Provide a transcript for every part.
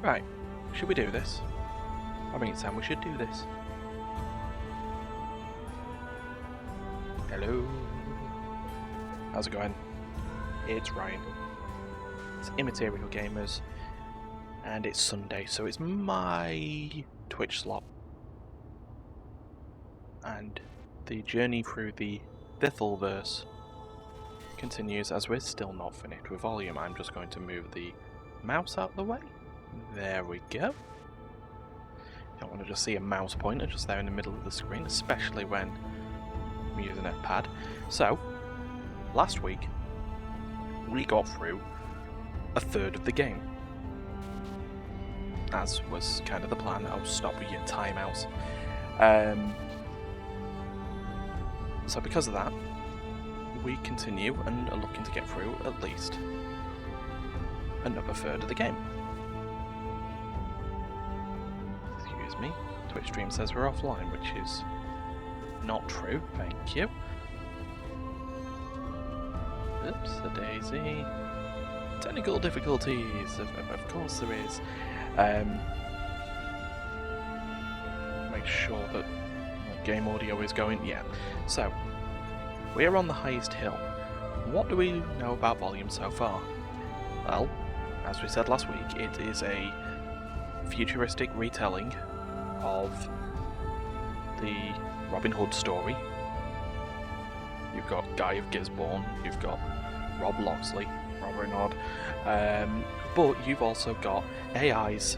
Right, should we do this? I think it's time we should do this. Hello. How's it going? It's Ryan. It's Immaterial Gamers. And it's Sunday, so it's my Twitch slot. And the journey through the Thistleverse continues as we're still not finished with volume. I'm just going to move the mouse out of the way. There we go. Don't want to just see a mouse pointer just there in the middle of the screen, especially when I'm using a pad. So, last week we got through a third of the game. As was kind of the plan. I'll stop with your timeouts. So because of that, we continue and are looking to get through at least another third of the game. Excuse me, Twitch stream says we're offline, which is not true, thank you. Oops, a daisy. Technical difficulties, of course there is. Make sure that game audio is going, yeah. So, we're on the highest hill. What do we know about volume so far? Well, as we said last week, it is a futuristic retelling of the Robin Hood story. You've got Guy of Gisborne, you've got Rob Locksley, Robin Hood, but you've also got AIs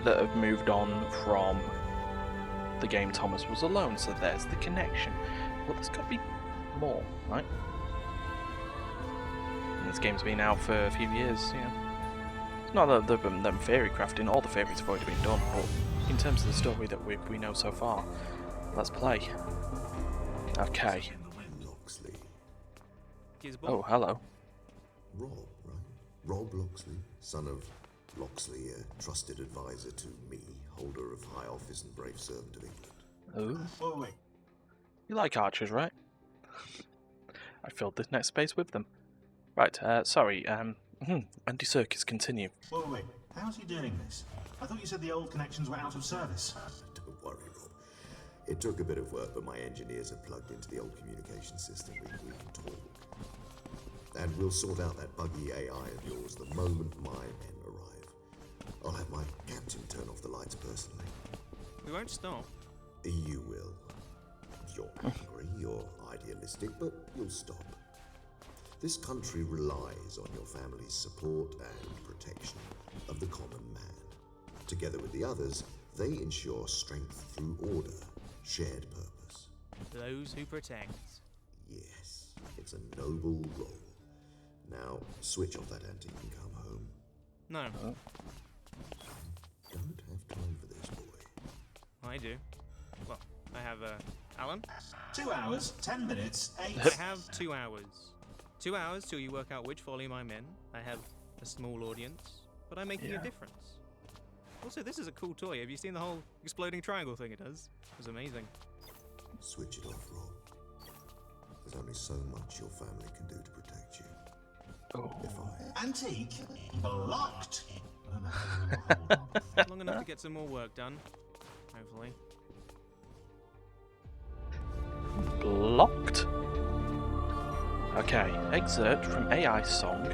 that have moved on from the game Thomas was alone, so there's the connection. Well, there's got to be more, right? And this game's been out for a few years, yeah. It's not that they've been theory crafting, all the theories have already been done, but in terms of the story that we know so far, let's play. Okay. Oh, hello. Rob, right? Rob Locksley, son of Locksley, a trusted advisor to me, holder of high office and brave servant of England. Oh. You like archers, right? I filled this next space with them. Right, sorry, Andy Serkis, continue. Wait, how's he doing this? I thought you said the old connections were out of service. Don't worry, Rob. It took a bit of work, but my engineers have plugged into the old communication system. We can talk. And we'll sort out that buggy AI of yours the moment my men arrive. I'll have my captain turn off the lights personally. We won't stop. You will. You're angry, you're idealistic, but you'll stop. This country relies on your family's support and protection of the common man. Together with the others, they ensure strength through order, shared purpose. Those who protect. Yes, it's a noble role. Now, switch off that antique and come home. No. Don't have time for this, boy. I do. Well, I have, Alan? 2 hours, 10 minutes, 8... I have 2 hours. 2 hours till you work out which volume I'm in. I have a small audience, but I'm making a difference. Also, this is a cool toy. Have you seen the whole exploding triangle thing it does? It was amazing. Switch it off, Rob. There's only so much your family can do to protect you. Oh. If I... Antique? Blocked! Long enough to get some more work done. Hopefully. Blocked. Okay, excerpt from AI song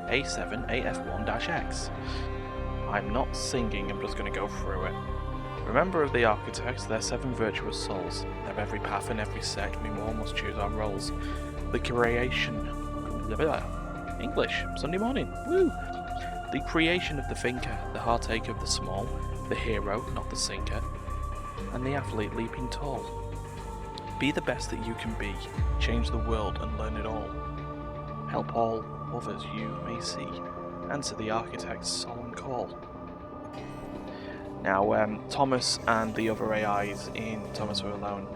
A7AF1-X. I'm not singing, I'm just going to go through it. Remember of the architects, their 7 virtuous souls. Of every path and every sect, we all must choose our roles. The creation... English, Sunday morning, woo! The creation of the thinker, the heartache of the small, the hero, not the sinker, and the athlete leaping tall. Be the best that you can be, change the world and learn it all. Help all others you may see, answer the architect's solemn call. Now, Thomas and the other AIs in Thomas Were Alone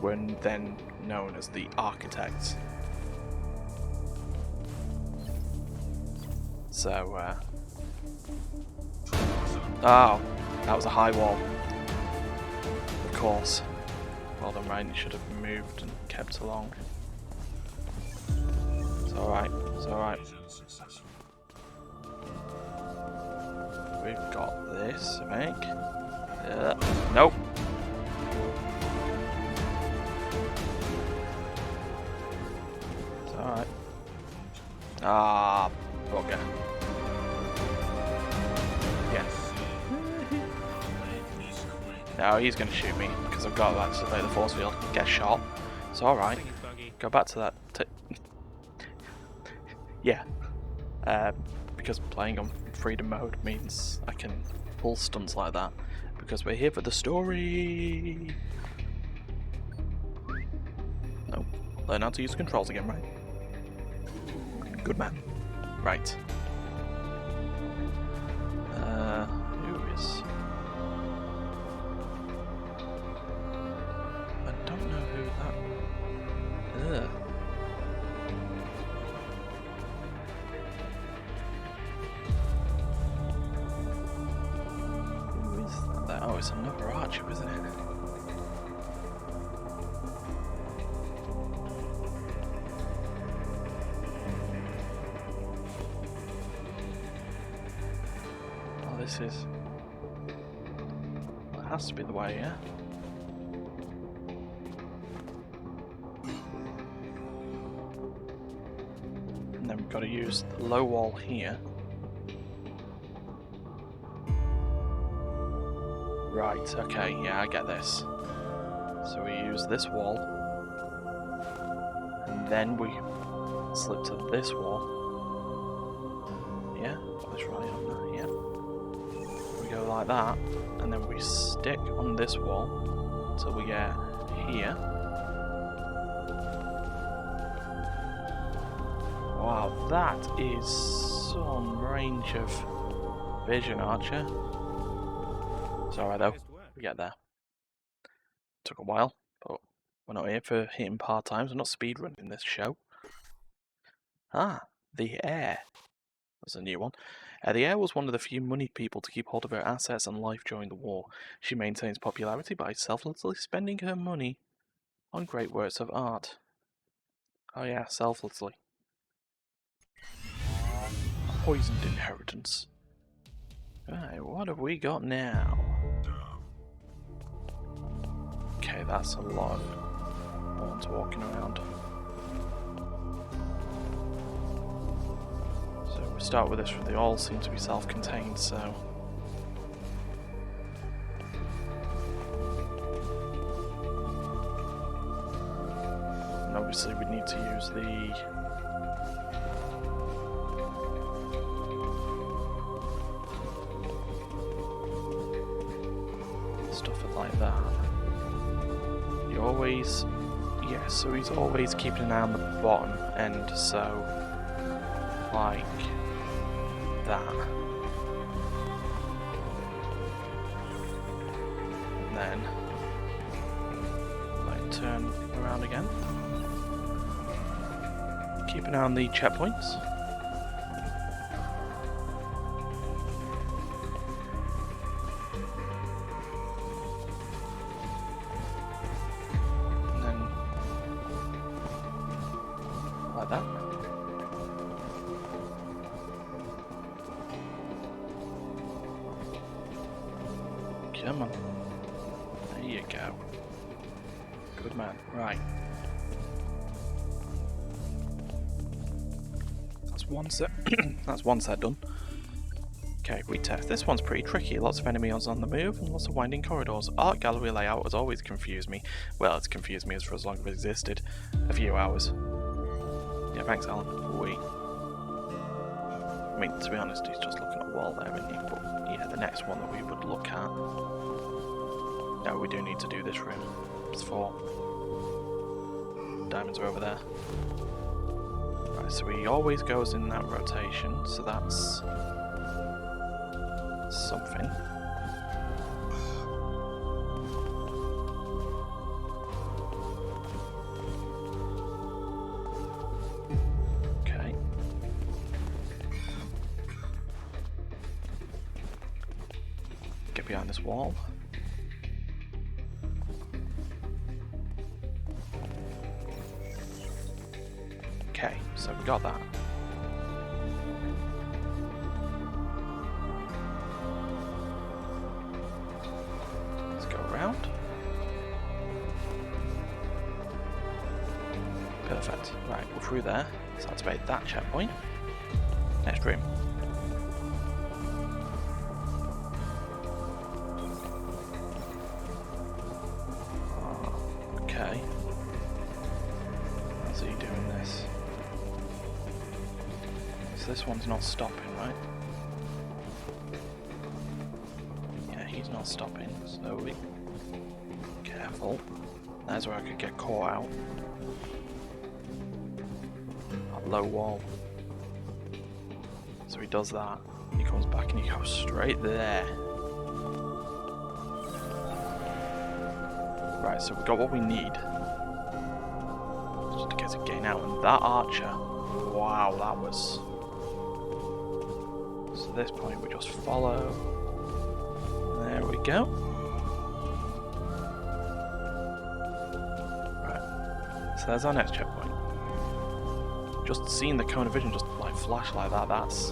were then known as the architects. So, oh, that was a high wall. Of course. Well done, Ryan, you should have moved and kept along. It's alright, it's alright. we've got this, I think. Nope. It's alright. Ah, bugger. Yes. No, he's going to shoot me because I've got to activate the force field. Get shot. It's alright. Go back to that. Yeah. Because playing on freedom mode means I can pull stunts like that. Because we're here for the story. No. Learn how to use the controls again, right? Good man. Right. Who is... I don't know who that... Ugh. Who is that? Oh, it's another archer, isn't it? This is... Well, it has to be the way, yeah? And then we've got to use the low wall here. Right, okay, yeah, I get this. So we use this wall. And then we slip to this wall. Yeah? Got this right on there, yeah. We go like that, and then we stick on this wall until we get here. Wow, that is some range of vision, Archer. It's alright though, we get there. Took a while, but we're not here for hitting par times, we're not speedrunning this show. Ah, the heir. That's a new one. The heir was one of the few moneyed people to keep hold of her assets and life during the war. She maintains popularity by selflessly spending her money on great works of art. Oh yeah, selflessly. Poisoned inheritance. Right, what have we got now? Okay, that's a lot of horns walking around. So we start with this, they all seem to be self-contained, so... And obviously we need to use the... stuff like that. You always... Yeah, so he's always keeping an eye on the bottom end, so... like that. And then like turn around again. Keep an eye on the checkpoints. And then like that. Come on. There you go. Good man. Right. That's one set. That's one set done. Okay, retest. This one's pretty tricky. Lots of enemies on the move and lots of winding corridors. Art gallery layout has always confused me. Well, it's confused me as for as long as it existed. A few hours. Yeah, thanks, Alan. We. I mean, to be honest, he's just looking at the wall there, isn't he? But yeah, the next one that we would look at. No, we do need to do this room. It's 4. Diamonds are over there. Right, so he always goes in that rotation, so that's something. Okay. Get behind this wall. Okay, so we got that. Perfect. Right, we're through there. Let's activate that checkpoint. Next room. Okay. How's he doing this? So this one's not stopping, right? Yeah, he's not stopping, so we... Careful. That's where I could get caught out. That low wall. So he does that. He comes back and he goes straight there. Right, so we got what we need. Just in case of getting out. And that archer. Wow, that was... So at this point we just follow. There we go. Right. So there's our next checkpoint. Just seeing the cone of vision just like flash like that, that's...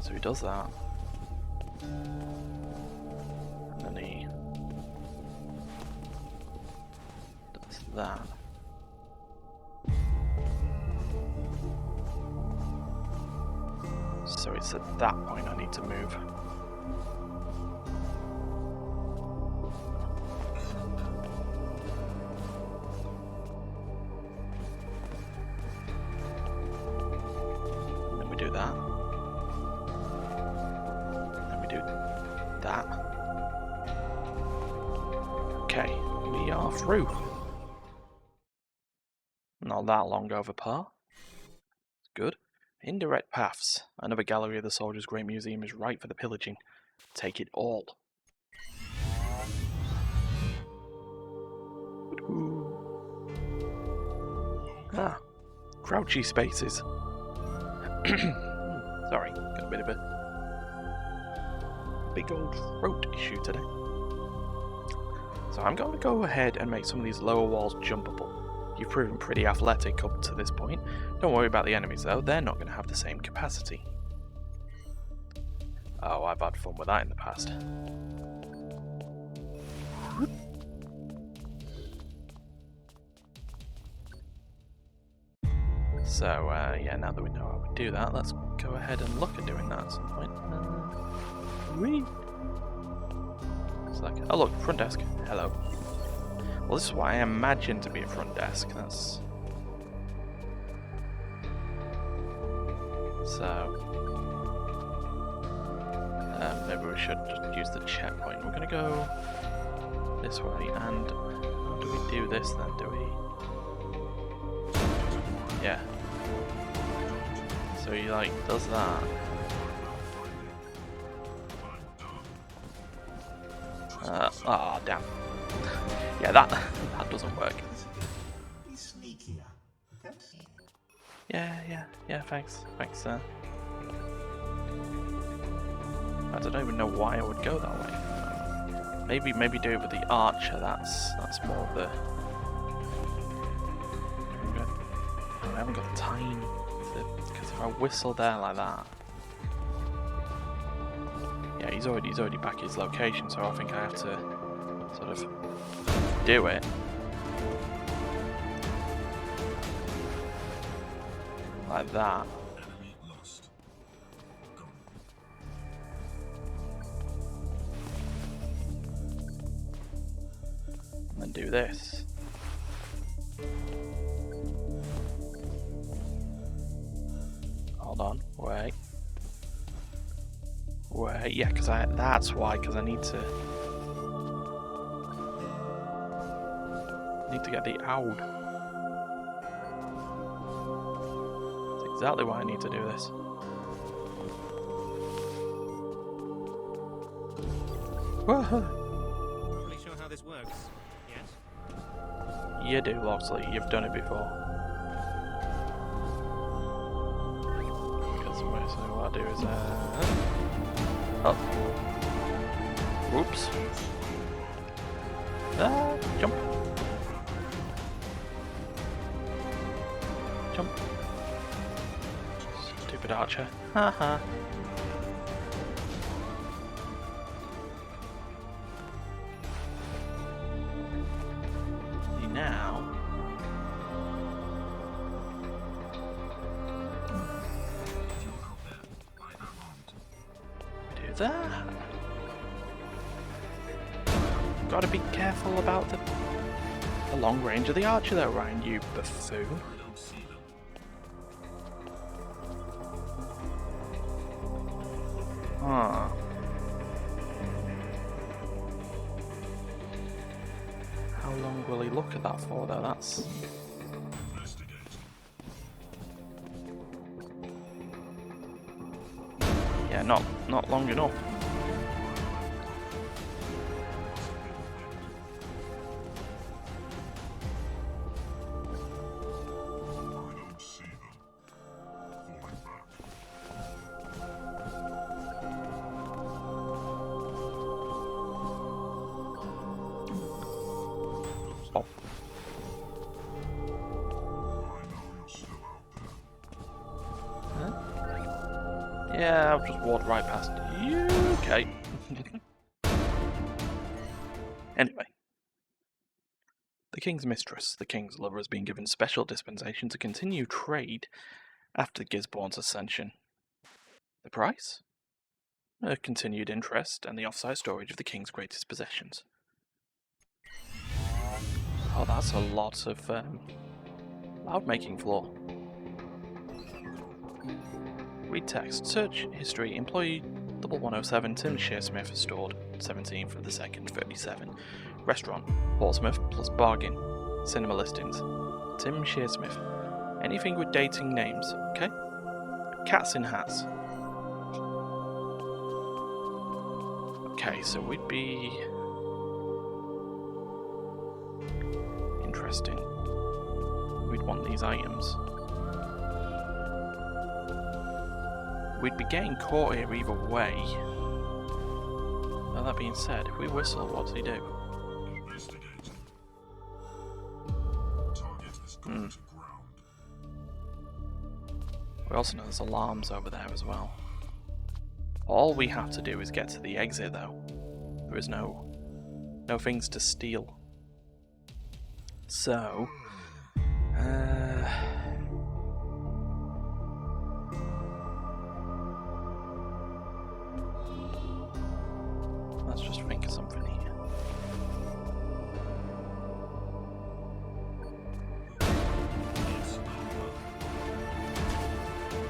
So he does that. And then he does that. So it's at that point I need to move. And then we do that. That. Okay, we are through. Not that long over par. Good. Indirect paths. Another gallery of the Soldier's Great Museum is ripe for the pillaging. Take it all. Ah, crouchy spaces. Sorry, got a bit of a big old throat issue today. So I'm going to go ahead and make some of these lower walls jumpable. You've proven pretty athletic up to this point. Don't worry about the enemies though, they're not going to have the same capacity. Oh, I've had fun with that in the past. So, yeah, now that we know how we do that, let's go ahead and look at doing that at some point. It's like, oh look, front desk. Hello. Well, this is what I imagine to be a front desk. That's... So... maybe we should just use the checkpoint. We're gonna go this way, and how do we do this then? Do we... Yeah. So he like does that. Oh damn. Yeah, that doesn't work. Be sneakier, okay? Yeah, thanks, sir. I don't even know why I would go that way. Maybe do it with the archer, that's more of the... I haven't got time, because if I whistle there like that... Yeah, he's already back at his location, so I think I have to sort of do it. Like that. And then do this. Hold on, wait. Yeah, because that's why, because I need to get the owl. That's exactly why I need to do this. Really sure how this works? Yes. You do, Loxley. You've done it before. So what I'll do is oh. Whoops. Jump. Jump. Stupid archer. Haha. Is there? Gotta be careful about the long range of the archer though, Ryan, you buffoon. Ah. How long will he look at that for though? That's... Yeah, not long enough. Oh. Huh? Yeah, I've just walked right past you. Okay. Anyway. The King's Mistress, the King's Lover, has been given special dispensation to continue trade after Gisborne's ascension. The price? A continued interest and the off-site storage of the King's greatest possessions. Oh, that's a lot of loud-making floor. Read text. Search history. Employee 1107 Tim Shearsmith stored 17th of the 2nd, 37. Restaurant Portsmouth plus bargain. Cinema listings. Tim Shearsmith. Anything with dating names, okay? Cats in hats. Okay, so we'd be... Interesting. We'd want these items. We'd be getting caught here either way. Now that being said, if we whistle, what does he do? We also know there's alarms over there as well. All we have to do is get to the exit though. There is no things to steal. So, let's just think of something here.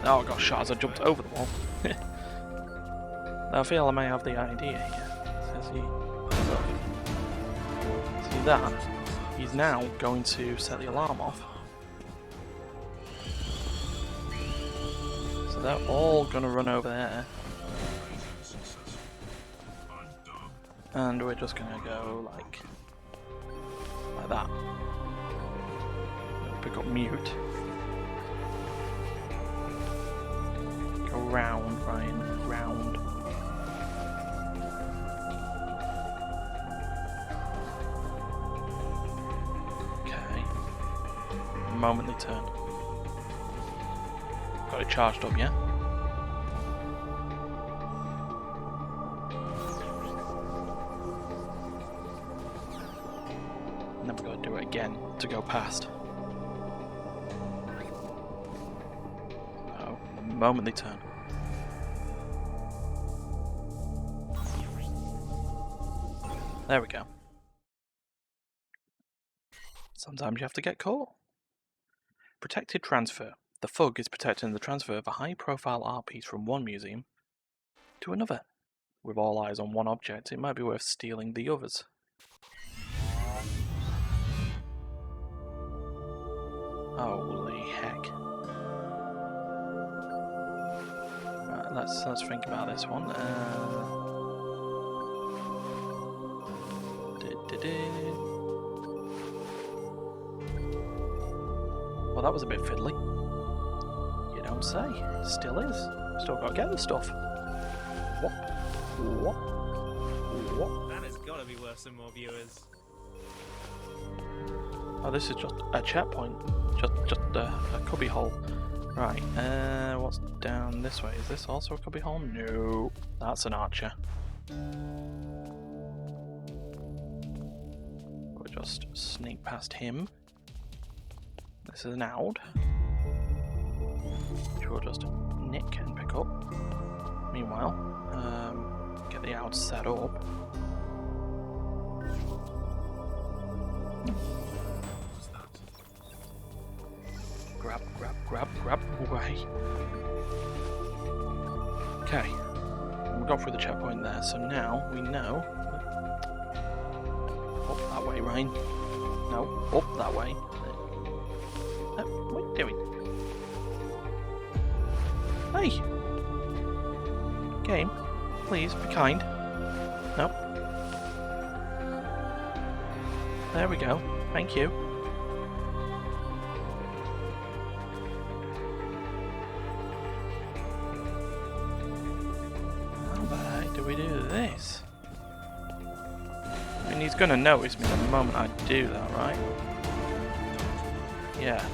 Oh, I got shot as I jumped over the wall. I feel I may have the idea here. See that? He's now going to set the alarm off. So they're all going to run over there. And we're just going to go like that. Pick up mute. Go round, Ryan, round. Momently turn. Got it charged up, yeah? And then we've got to do it again to go past. Oh, momently turn. There we go. Sometimes you have to get caught. Protected transfer. The thug is protecting the transfer of a high-profile art piece from one museum to another. With all eyes on one object, it might be worth stealing the others. Holy heck. Right, let's think about this one. Well, that was a bit fiddly. You don't say. Still is. Still got to get the stuff. What? That has got to be worth some more viewers. Oh, this is just a checkpoint. Just a cubby hole. Right, what's down this way? Is this also a cubby hole? No. That's an archer. We'll just sneak past him. This is an Aud, which we'll just nick and pick up. Meanwhile, Get the out set up. Grab, grab, grab, grab away. Okay. We got through the checkpoint there, so now we know. Up that way, Ryan. No, up that way. What are you doing? Hey! Game, please, be kind. No. There we go. Thank you. How the heck do we do this? I mean, he's gonna notice me the moment I do that, right? Yeah.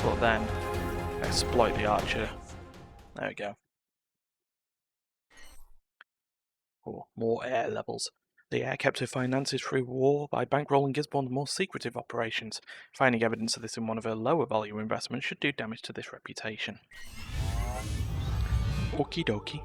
But then, exploit the archer. There we go. Oh, more air levels. The air captive finances through war by bankrolling Gisborne's more secretive operations. Finding evidence of this in one of her lower value investments should do damage to this reputation. Okie dokie.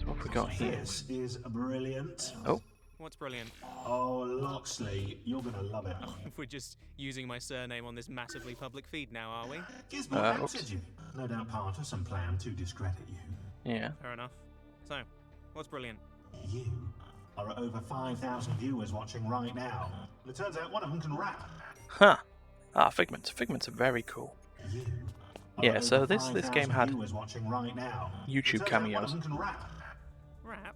So what have we got here? This is brilliant. Oh. What's brilliant? Oh, Loxley, you're gonna love it. We're just using my surname on this massively public feed now, are we? Gisborne outed you. No doubt part of some plan to discredit you. Yeah. Fair enough. So, what's brilliant? You are over 5,000 viewers watching right now. It turns out one of them can rap. Huh. Ah, Figment. Figments are very cool. You Yeah, so this game had watching right now. YouTube cameos. Rap. Rap?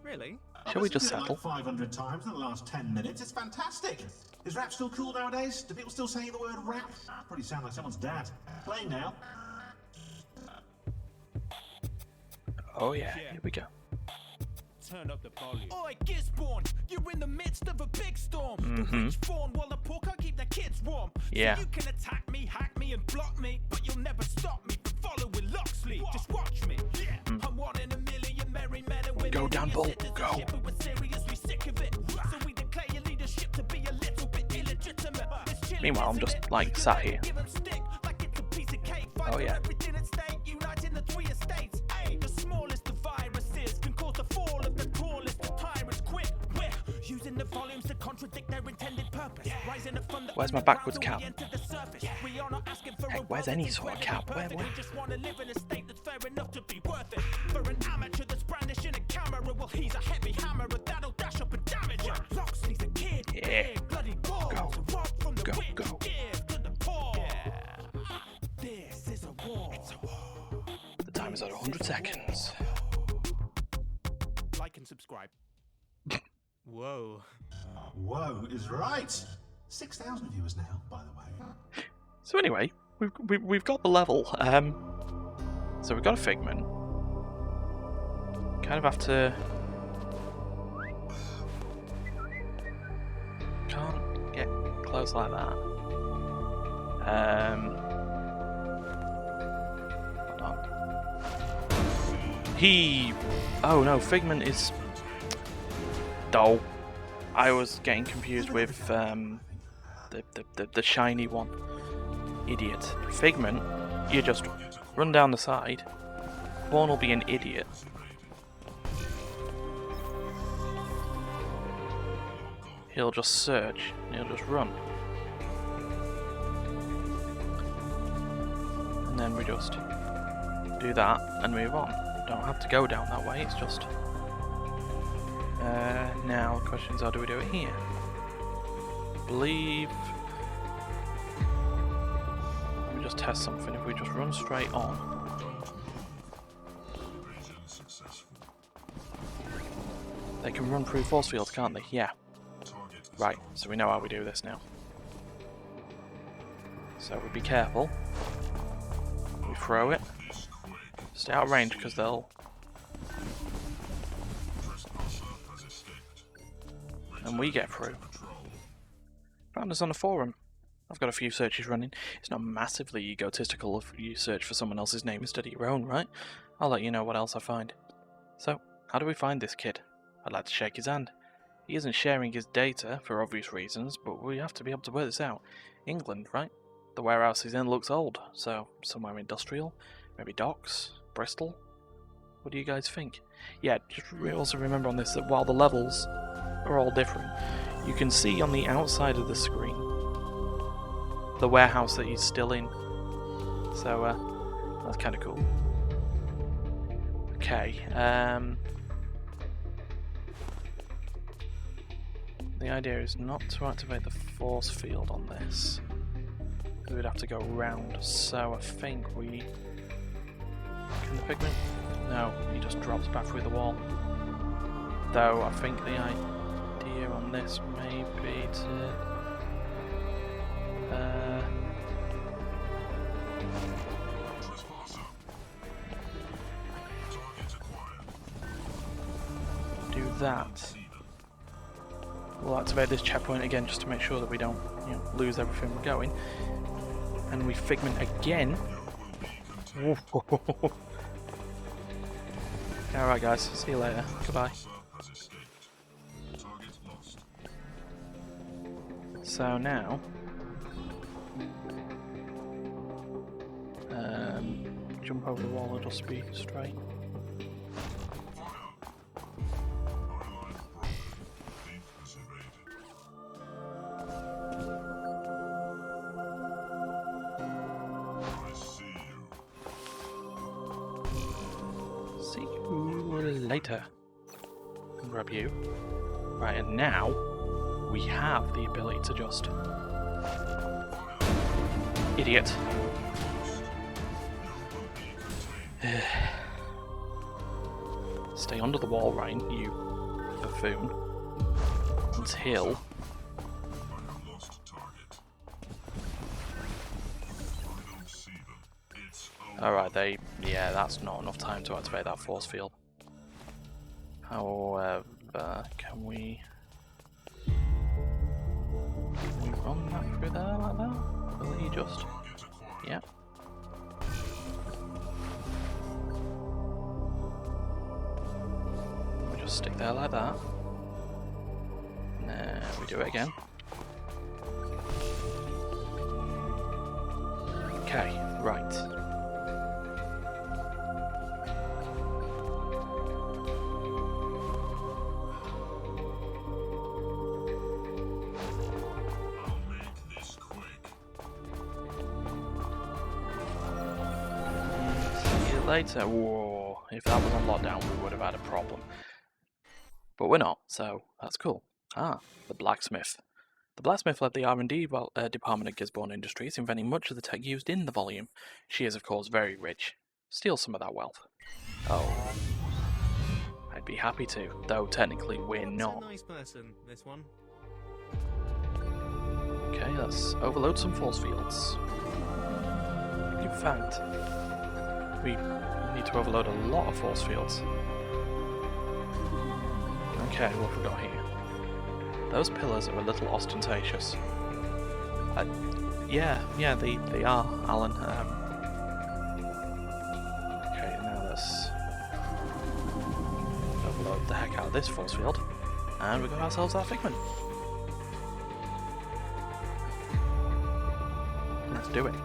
Really? Shall we just I've listened to settle? it like 500 times in the last 10 minutes. It's fantastic. Is rap still cool nowadays? Do people still say the word rap? Pretty sound like someone's dad. Playing now. Oh yeah, here we go. Turn up the volume. Oi, Gisborne, you're in the midst of a big storm. The rich fawn while the poor can't keep their kids warm. Yeah. So you can attack me, hack me, and block me, but you'll never stop me from following Loxley. Just watch me. Yeah. I'm one in a million merry men and women. Go down, Bull. Go. But we're seriously sick of it. So we declare your leadership to be a little bit illegitimate. Meanwhile, I'm just like sat here. Oh yeah. Everything at stake, uniting the three estates. The smallest of viruses can cause the fall of the tallest of tyrants. Quick, we're using the volumes to contradict their intended purpose. Rising up from the Where's my backwards cap? We are not asking for Hey, where's any sort of cap? Where? We just want to live in a state that's fair enough to be worth it. For an amateur that's brandishing a camera, well, he's a heavy hammer, and that'll dash up and damage him. Loxley's a kid, Yeah. bloody balls, Go. from the Go, rich, go. give to the poor. This is a war. It's a war. The time is at 100 seconds. Like and subscribe. Whoa. Whoa is right. 6,000 viewers now, by the way. So anyway, we've got the level. So we've got a Figment. Kind of have to. Can't get close like that. Hold on. Oh no, Figment is. Oh, I was getting confused with the shiny one. Idiot. Figment, you just run down the side. Vaughn will be an idiot. He'll just search. He'll just run. And then we just do that and move on. Don't have to go down that way, it's just... now, the question is, how do we do it here? Believe... Let me just test something. If we just run straight on... They can run through force fields, can't they? Yeah. Right, so we know how we do this now. So we be careful. We throw it. Stay out of range because they'll... And we get through. Found us on a forum. I've got a few searches running. It's not massively egotistical if you search for someone else's name instead of your own, right? I'll let you know what else I find. So, how do we find this kid? I'd like to shake his hand. He isn't sharing his data for obvious reasons, but we have to be able to work this out. England, right? The warehouse he's in looks old, so somewhere industrial, maybe docks, Bristol. What do you guys think? Yeah, just also remember on this that while the levels are all different, you can see on the outside of the screen the warehouse that he's still in. So that's kind of cool. Okay. The idea is not to activate the force field on this. We would have to go round, so I think we... Can the pigment? No, he just drops back through the wall. Though I think the idea on this may be to... do that. We'll activate this checkpoint again just to make sure that we don't, lose everything we're going. And we figment again. Alright guys, see you later. Goodbye. So now... jump over the wall or just be straight. See you later. Grab you. Right, and now we have the ability to just... Idiot. Stay under the wall, Ryan, you buffoon. Until... Alright, yeah, that's not enough time to activate that force field. However, can we run that through there like that? Will he just... Yeah. We just stick there like that. And then we do it again. Okay, right. Later. Whoa, if that was on lockdown we would have had a problem. But we're not, so that's cool. Ah, the blacksmith. The blacksmith led the R&D department at Gisborne Industries, inventing much of the tech used in the volume. She is of course very rich. Steal some of that wealth. Oh. I'd be happy to, though technically we're not. A nice person, this one. Okay, let's overload some force fields. In fact, we need to overload a lot of force fields. Okay, what have we got here? Those pillars are a little ostentatious. Yeah, they are, Alan. Okay, now let's overload the heck out of this force field. And we got ourselves our figment. Let's do it.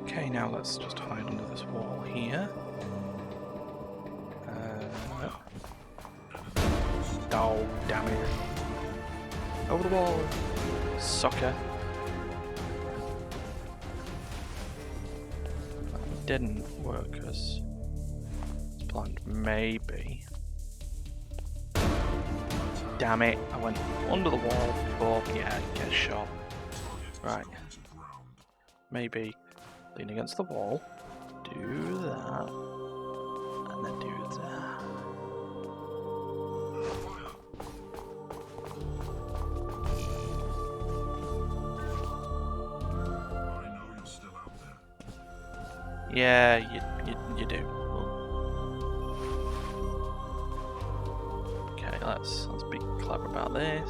Okay, now let's just hide under this wall here. Oh, damn it. Over the wall, sucker. That didn't work as planned, maybe. Damn it, I went under the wall before, yeah, get shot. Right. Maybe lean against the wall, do that, and then do that. I know you're still out there. Yeah, you do. Okay, let's be clever about this.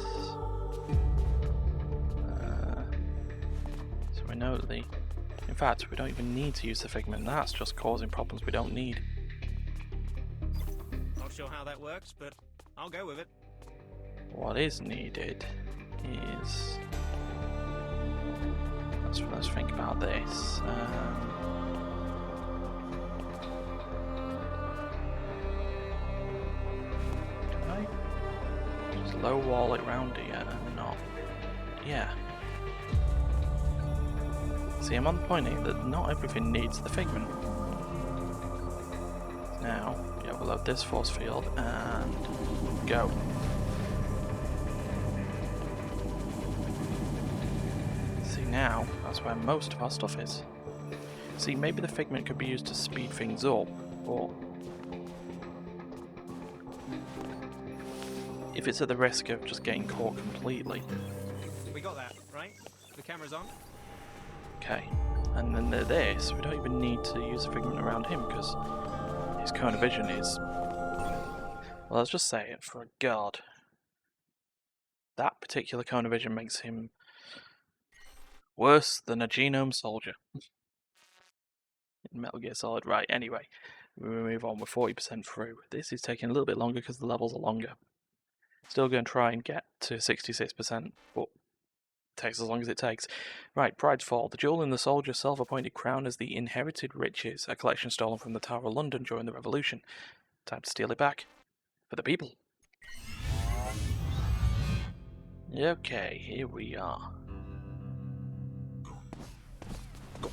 So we know that in fact, we don't even need to use the figment. That's just causing problems we don't need. Not sure how that works, but I'll go with it. What is needed is let's think about this. Can I just low wall it round here and not? Yeah. See, I'm on the point here that not everything needs the figment. Now, yeah, we'll load this force field and go. See, now, that's where most of our stuff is. See, maybe the figment could be used to speed things up, but if it's at the risk of just getting caught completely. We got that, right? The camera's on? Okay, and then this, we don't even need to use the figment around him because his cone of vision is, well, let's just say it, for a guard, that particular cone of vision makes him worse than a genome soldier. In Metal Gear Solid. Right, anyway, we move on, we're 40% through. This is taking a little bit longer because the levels are longer. Still going to try and get to 66%, but takes as long as it takes. Right, Pride's Fall. The jewel in the soldier's self-appointed crown is the inherited riches, a collection stolen from the Tower of London during the Revolution. Time to steal it back. For the people. Okay, here we are. Go.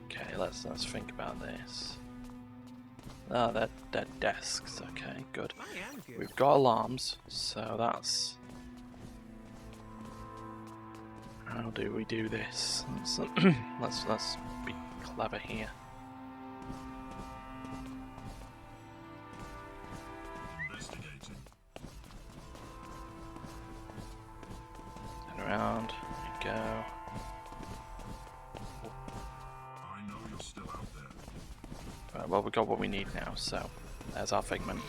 Okay, let's think about this. Ah, they're desks. Okay, good. We've got alarms, so that's... How do we do this? Let's be clever here. Investigating. Turn around. There we go. I know you're still out there. Right, well, we've got what we need now, so there's our figment.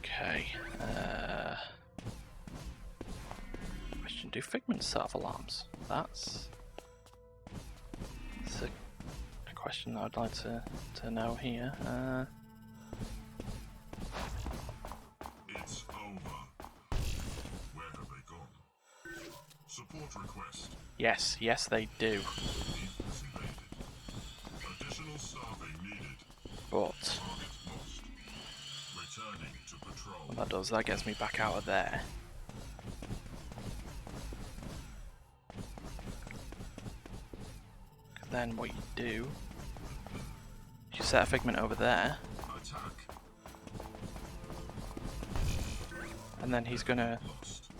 Okay. Question: do figments set off alarms? That's a question I'd like to know here. It's over. Where have they gone? Support request. Yes, they do. Defense evaded. Additional staffing needed. But Target lost. Returning to patrol. what that does, that gets me back out of there. Then what you do, you set a figment over there, Attack. and then he's gonna. Lost.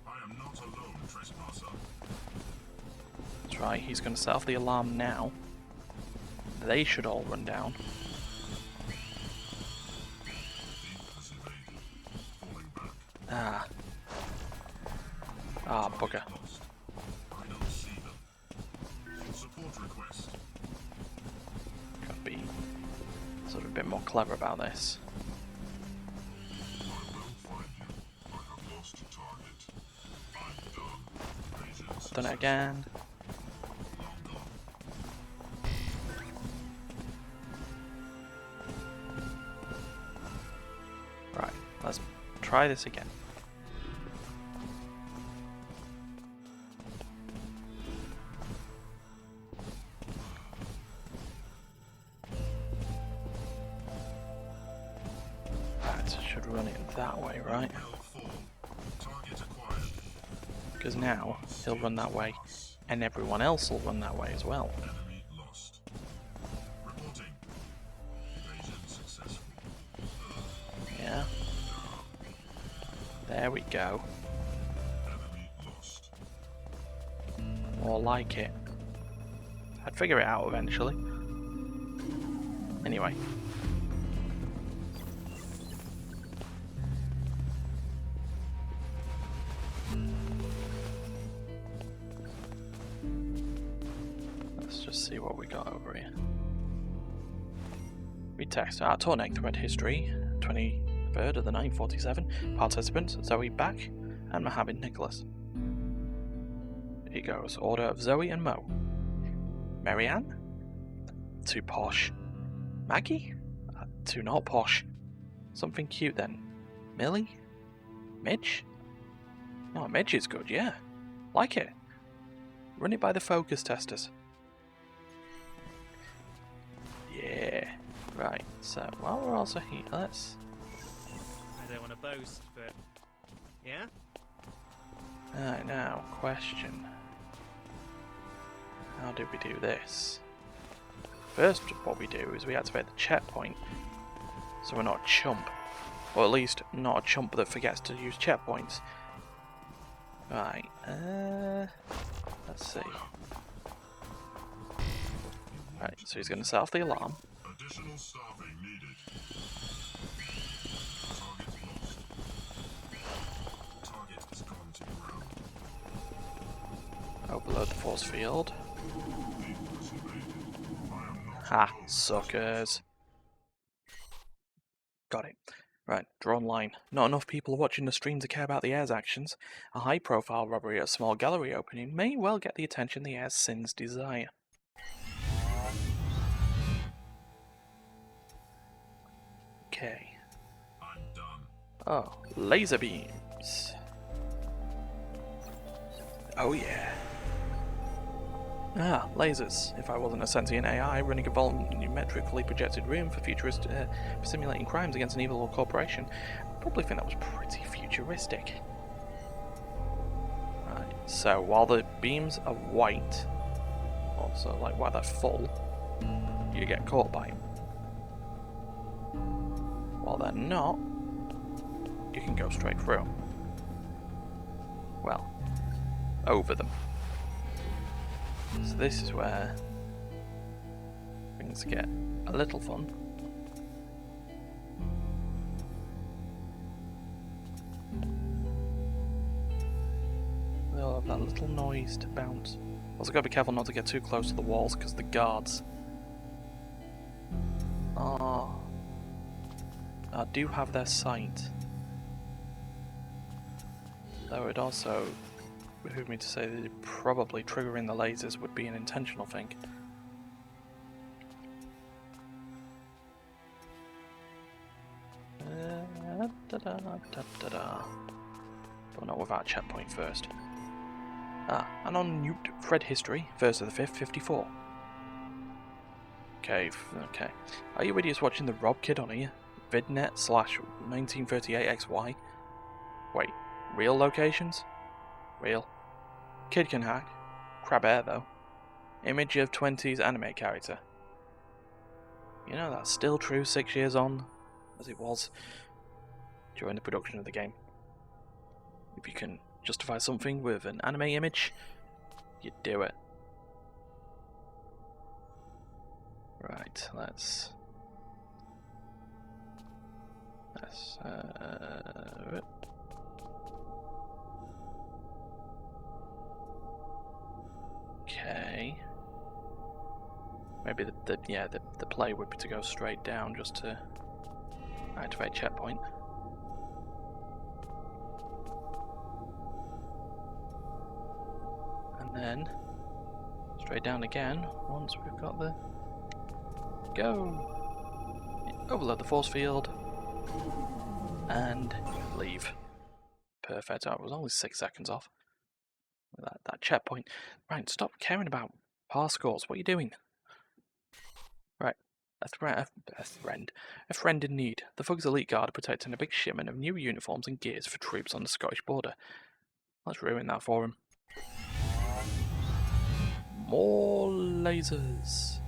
I am not alone, trespasser. That's right, he's gonna set off the alarm now. They should all run down. Defense evaded. Falling back. Ah, bugger. Lost. I don't see them. Support request. Gotta be sort of a bit more clever about this. I will find you. I have lost target. I'm done. Agents Done it again. long gone. Right, let's try this again. Right, should run it that way, right? L4. Target acquired. Because now he'll run that way, and everyone else will run that way as well. Enemy lost. Reporting. Evasion successful. Yeah. There we go. Enemy lost. More like it. I'd figure it out eventually. Anyway. Let's just see what we got over here. Read text. Our tornado thread history. 23rd of the 9th, Participants: Zoe Back and Mohammed Nicholas. Here goes. Order of Zoe and Mo. Marianne? Too posh. Maggie? Too not posh. Something cute then. Millie? Midge? Oh, Midge is good, yeah. Like it. Run it by the focus testers. Yeah. Right, so while we're also here, let's... I don't want to boast, but yeah. Alright, now, question. How do we do this? First, what we do is we activate the checkpoint, so we're not a chump. Or at least, not a chump that forgets to use checkpoints. Right, let's see. Right, so he's going to set off the alarm. Additional staffing needed. Target lost. Target has gone to ground. Overload the force field. Vehicle disobeyed. I am not Ha, alone. suckers. Got it. Right, drawn line. Not enough people are watching the stream to care about the heir's actions. A high-profile robbery at a small gallery opening may well get the attention the heir's sins desire. Okay. I'm done. Oh, laser beams. Oh yeah. Ah, lasers. If I wasn't a sentient AI running a volumetrically projected room for for simulating crimes against an evil corporation, I'd probably think that was pretty futuristic. Right, so while the beams are white, also like while they're full, you get caught by them. While they're not, you can go straight through. Well, over them. So this is where things get a little fun. They'll have that little noise to bounce. Also gotta be careful not to get too close to the walls because the guards do have their sight. Though it also behoove me to say that probably triggering the lasers would be an intentional thing. But not without a checkpoint first. And on Newt Fred history, 1st of the 5th, 54. Okay. Are you idiots watching the Rob Kid on here? VidNet/1938XY? Wait, real locations? Real. Kid can hack. Crab air though. Image of 20s anime character. You know that's still true 6 years on, as it was during the production of the game. If you can justify something with an anime image, you do it. Right, let's okay. Maybe the play would be to go straight down just to activate checkpoint. And then straight down again once we've got the go. Overload the force field and leave. Perfect. I was only 6 seconds off. That checkpoint. Right, stop caring about pass scores. What are you doing? Right. A friend in need. The Thugs Elite Guard are protecting a big shipment of new uniforms and gears for troops on the Scottish border. Let's ruin that for him. More lasers.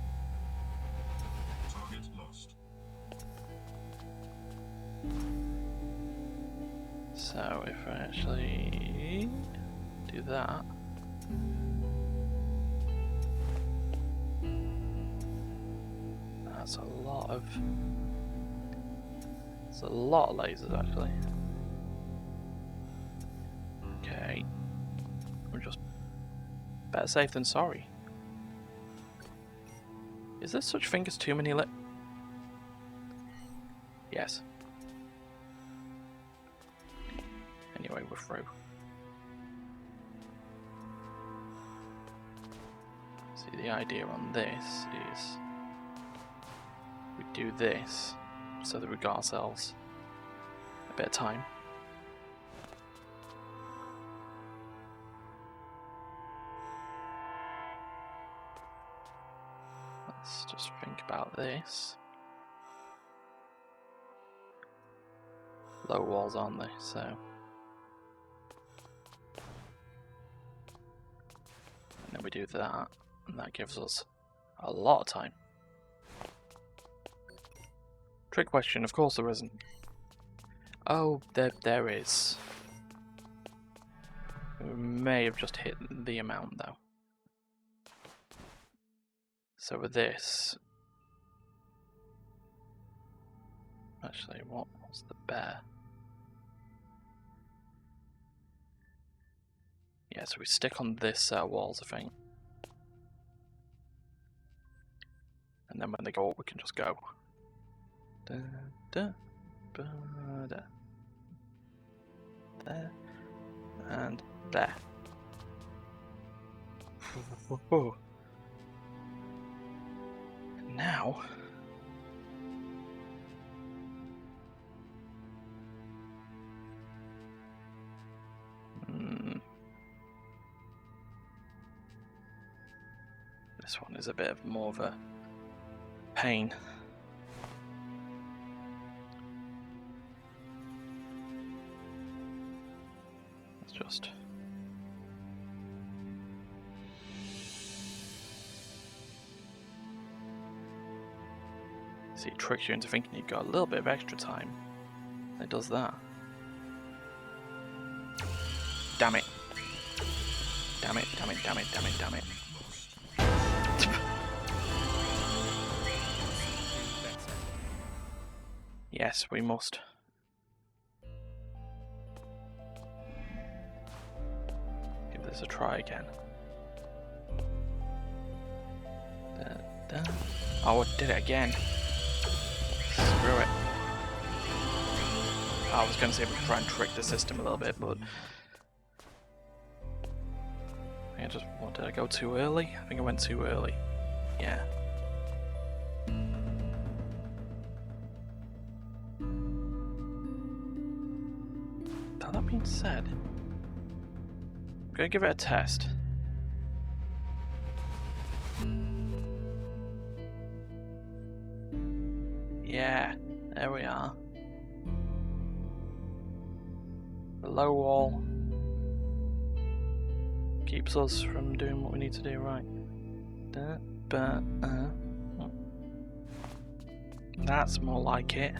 Target lost. So if I actually do that, that's a lot of lasers actually. Okay, we're just better safe than sorry. Is there such thing as too many Yes. Anyway, we're through. See, the idea on this is we do this so that we got ourselves a bit of time. Let's just think about this. Low walls, aren't they? So. And then we do that, and that gives us a lot of time. Trick question, of course there isn't. Oh, there is. We may have just hit the amount though. So with this... Actually, what's the bear? Yeah, so we stick on this set of walls, I think. And then when they go up, we can just go. Da, da, ba, da. There. And there. Now... This one is a bit more of a pain. Let's just... See, it tricks you into thinking you've got a little bit of extra time. It does that. Damn it. Damn it, damn it, damn it, damn it, damn it. Yes, we must. Give this a try again. Oh, I did it again. Screw it. I was going to see if we could try and trick the system a little bit, but... What, did I go too early? I think I went too early. Yeah. Now that being said, I'm going to give it a test. Yeah, there we are. The low wall keeps us from doing what we need to do, right? That's more like it.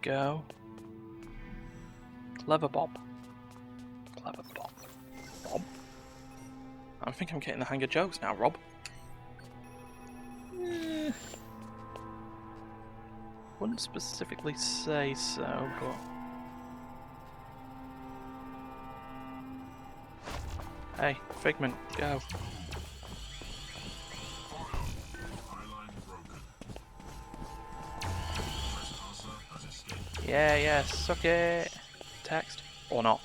Go. Clever Bob. Clever Bob. Bob. I think I'm getting the hang of jokes now, Rob. Wouldn't specifically say so, but... Hey, Figment, go. Yeah, suck it. Text. Or not.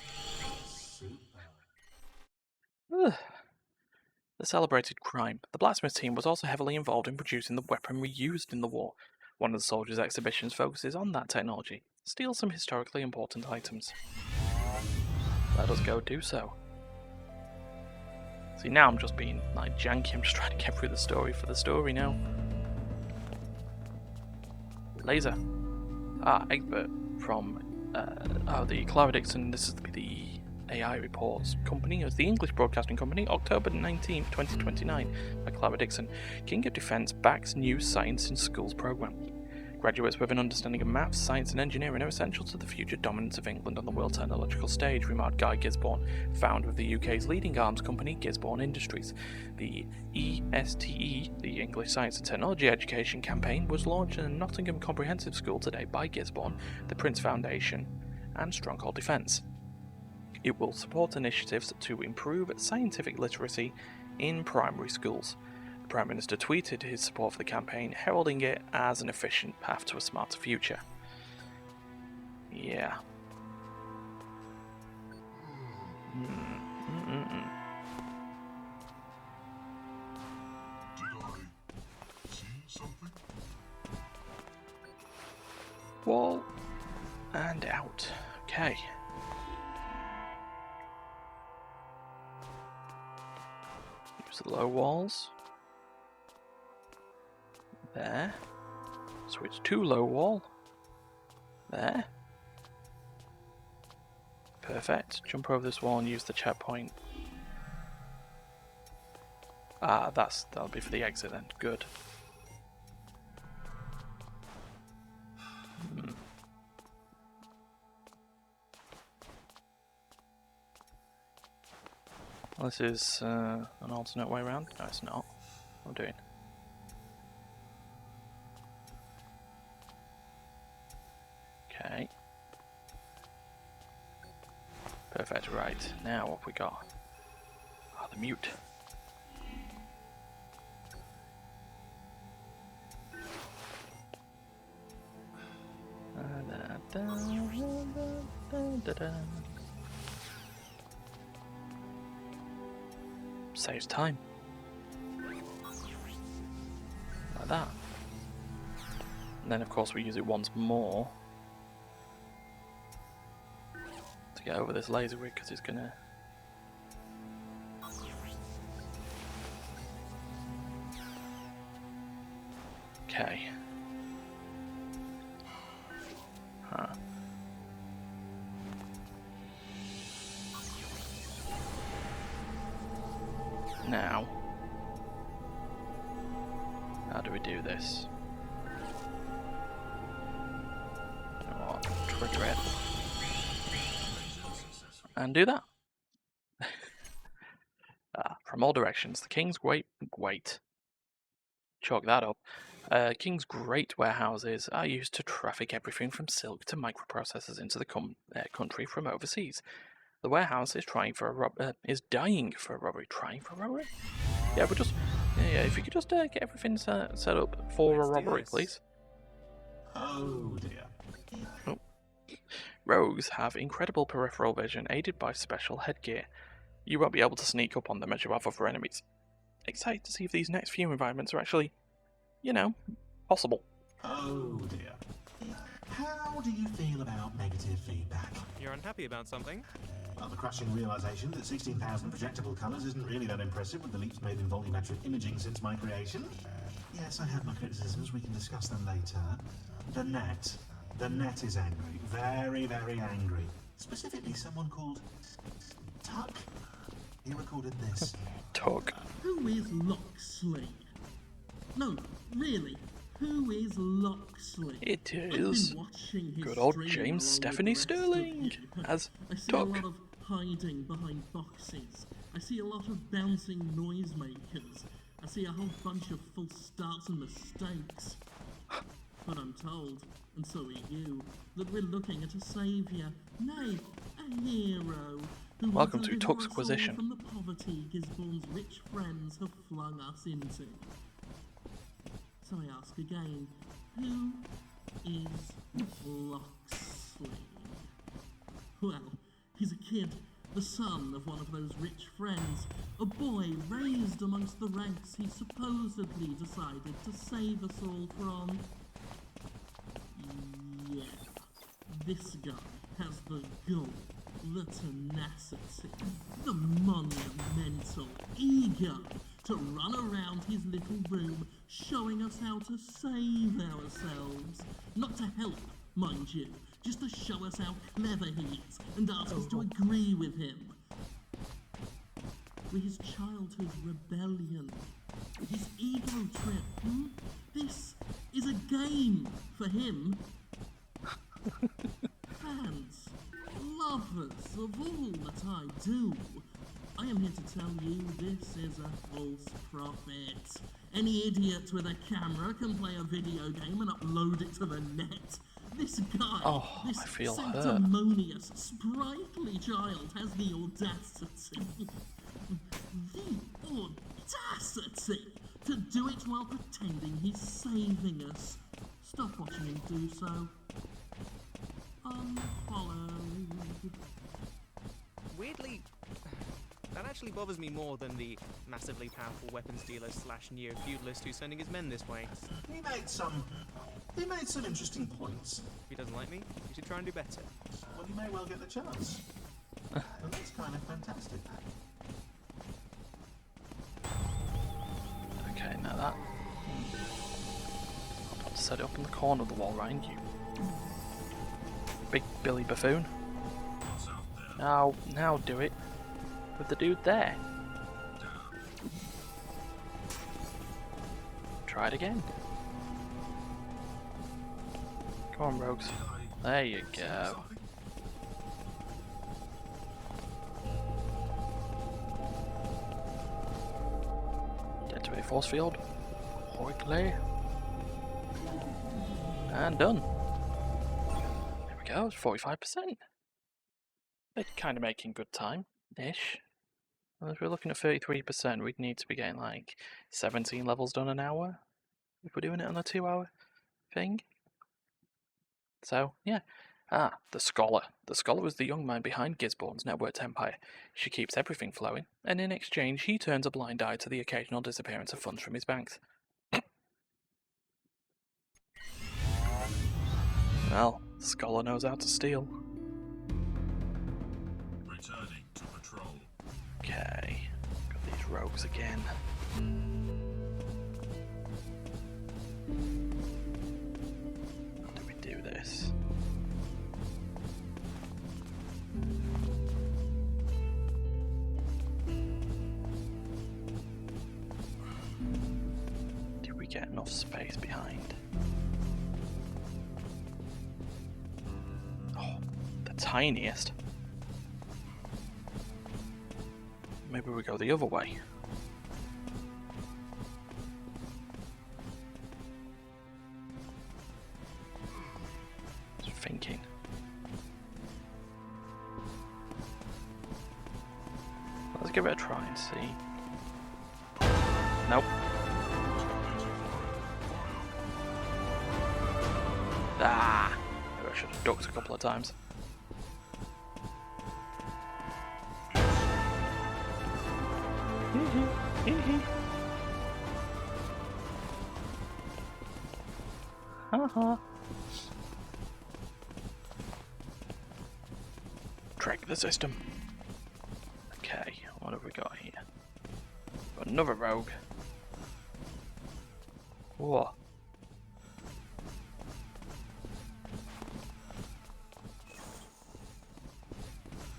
Ugh. The celebrated crime. The blacksmith team was also heavily involved in producing the weaponry used in the war. One of the soldiers' exhibitions focuses on that technology. Steal some historically important items. Let us go do so. See, now I'm just being like janky. I'm just trying to get through the story for the story now. Laser. Egbert from the Clara Dixon. This is the AI Reports Company. It's the English Broadcasting Company, October 19th, 2029, by Clara Dixon. King of Defence backs new Science in Schools programme. Graduates with an understanding of maths, science and engineering are essential to the future dominance of England on the world technological stage, remarked Guy Gisborne, founder of the UK's leading arms company, Gisborne Industries. The ESTE, the English Science and Technology Education Campaign, was launched in a Nottingham Comprehensive School today by Gisborne, the Prince Foundation and Stronghold Defence. It will support initiatives to improve scientific literacy in primary schools. The Prime Minister tweeted his support for the campaign, heralding it as an efficient path to a smarter future. Yeah. Did I wall. And out. Okay. Use the low walls. There. Switch to low wall. There. Perfect. Jump over this wall and use the checkpoint. Ah, that'll be for the exit then. Good. Well, this is an alternate way around. No, it's not. What am I doing? Okay. Perfect, right. Now what have we got? Ah, the mute. Saves time. Like that. And then of course we use it once more to get over this laser rig because it's gonna... Okay. Huh. Now, how do we do this? You know what? Trigger it. And do that. From all directions, the King's wait. Chalk that up. King's great warehouses are used to traffic everything from silk to microprocessors into the country from overseas. The warehouse is dying for a robbery. Trying for a robbery? Yeah, but just if you could just get everything set up for a robbery, please. Oh dear. Oh. Rogues have incredible peripheral vision, aided by special headgear. You won't be able to sneak up on them as you have other enemies. Excited to see if these next few environments are actually, you know, possible. Oh dear. How do you feel about negative feedback? You're unhappy about something? Well, the crushing realization that 16,000 projectable colours isn't really that impressive with the leaps made in volumetric imaging since my creation. Yes, I have my criticisms. We can discuss them later. The net is angry. Very, very angry. Specifically, someone called Tuck. He recorded this. Tug. Who is Locksley? No, really, who is Locksley? It I've is been watching his good old stream James along with Stephanie the rest of Sterling you. as I see Tuck. a lot of hiding behind boxes. I see a lot of bouncing noisemakers. I see a whole bunch of false starts and mistakes. But I'm told, and so are you, that we're looking at a saviour, nay, a hero, who Welcome will to deliver Tuck's us all Acquisition. from the poverty Gisborne's rich friends have flung us into. So I ask again, who is Locksley? Well, he's a kid, the son of one of those rich friends, a boy raised amongst the ranks he supposedly decided to save us all from. Yeah, this guy has the gall, the tenacity, the monumental ego to run around his little room showing us how to save ourselves. Not to help, mind you, just to show us how clever he is and ask us to agree with him. With his childhood rebellion, his ego trip, This is a game for him. Fans, lovers of all that I do, I am here to tell you this is a false prophet. Any idiot with a camera can play a video game and upload it to the net. This guy, this I feel hurt. sanctimonious, sprightly child has the audacity. The audacity to do it while pretending he's saving us. Stop watching him do so. Unfollowed. Weirdly, that actually bothers me more than the massively powerful weapons dealer / neo-feudalist who's sending his men this way. He made some He made some interesting points. If he doesn't like me, he should try and do better. Well, you may well get the chance. And that's kind of fantastic. Okay, now that. I'll have to set it up in the corner of the wall, Ryan. You big Billy buffoon. Now do it with the dude there. Try it again. Come on, rogues. There you go. Detonate force field. Quickly. And done. There we go, it's 45%. They're kind of making good time-ish. Well, if we're looking at 33%, we'd need to be getting like 17 levels done an hour. If we're doing it on a 2-hour thing. So, yeah. The Scholar. The Scholar is the young man behind Gisborne's networked empire. She keeps everything flowing, and in exchange he turns a blind eye to the occasional disappearance of funds from his banks. Well, the Scholar knows how to steal. Returning to patrol. Okay, got these rogues again. How do we do this? Do we get enough space behind? Oh, the tiniest. Maybe we go the other way. Just thinking. Let's give it a try and see. Nope. Maybe I should have ducked a couple of times. Trick the system. Okay, what have we got here? Got another rogue. Whoa.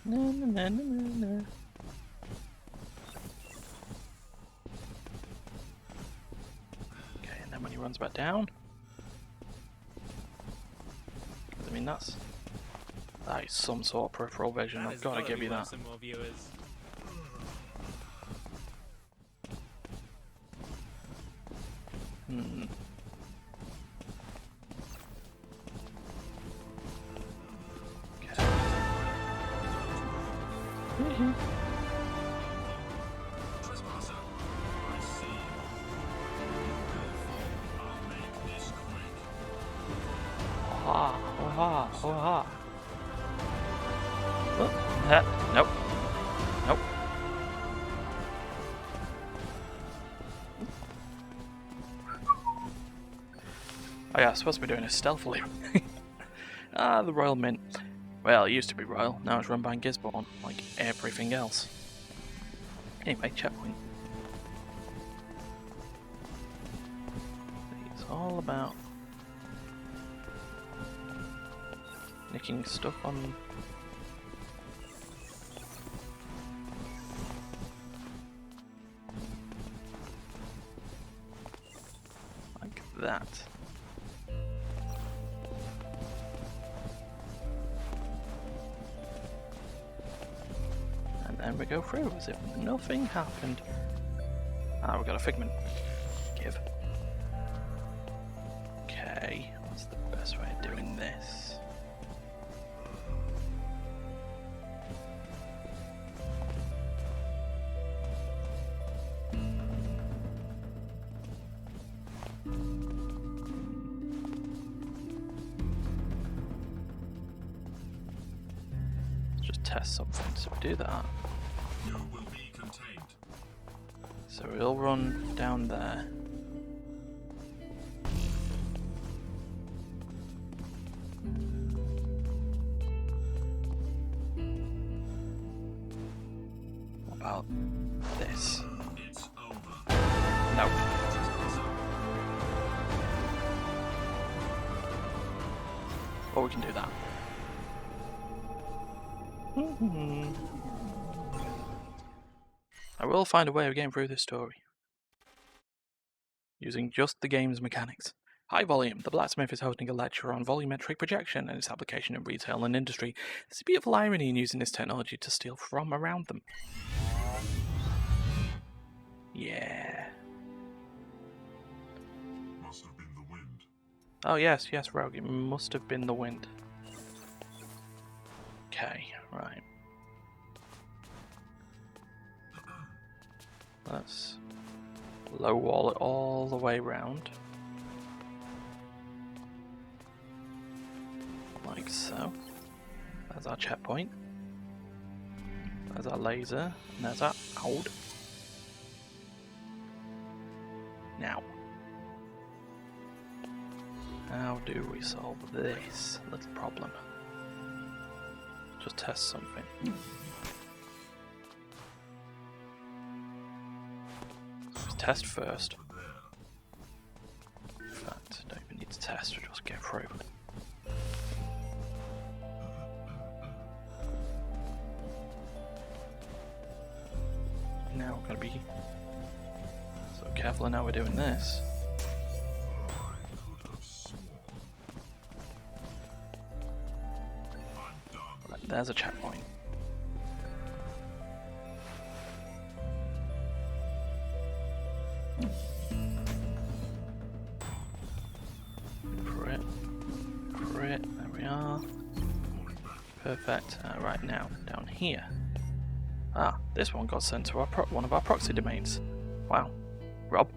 Na na na na na. Okay, and then when he runs back down. I mean, that is some sort of peripheral vision. I've got to give you that. Some more viewers. Okay. Trespasser, I see you. I'll make this quick. Oh, nope. Nope. Oh yeah, I'm supposed to be doing this stealthily. The Royal Mint. Well, it used to be royal, now it's run by Gisborne, like everything else. Anyway, checkpoint. It's all about nicking stuff on. Like that. And then we go through as if nothing happened. We got a figment. Give. Okay, what's the best way of doing this? Just test something, so we do that. You will be contained. So we'll run down there. about this? It's over. No. Or we can do that. I will find a way of getting through this story. Using just the game's mechanics. High Volume, the blacksmith is hosting a lecture on volumetric projection and its application in retail and industry. There's a beautiful irony in using this technology to steal from around them. Yeah. Must have been the wind. Oh yes, Rogue, it must have been the wind. Okay, right. Let's low wall it all the way round. Like so. There's our checkpoint. There's our laser. And there's our out. Now. How do we solve this little problem? Just test something. Let's test first. In fact, don't even need to test, we'll just get through. Now we're gonna be so careful in how we're doing this. Right, there's a checkpoint. For it, there we are. Perfect. Right now, down here. Ah, this one got sent to one of our proxy domains. Wow. Rob,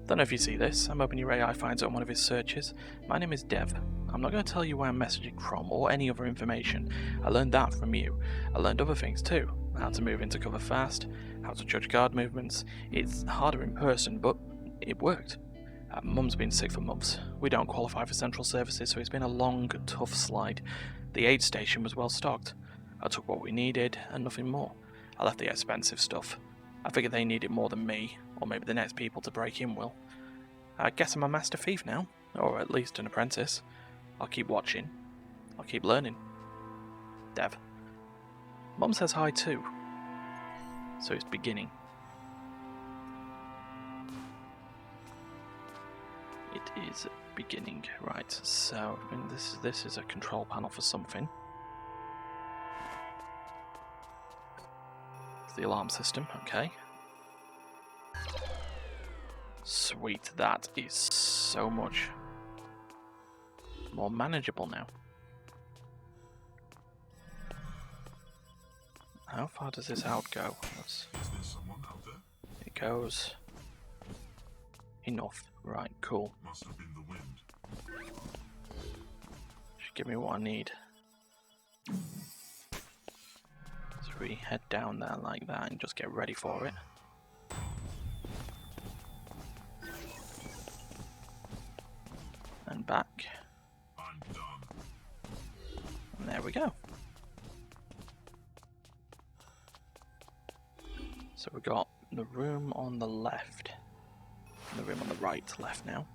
don't know if you see this. I'm hoping your AI finds it on one of his searches. My name is Dev. I'm not going to tell you where I'm messaging from or any other information. I learned that from you. I learned other things too. How to move into cover fast, how to judge guard movements. It's harder in person, but it worked. Mum's been sick for months. We don't qualify for central services, so it's been a long, tough slide. The aid station was well stocked. I took what we needed and nothing more. I left the expensive stuff. I figured they need it more than me, or maybe the next people to break in will. I guess I'm a master thief now, or at least an apprentice. I'll keep watching. I'll keep learning. Dev. Mum says hi too. So it's beginning. It is beginning. Right, so I think this is a control panel for something. The alarm system, okay. Sweet, that is so much more manageable now. How far does this out go? Is there someone out there? It goes enough. Right, cool. Must have been the wind. Should give me what I need. So we head down there like that and just get ready for it. And back. I'm done. And there we go. So we got the room on the left. And the room on the right, left now.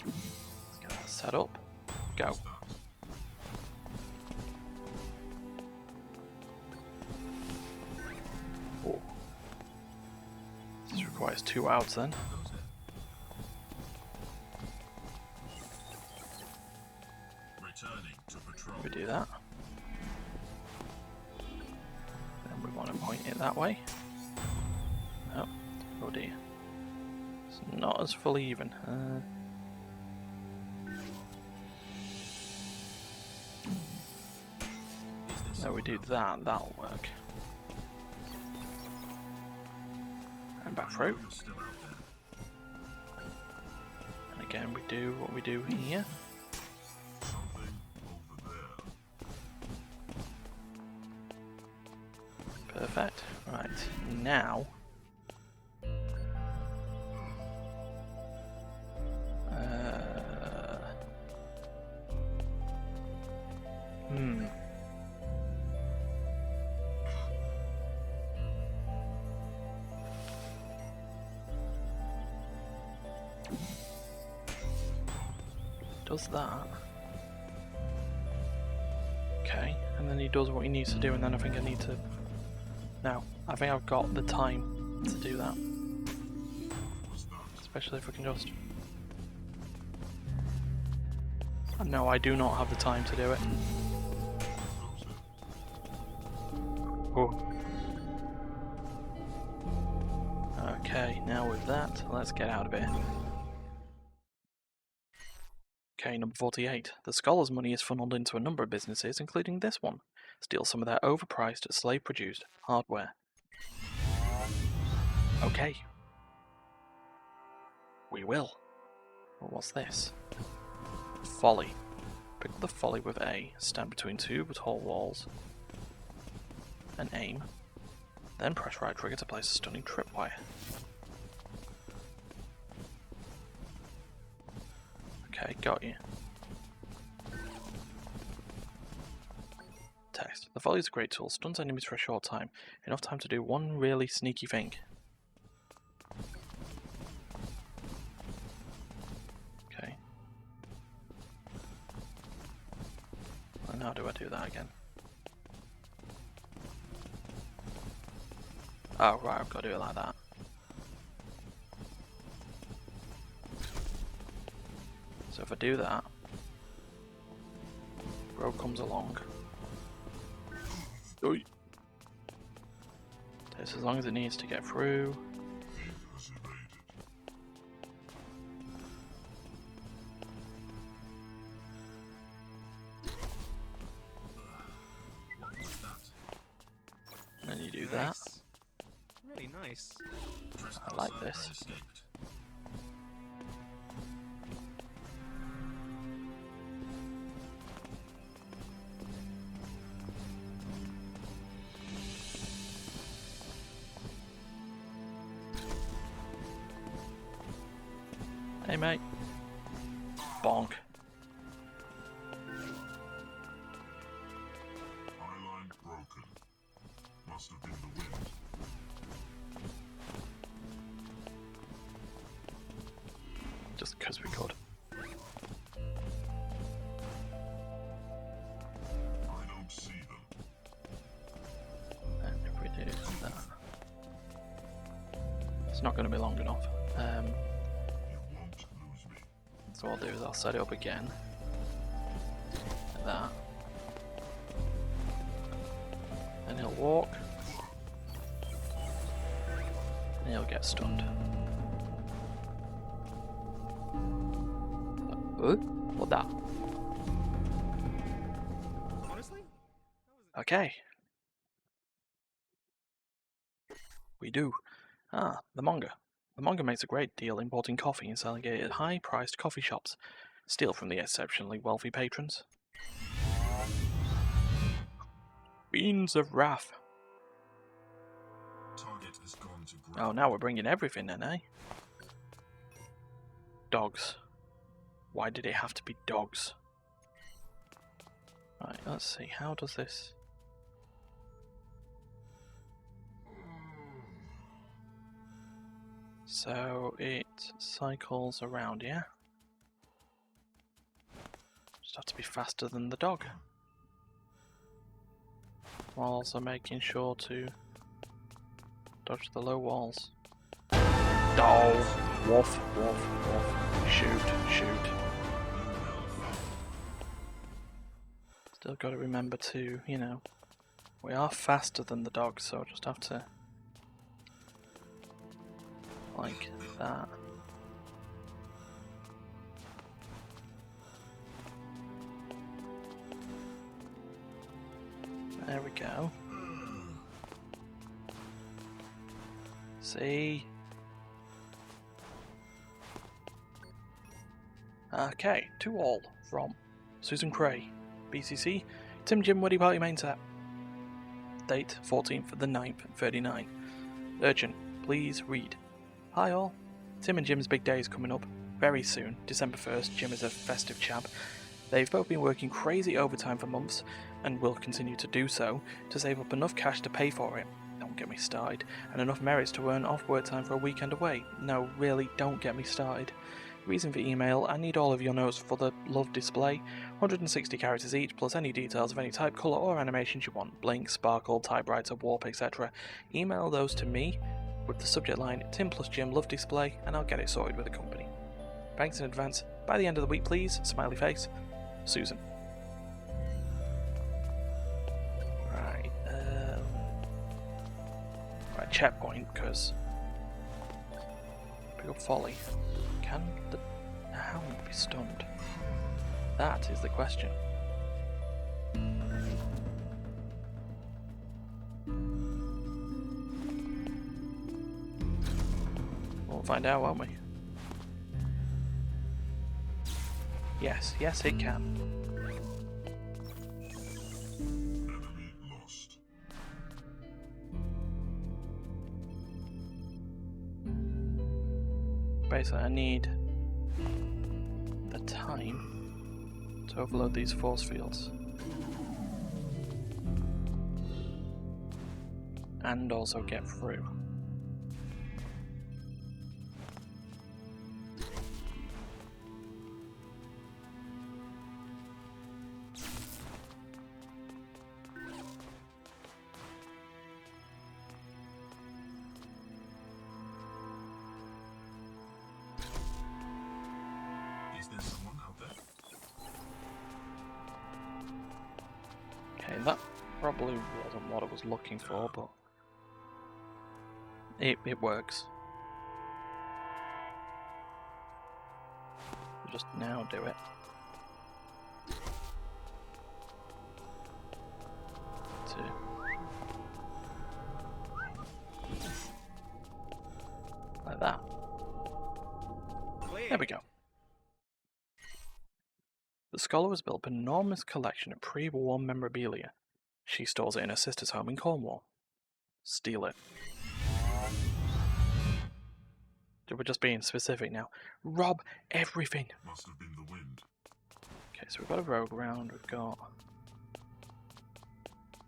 Let's get that set up. Go. Oh. This requires 2 outs then. Returning to patrol. We do that. Then we want to point it that way. Oh, oh dear. It's not as full even. No, we do that. That'll work. And back through. You're still out there. And again, we do what we do here. Something over there. Perfect. Right, now... does that. Okay, and then he does what he needs to do, and then I think I need to... No, I think I've got the time to do that. Especially if we can just... No, I do not have the time to do it. Oh. Okay, now with that, let's get out of here. Okay, number 48. The scholars' money is funneled into a number of businesses, including this one. Steal some of their overpriced, slave-produced hardware. Okay. We will. Well, what's this? Folly. Pick up the folly with A, stand between two tall walls, and aim. Then press right trigger to place a stunning tripwire. Okay, got you. Text. The volley is a great tool. Stuns enemies for a short time. Enough time to do one really sneaky thing. Okay. And how do I do that again? Oh, right, I've got to do it like that. So if I do that, rogue comes along. Oi. Takes as long as it needs to get through. And then you do that. Nice. Really nice. I like this. Hey mate. Bonk. Eyeline broken. Must have been the wind. Just because we could. I don't see them. And if we do that, it's not going to be long enough. You won't lose me. So what I'll do is I'll set it up again. Like that. And he'll walk. And he'll get stunned. What that? Honestly? Okay. We do. Ah, the manga. The manga makes a great deal importing coffee and selling it at high-priced coffee shops. Steal from the exceptionally wealthy patrons. Beans of Wrath. Target has gone to ground. Oh, now we're bringing everything in, eh? Dogs. Why did it have to be dogs? Right, let's see. How does this... So it cycles around, yeah? Just have to be faster than the dog. While also making sure to dodge the low walls. Oh! Woof, woof, woof. Shoot, shoot. Still got to remember to, you know, we are faster than the dog, so just have to... like that. There we go. See? Okay, 2-all from Susan Cray. BCC, Tim Jim Woody Party main set. Date 14th of the 9th, 39. Urgent, please read. Hi all. Tim and Jim's big day is coming up very soon. December 1st, Jim is a festive chap. They've both been working crazy overtime for months and will continue to do so to save up enough cash to pay for it. Don't get me started. And enough merits to earn off work time for a weekend away. No, really, don't get me started. Reason for email: I need all of your notes for the love display, 160 characters each, plus any details of any type, colour or animations you want, blink, sparkle, typewriter, warp, etc. Email those to me with the subject line Tim plus Jim love display, and I'll get it sorted with the company. Thanks in advance. By the end of the week, please. Smiley face. Susan. Right, right, checkpoint, because pick up Folly. Can the hound be stunned? That is the question. We'll find out, won't we? Yes, yes it can. Enemy lost. Basically, I need the time to overload these force fields. And also get through. Is there someone out there? Okay, that probably wasn't what I was looking for, but it works. Just now do it. Like that. There we go. The scholar has built an enormous collection of pre-war memorabilia. She stores it in her sister's home in Cornwall. Steal it. We're just being specific now. Rob everything! Must have been the wind. Okay, so we've got a rogue round, we've got...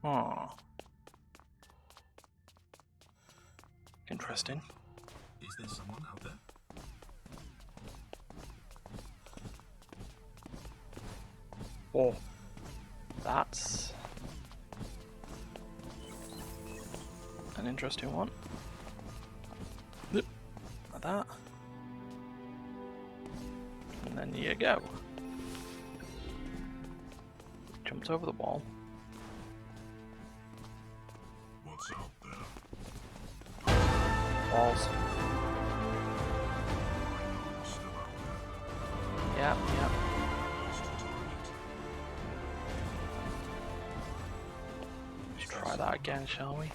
Oh. Interesting. Is there someone out there? Oh. That's... an interesting one. Like that. And then you go. Jumped over the wall. What's out there? Walls. Still out there. Yeah, yeah. Lost a target. Let's try that again, shall we?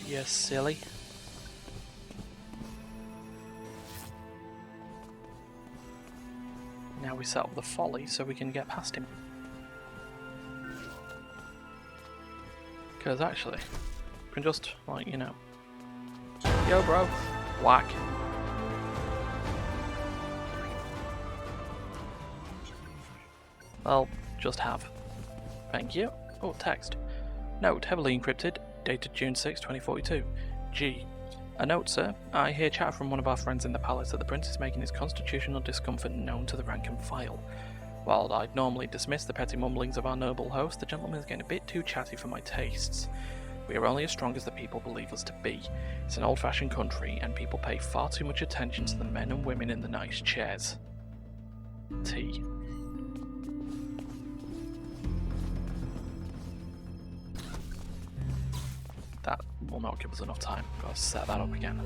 You silly. Now we set up the folly so we can get past him. Because actually, we can just, like, you know. Yo, bro. Whack. Well, just have. Thank you. Oh, text. Note, heavily encrypted, dated June 6, 2042. G. A note, sir. I hear chatter from one of our friends in the palace that the prince is making his constitutional discomfort known to the rank and file. While I'd normally dismiss the petty mumblings of our noble host, the gentleman is getting a bit too chatty for my tastes. We are only as strong as the people believe us to be. It's an old-fashioned country, and people pay far too much attention to the men and women in the nice chairs. T. That will not give us enough time. Gotta set that up again.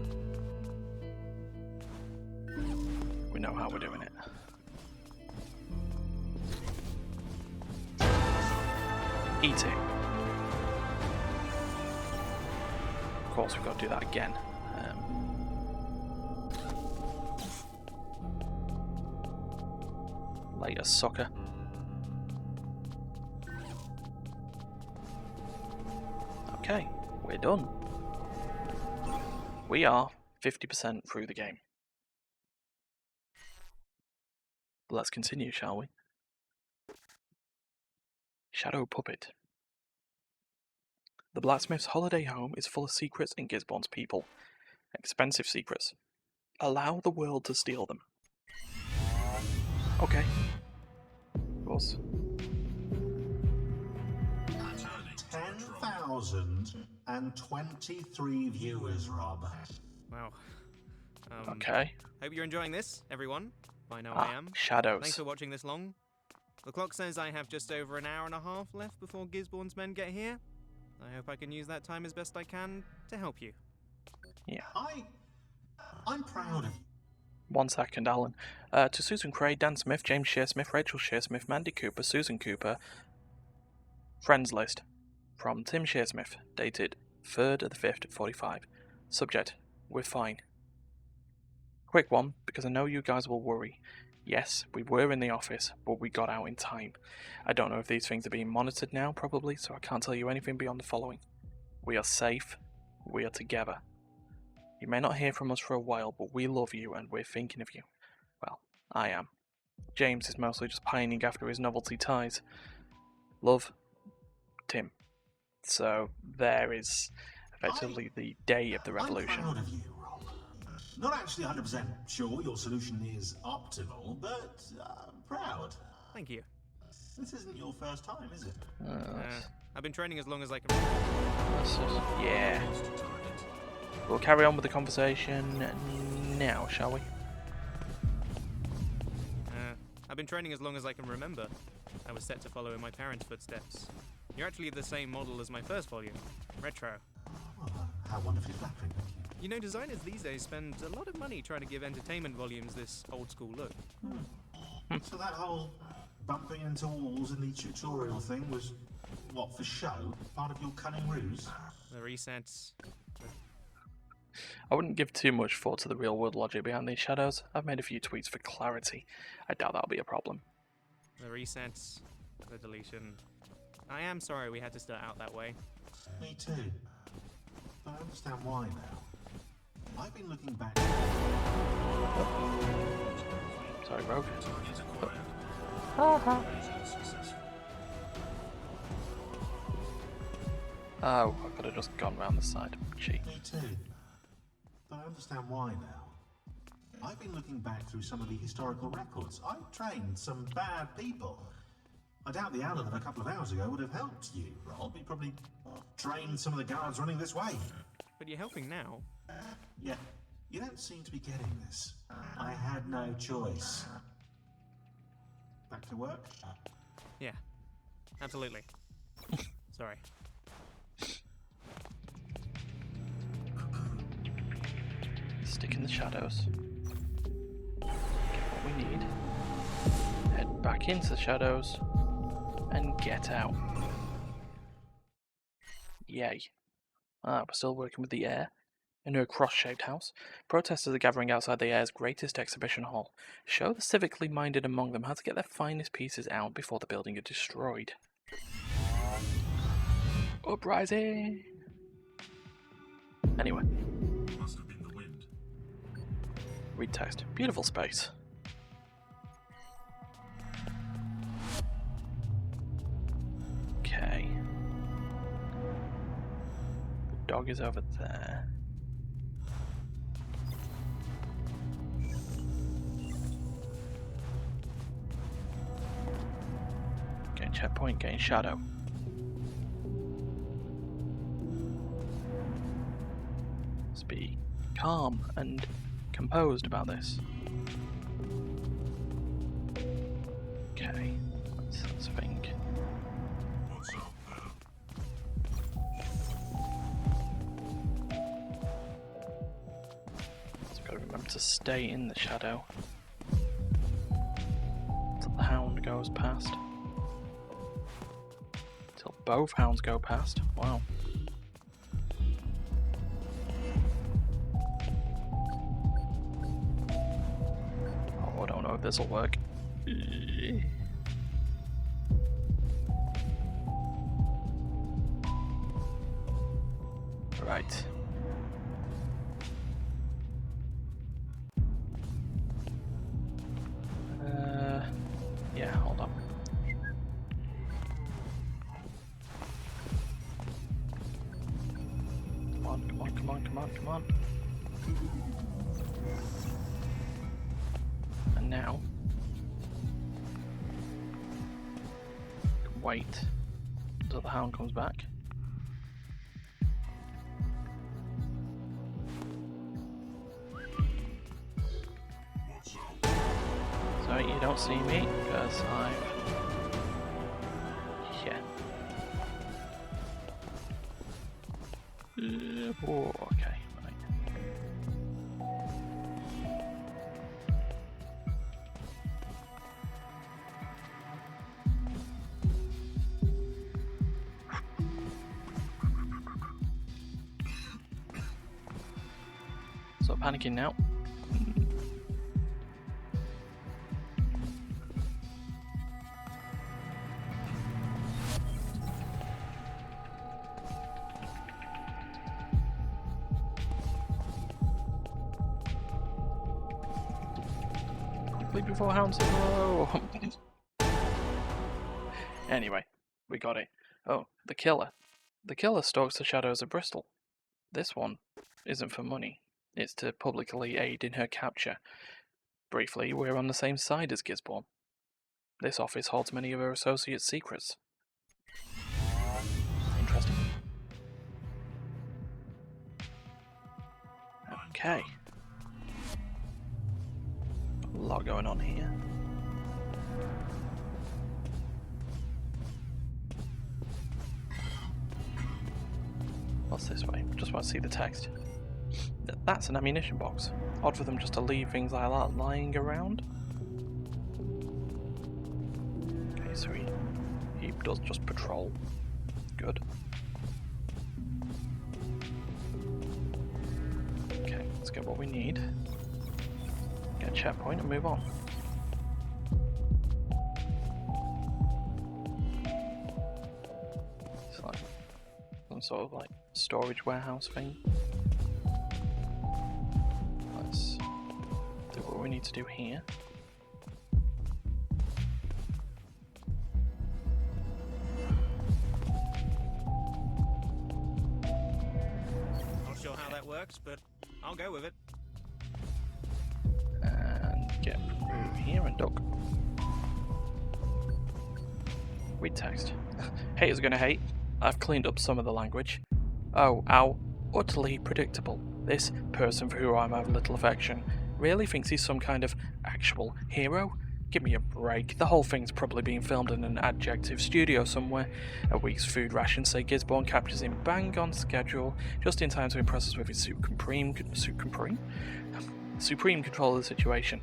We know how we're doing it. Eating. Of course, we've got to do that again. Later, sucker. Okay, we're done. We are 50% through the game. Let's continue, shall we? Shadow Puppet. The blacksmith's holiday home is full of secrets and Gisborne's people. Expensive secrets. allow the world to steal them. Okay. Of course. 10,023 viewers, Rob. Wow. Okay. Hope you're enjoying this, everyone. I know I am. Shadows. Thanks for watching this long. The clock says I have just over an hour and a half left before Gisborne's men get here. I hope I can use that time as best I can to help you. Yeah. I'm proud of you. 1 second, Alan. To Susan Cray, Dan Smith, James Shearsmith, Rachel Shearsmith, Mandy Cooper, Susan Cooper. Friends list. From Tim Shearsmith, dated 3rd of the 5th, 45. Subject, we're fine. Quick one, because I know you guys will worry. Yes, we were in the office, but we got out in time. I don't know if these things are being monitored now, probably, so I can't tell you anything beyond the following. We are safe. We are together. You may not hear from us for a while, but we love you and we're thinking of you. Well, I am. James is mostly just pining after his novelty ties. Love, Tim. So there is effectively the day of the revolution. I'm proud of you, Rob. Not actually 100% sure your solution is optimal, but proud. Thank you. This isn't your first time, is it? I've been training as long as I can. Yeah. We'll carry on with the conversation now, shall we? I've been training as long as I can remember. I was set to follow in my parents' footsteps. You're actually the same model as my first volume, Retro. Oh, how wonderfully flattering, thank you. You know, designers these days spend a lot of money trying to give entertainment volumes this old-school look. So that whole bumping into walls in the tutorial thing was, what, for show? Part of your cunning ruse? The resets. I wouldn't give too much thought to the real-world logic behind these shadows. I've made a few tweaks for clarity. I doubt that'll be a problem. The resets. The deletion. I am sorry we had to start out that way. Me too. But I understand why now. I've been looking back. Sorry, Rogue. Oh, I could have just gone round the side. Cheat. Me too. But I understand why now. I've been looking back through some of the historical records. I trained some bad people. I doubt the Alan of a couple of hours ago would have helped you, Rob. He probably trained some of the guards running this way. But you're helping now. Yeah, you don't seem to be getting this. I had no choice. Back to work? Yeah, absolutely. Sorry. Stick in the shadows. Get what we need. Head back into the shadows. And get out. Yay. We're still working with the air. In her cross-shaped house, protesters are gathering outside the air's greatest exhibition hall. Show the civically minded among them how to get their finest pieces out before the building is destroyed. Uprising! Anyway. Must have been the wind. Read text. Beautiful space. Okay. The dog is over there. Getting checkpoint, getting shadow. Let's be calm and composed about this. Okay, let's think. What's out there? So we've got to remember to stay in the shadow until the hound goes past. Until both hounds go past. Wow. Oh, I don't know if this will work. Right. Yeah, hold on. Come on, come on, come on, come on, come on. now, wait until the hound comes back. What's up? So you don't see me because I've oh, okay, right. Stop panicking now. Before hounds hello. Anyway, we got it. Oh, the killer. The killer stalks the shadows of Bristol. This one isn't for money. It's to publicly aid in her capture. Briefly, we're on the same side as Gisborne. This office holds many of her associates' secrets. Interesting. Okay. A lot going on here. What's this way? Just want to see the text. That's an ammunition box. Odd for them just to leave things like that lying around. Okay, so he does just patrol. Good. Okay, let's get what we need. Get a checkpoint and move on. It's like some sort of like storage warehouse thing. Let's do what we need to do here. Not sure how that works, but I'll go with it. And get through here and duck. Read text. Haters gonna hate. I've cleaned up some of the language. Oh, ow. Utterly predictable. This person for whom I have little affection really thinks he's some kind of actual hero? Give me a break. The whole thing's probably being filmed in an adjective studio somewhere. A week's food rations say Gisborne captures him bang on schedule, just in time to impress us with his supreme control of the situation.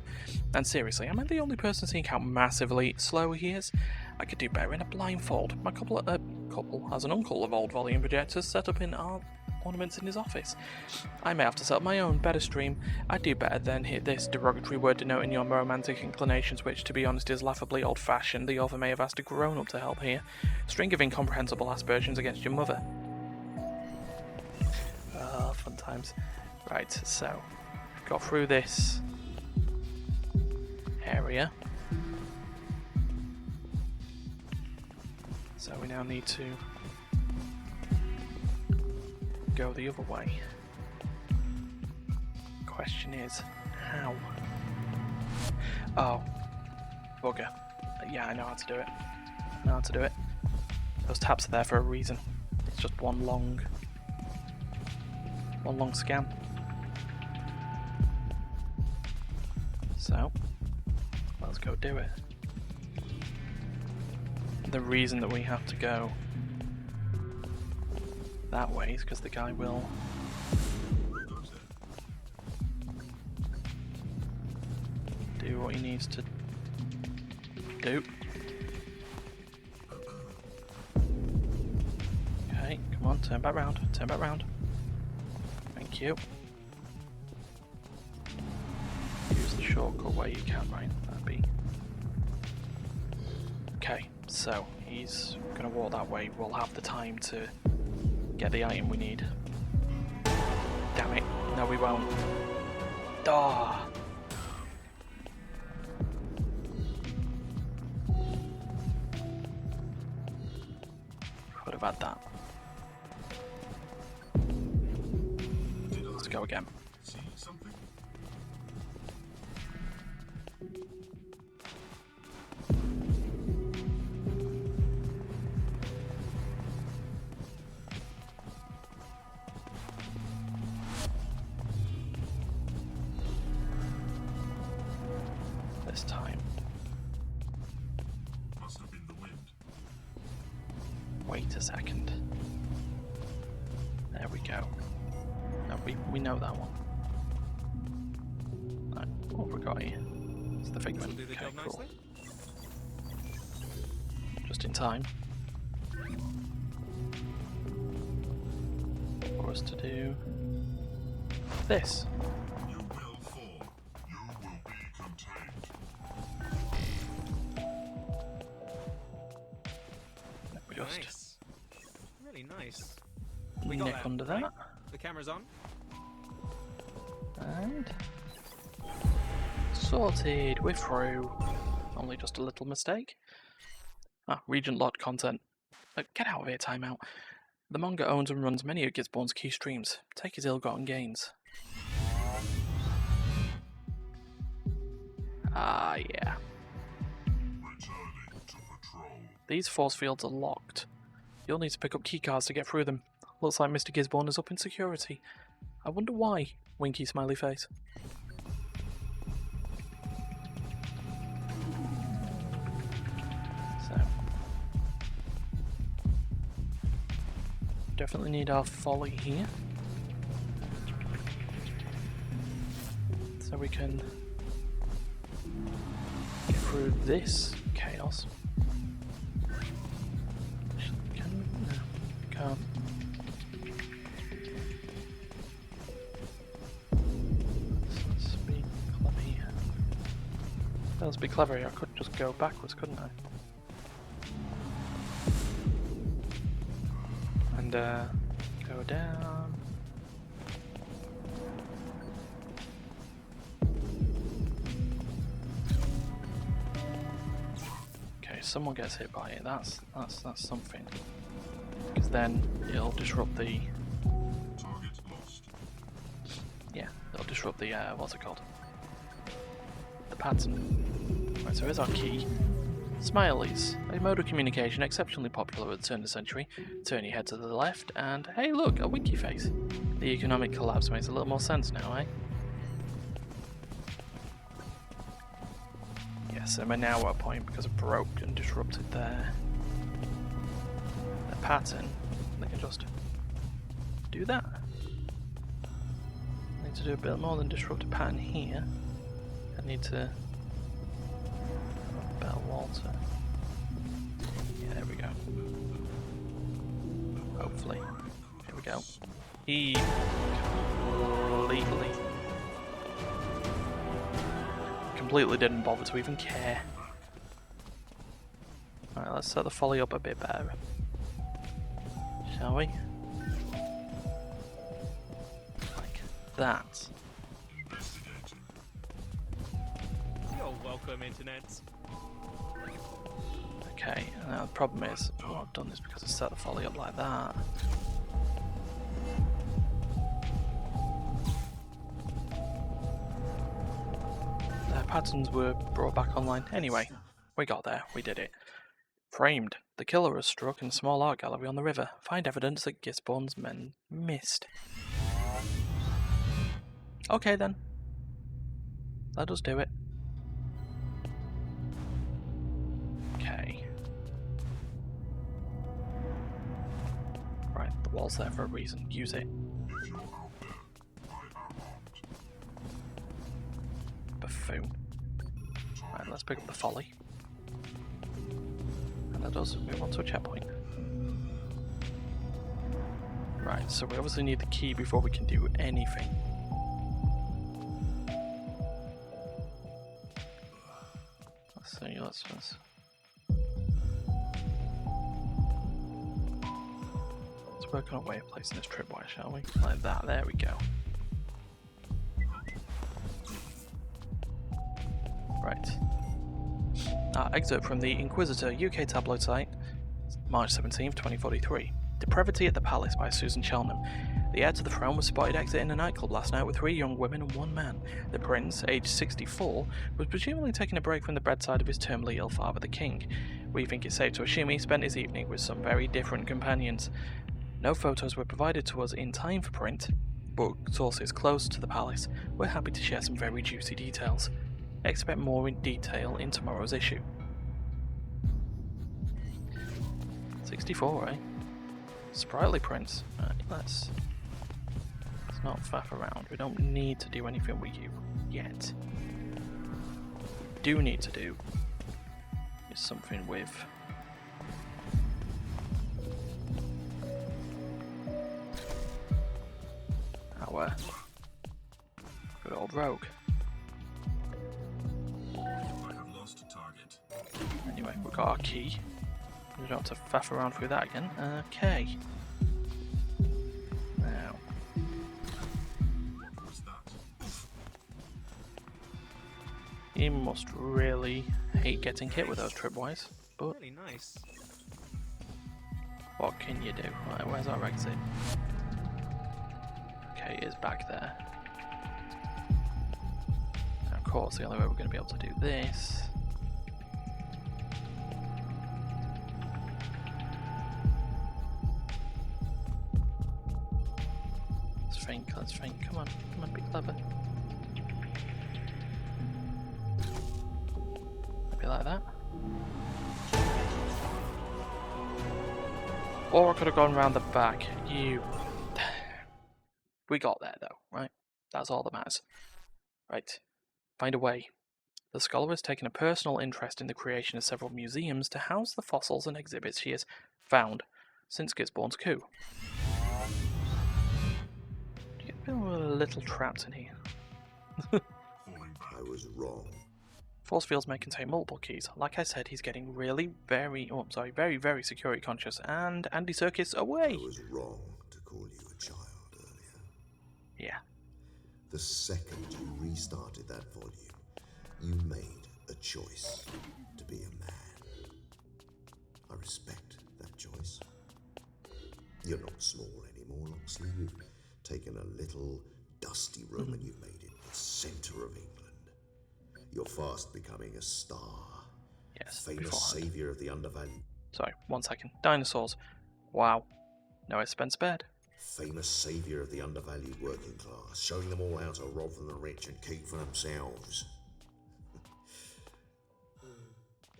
And seriously, am I the only person seeing how massively slow he is? I could do better in a blindfold. My couple has an uncle of old volume projectors set up in ornaments in his office. I may have to set up my own, better stream. I'd do better than hit this derogatory word denoting your romantic inclinations, which, to be honest, is laughably old-fashioned. The author may have asked a grown-up to help here. String of incomprehensible aspersions against your mother. Fun times. Right, so got through this area. So we now need to go the other way. Question is, how? Oh, bugger. Yeah, I know how to do it. I know how to do it. Those tabs are there for a reason. It's just one long scan. So, let's go do it. The reason that we have to go that way is because the guy will do what he needs to do. Okay, come on, turn back round, turn back round. Thank you. Use the shortcut where you can, right? That'd be. Okay, so he's gonna walk that way. We'll have the time to get the item we need. Damn it. No, we won't. Ah. Could have had that. Let's go again. See something? Wait a second. There we go. No, we know that one. Right, what have we got here? It's the This'll figment. do the Okay, job cool. nicely. Just in time. For us to do this. You will fall. You will be contained. We just Nice. Really nice. We got nick that, under right? that. The camera's on. And sorted, we're through. Only just a little mistake. Ah, Regent Lot content. Get out of here, timeout. The manga owns and runs many of Gisborne's key streams. Take his ill-gotten gains. Ah, yeah. Returning to patrol. These force fields are locked. You'll need to pick up keycards to get through them. Looks like Mr. Gisborne is up in security. I wonder why. Winky smiley face. So. Definitely need our folly here. So we can get through this chaos. Can we? No, can't. Let's be clever here. Let's be clever here. I could just go backwards, couldn't I? And go down. Okay, someone gets hit by it. That's something. Because then it'll disrupt the. Target lost. Yeah, it'll disrupt the what's it called? The pattern. Right, so here's our key. Smileys, a mode of communication exceptionally popular at the turn of the century. Turn your head to the left, and hey, look, a winky face. The economic collapse makes a little more sense now, eh? Yes, and we're now at a point because it broke and disrupted their pattern. They can just do that. I need to do a bit more than disrupt a pattern here. I need to. Better Walter. Yeah, there we go. Hopefully. Here we go. He completely didn't bother to even care. Alright, let's set the folly up a bit better. Shall we? Like that. Investigating. You're welcome, Internet. Okay, and now the problem is, what I've done is because I set the folly up like that. Their patterns were brought back online. Anyway, we got there, we did it. Framed. The killer was struck in a small art gallery on the river. Find evidence that Gisborne's men missed. Okay then. Let us do it. Okay. Right, the wall's there for a reason. Use it. If you're out there, I am armed. Buffoon. Right, let's pick up the folly. And that does move on to a checkpoint. Right, so we obviously need the key before we can do anything. Let's see, let's work on a way of placing this tripwire, shall we? Like that, there we go. Right. Excerpt from the Inquisitor UK tabloid site, March 17th, 2043. Depravity at the Palace by Susan Cheltenham. The heir to the throne was spotted exiting a nightclub last night with 3 young women and 1 man. The prince, aged 64, was presumably taking a break from the bedside of his terminally ill father, the king. We think it's safe to assume he spent his evening with some very different companions. No photos were provided to us in time for print, but sources close to the palace were happy to share some very juicy details. Expect more in detail in tomorrow's issue. So 64, eh? Sprightly prints. Right, let's not faff around. We don't need to do anything with you yet. Do need to do is something with our good old rogue. I have lost a target. Anyway, we've got our key. We don't have to faff around through that again. Okay. Now, What was that? he must really hate getting hit with those tripwires. But Really nice. what can you do? Right, where's our exit? Okay, it is back there. Now, of course, the only way we're going to be able to do this. Let's think. Come on, be clever. Maybe like that. Or I could have gone around the back. We got there though, right? That's all that matters. Right. Find a way. The scholar has taken a personal interest in the creation of several museums to house the fossils and exhibits she has found since Gisborne's coup. I feel a little trapped in here. I was wrong. Force fields may contain multiple keys. Like I said, he's getting very, very security conscious, and Andy Serkis away. I was wrong to call you a child earlier. Yeah. The second you restarted that volume, you made a choice to be a man. I respect that choice. You're not small anymore, Loxley. You've taken a little dusty room and you've made it the centre of England. You're fast becoming a star. Yes. Famous Beforehand. saviour of the undervalued. Sorry, 1 second. Dinosaurs. Wow. No expense spared. Famous saviour of the undervalued working class, showing them all how to rob from the rich and keep for themselves.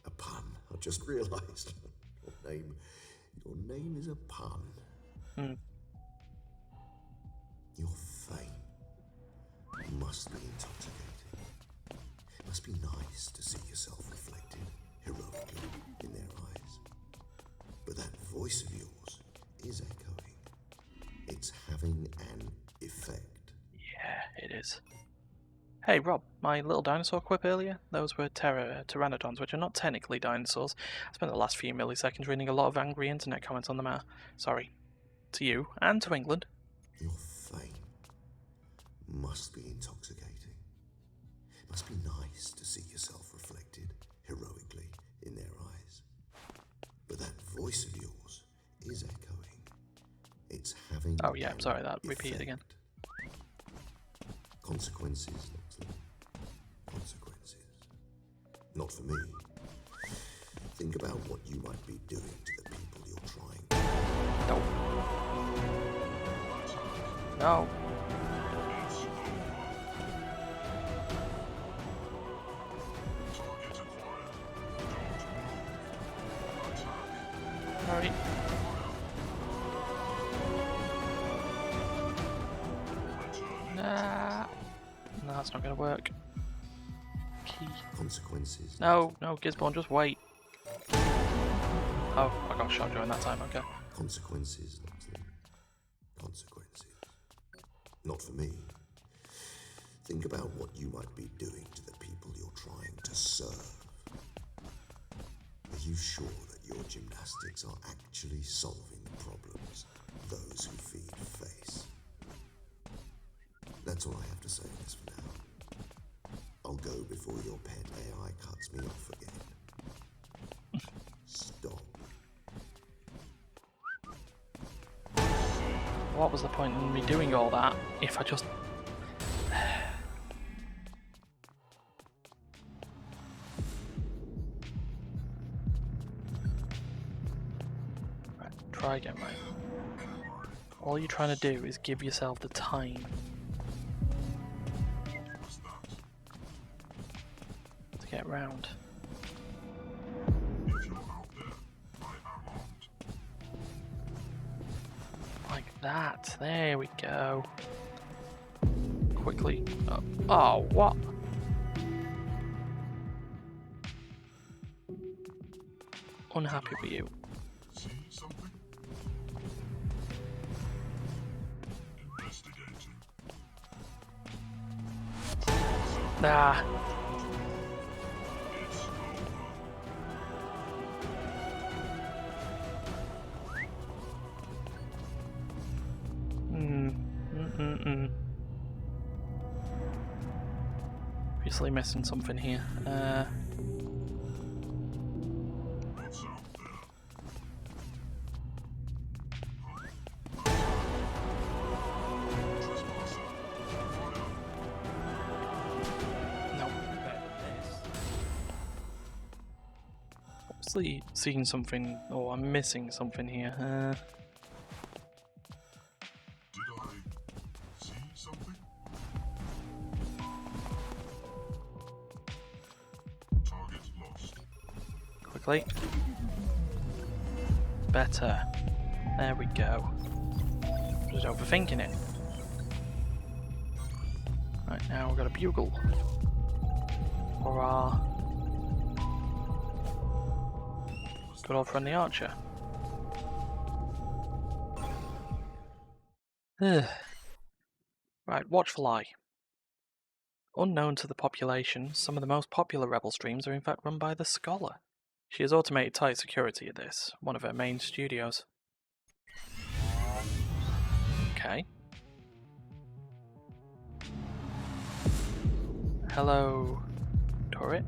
A pun. I just realised. Your name is a pun. Hmm. Your fame must be intoxicating. It must be nice to see yourself reflected heroically in their eyes. But that voice of yours is echoing. It's having an effect. Yeah, it is. Hey Rob, my little dinosaur quip earlier, those were pteranodons, which are not technically dinosaurs. I spent the last few milliseconds reading a lot of angry internet comments on the matter. Sorry. To you, and to England. Your fame must be intoxicating. It must be nice to see yourself reflected heroically in their eyes. But that voice of yours is echoing. It's having Oh yeah, an sorry, that repeated again. effect. Consequences, Loxley. Consequences. Not for me. Think about what you might be doing to the people you're trying. No. No. Alright. Nah. No, that's not gonna work. Key. Consequences. No, Gisborne, just wait. Oh, I got shot during that time, okay. Consequences, Loxley. Consequences. Not for me. Think about what you might be doing to the people you're trying to serve. Are you sure that your gymnastics are actually solving the problems those who feed face? That's all I have to say on this for now. I'll go before your pet AI cuts me off again. Stop. What was the point in me doing all that if I just... Right, try again, right? All you're trying to do is give yourself the time to get round. If you're out there, I am armed. that. There we go. Quickly. Oh, what? Unhappy with you. See something? Investigating. Ah. It's over. Obviously missing something here. What's out there? Trespasser. Fire. No. Obviously seeing something, or I'm missing something here. Did I see something? Target lost. Quickly. Better. There we go. Just overthinking it. Right, now we've got a bugle. For our good old friendly archer. Ugh. Right, watchful eye. Unknown to the population, some of the most popular Rebel streams are in fact run by the Scholar. She has automated tight security at this, one of her main studios. Okay. Hello, turret.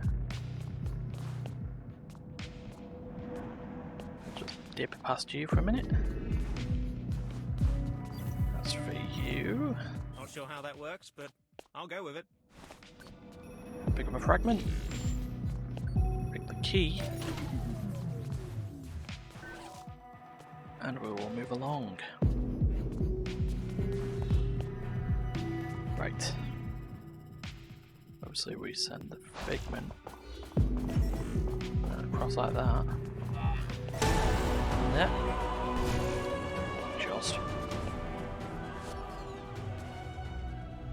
Just dip past you for a minute. That's for you. Not sure how that works, but I'll go with it. Pick up a fragment. Pick the key. And we will move along. Right. Obviously we send the figment across like that. Yep. Just.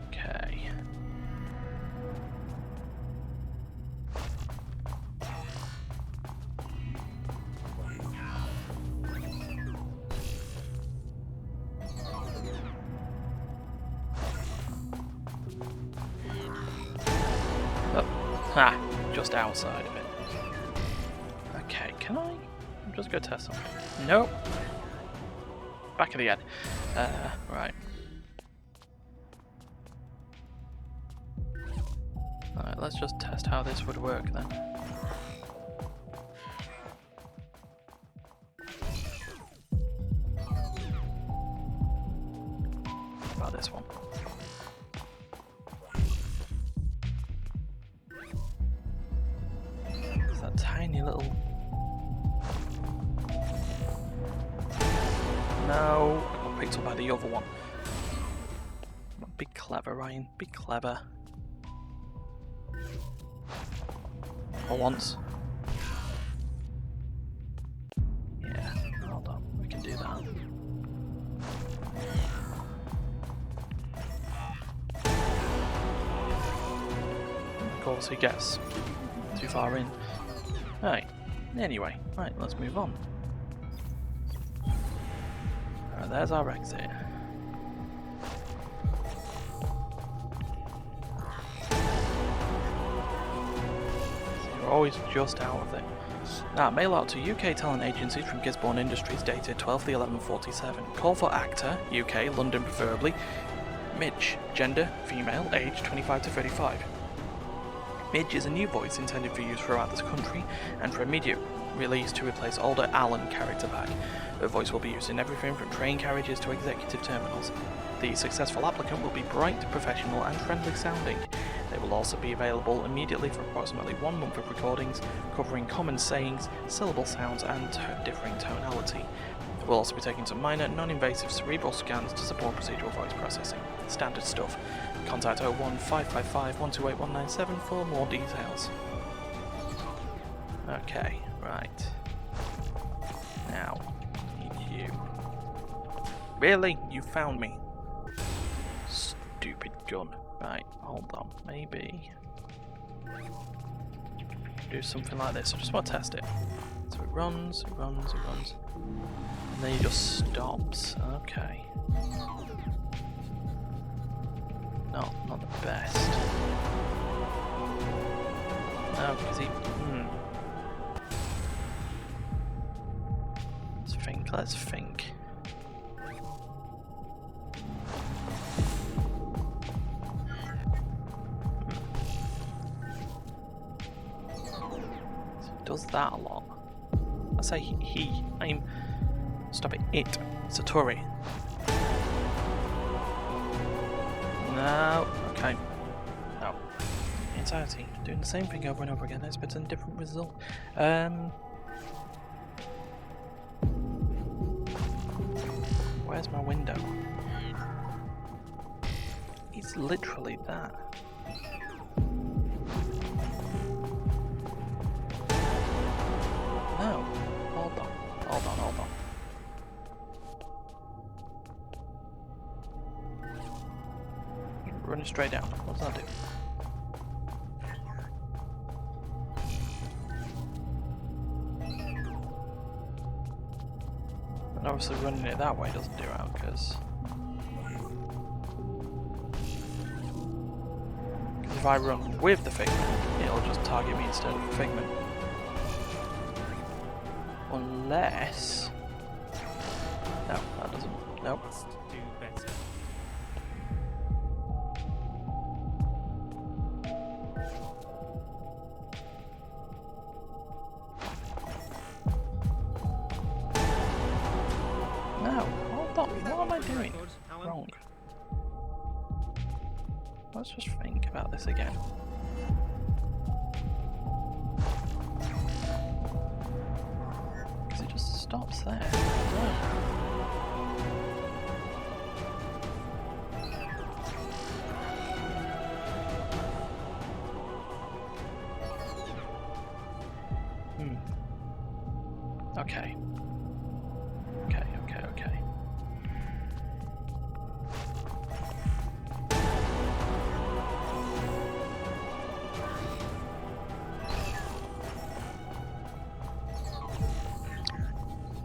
Okay. Ha! Just outside of it. Okay, can I just go test something? Nope. Back of the head. Right. Alright, let's just test how this would work then. What about this one? That tiny little... No! I got picked up by the other one. Be clever, Ryan. Be clever. For once. Yeah, hold on. We can do that. Of course he gets too far in. Right, anyway, right, let's move on. Alright, there's our exit. So you're always just out of it. Now, mail out to UK talent agencies from Gisborne Industries dated 12/11/47. Call for actor, UK, London preferably. Midge, gender, female, age 25 to 35. Midge is a new voice intended for use throughout this country and for immediate release to replace older Alan character back. Her voice will be used in everything from train carriages to executive terminals. The successful applicant will be bright, professional and friendly sounding. They will also be available immediately for approximately 1 month of recordings covering common sayings, syllable sounds and differing tonality. We'll also be taking some minor, non-invasive cerebral scans to support procedural voice processing. Standard stuff. Contact 01555 128 197 for more details. Okay, right. Now, need you. Really? You found me. Stupid gun. Right, hold on. Maybe do something like this. I just want to test it. So it runs, it runs, it runs. And then he just stops. Okay. No, not the best. No, because he... Let's think. Does that a lot. I say stop it, Satori. No, okay. No. Anxiety, doing the same thing over and over again, expecting a different result. Where's my window? It's literally that. No. Hold on. Hold on, hold on. Running straight down. What does that do? And obviously running it that way doesn't do out because if I run with the figment, it'll just target me instead of the figment. Unless... No, that doesn't... Nope. Must do better. No, hold on. What am I doing? Record, Alan? Wrong. Let's just think about this again. Because it just stops there. Okay. Okay.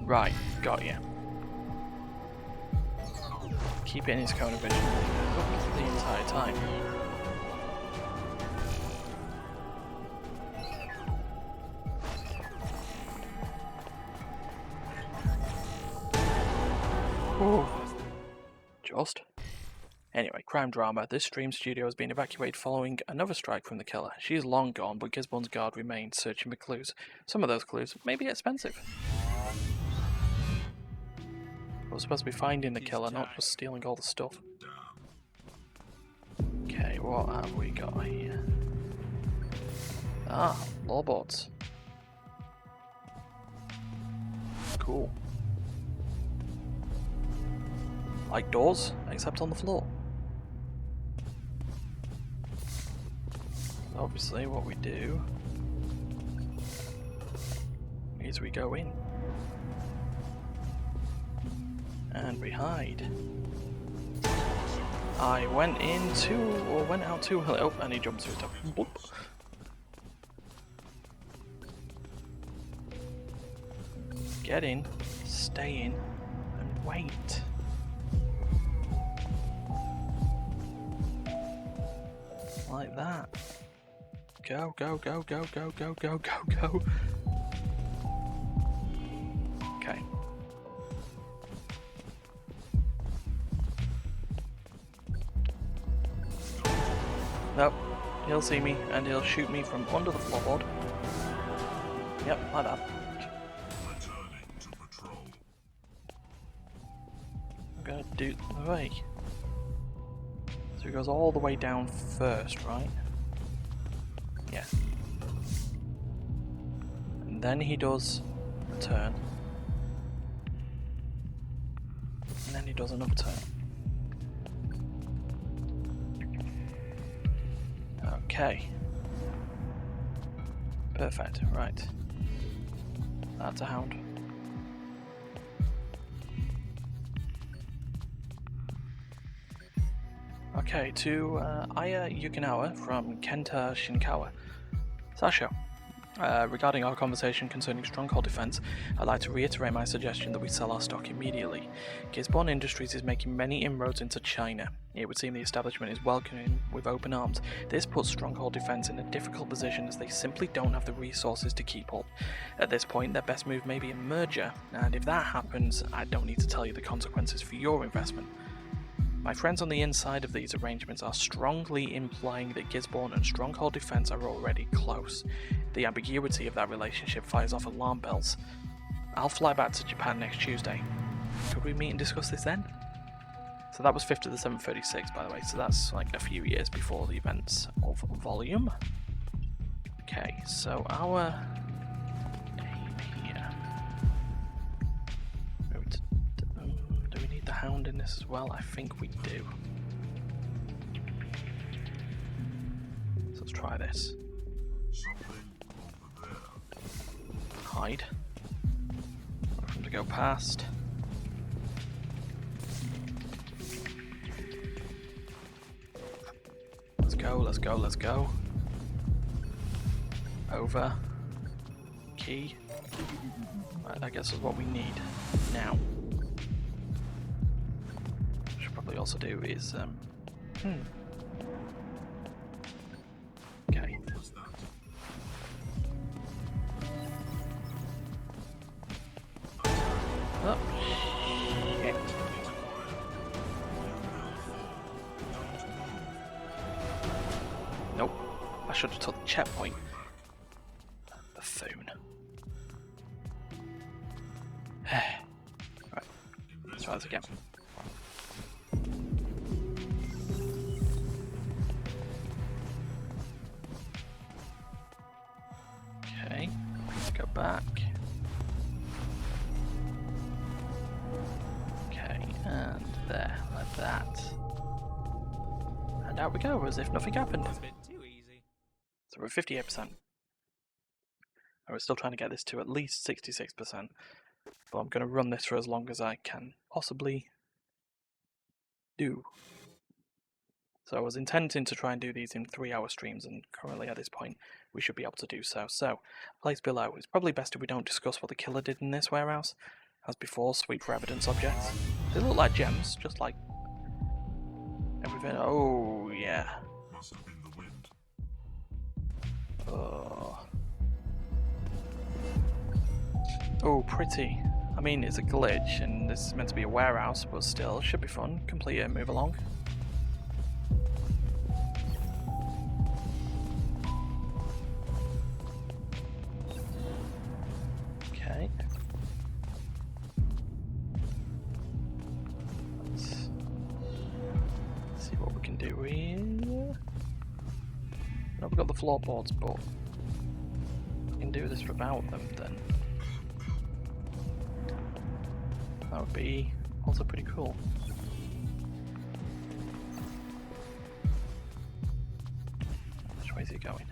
Right, got you. Keep it in his cone of vision the entire time. Ooh. Just. Anyway, crime drama. This dream studio has been evacuated following another strike from the killer. She is long gone, but Gisborne's guard remains searching for clues. Some of those clues may be expensive. We're supposed to be finding the killer, not just stealing all the stuff. Okay, what have we got here? Ah, lawboards. Cool. Like doors, except on the floor. Obviously, what we do is we go in and we hide. I went out too early. Oh, and he jumps through the top. Whoop. Get in, stay in, and wait. Like that. Go. Okay. Nope. He'll see me and he'll shoot me from under the floorboard. Yep, like that. Returning to patrol. I'm gonna do the way. So he goes all the way down first, right? Yeah. And then he does a turn. And then he does another turn. Okay. Perfect, right. That's a hound. Okay, to Aya Yukinawa from Kenta Shinkawa. Sasho, regarding our conversation concerning stronghold defense, I'd like to reiterate my suggestion that we sell our stock immediately. Gisborne Industries is making many inroads into China. It would seem the establishment is welcoming with open arms. This puts stronghold defense in a difficult position as they simply don't have the resources to keep up. At this point, their best move may be a merger, and if that happens, I don't need to tell you the consequences for your investment. My friends on the inside of these arrangements are strongly implying that Gisborne and Stronghold Defense are already close. The ambiguity of that relationship fires off alarm bells. I'll fly back to Japan next Tuesday. Could we meet and discuss this then? So that was 5th to the 736, by the way, so that's like a few years before the events of Volume. Okay, so our aim here... Do we need the Hound in this as well? I think we do. So let's try this. Something over there. Hide. Wait for him to go past. Let's go, let's go, let's go. Over. Key. Right, that gets us what we need. Now. What we should probably also do is, Okay. What's that? Oh, shit. Nope. I should have took the checkpoint. Buffoon. Right. Let's try this again. Okay. Let's go back. Okay, and there, like that. And out we go, as if nothing happened. That's a bit too easy. So we're at 58%. And we're still trying to get this to at least 66%. But I'm going to run this for as long as I can possibly do. So I was intending to try and do these in 3-hour streams, and currently at this point we should be able to do so. So, place below. It's probably best if we don't discuss what the killer did in this warehouse. As before, sweep for evidence objects. They look like gems, just like everything. Oh, yeah. Must have been the wind. Oh, pretty. I mean, it's a glitch, and this is meant to be a warehouse, but still, should be fun. Complete it, move along. Okay. Let's see what we can do here. Now we've got the floorboards, but we can do this without them then. That would be also pretty cool. Which way is he going?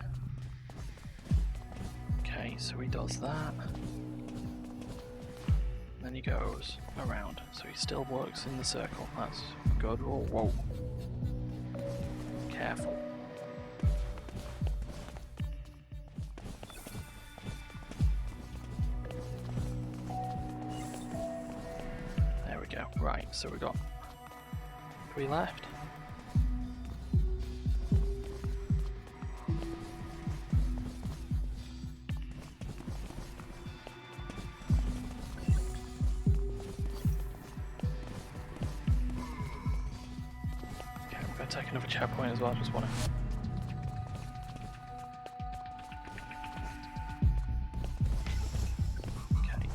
Okay, so he does that. Then he goes around. So he still works in the circle. That's good. Oh, whoa. Careful. Right, so we got 3 left. Okay, we're going to take another checkpoint as well, just want to... Okay.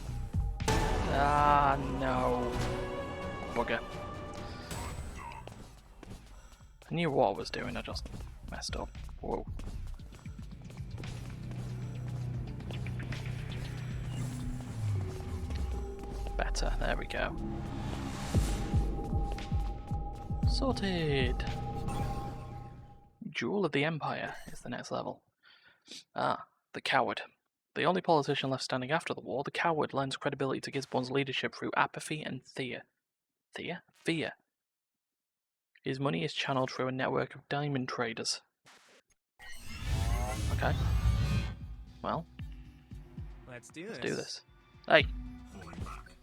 Ah, no. Bugger. I knew what I was doing, I just messed up. Whoa. Better, there we go. Sorted! Jewel of the Empire is the next level. Ah, the Coward. The only politician left standing after the war, the Coward lends credibility to Gisborne's leadership through apathy and fear. Fear? His money is channeled through a network of diamond traders. Okay. Well, Let's do let's do this. Hey! Falling back.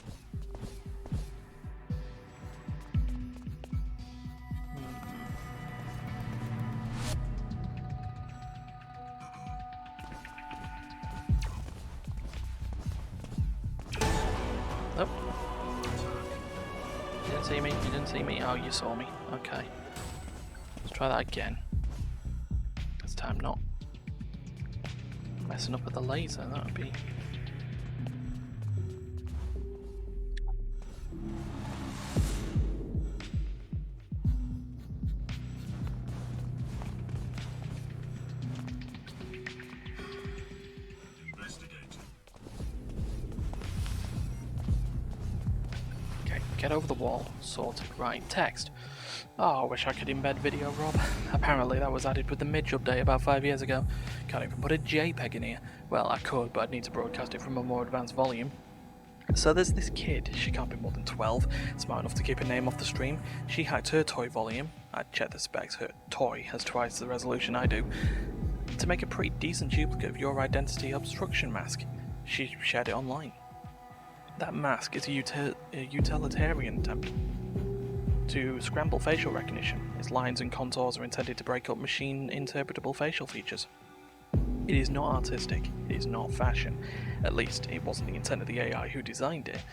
Nope. You didn't see me? You didn't see me? Oh, you saw me. Okay. Let's try that again. This time not. Messing up with the laser, that would be... Investigating. Okay, get over the wall. Sorted. Right, text. Oh, I wish I could embed video, Rob. Apparently that was added with the Midge update about 5 years ago. Can't even put a JPEG in here. Well, I could, but I'd need to broadcast it from a more advanced volume. So there's this kid, she can't be more than 12, smart enough to keep her name off the stream. She hacked her toy volume, I checked the specs, her toy has twice the resolution I do, to make a pretty decent duplicate of your identity obstruction mask. She shared it online. That mask is a utilitarian attempt to scramble facial recognition. Its lines and contours are intended to break up machine-interpretable facial features. It is not artistic, it is not fashion. At least, it wasn't the intent of the AI who designed it.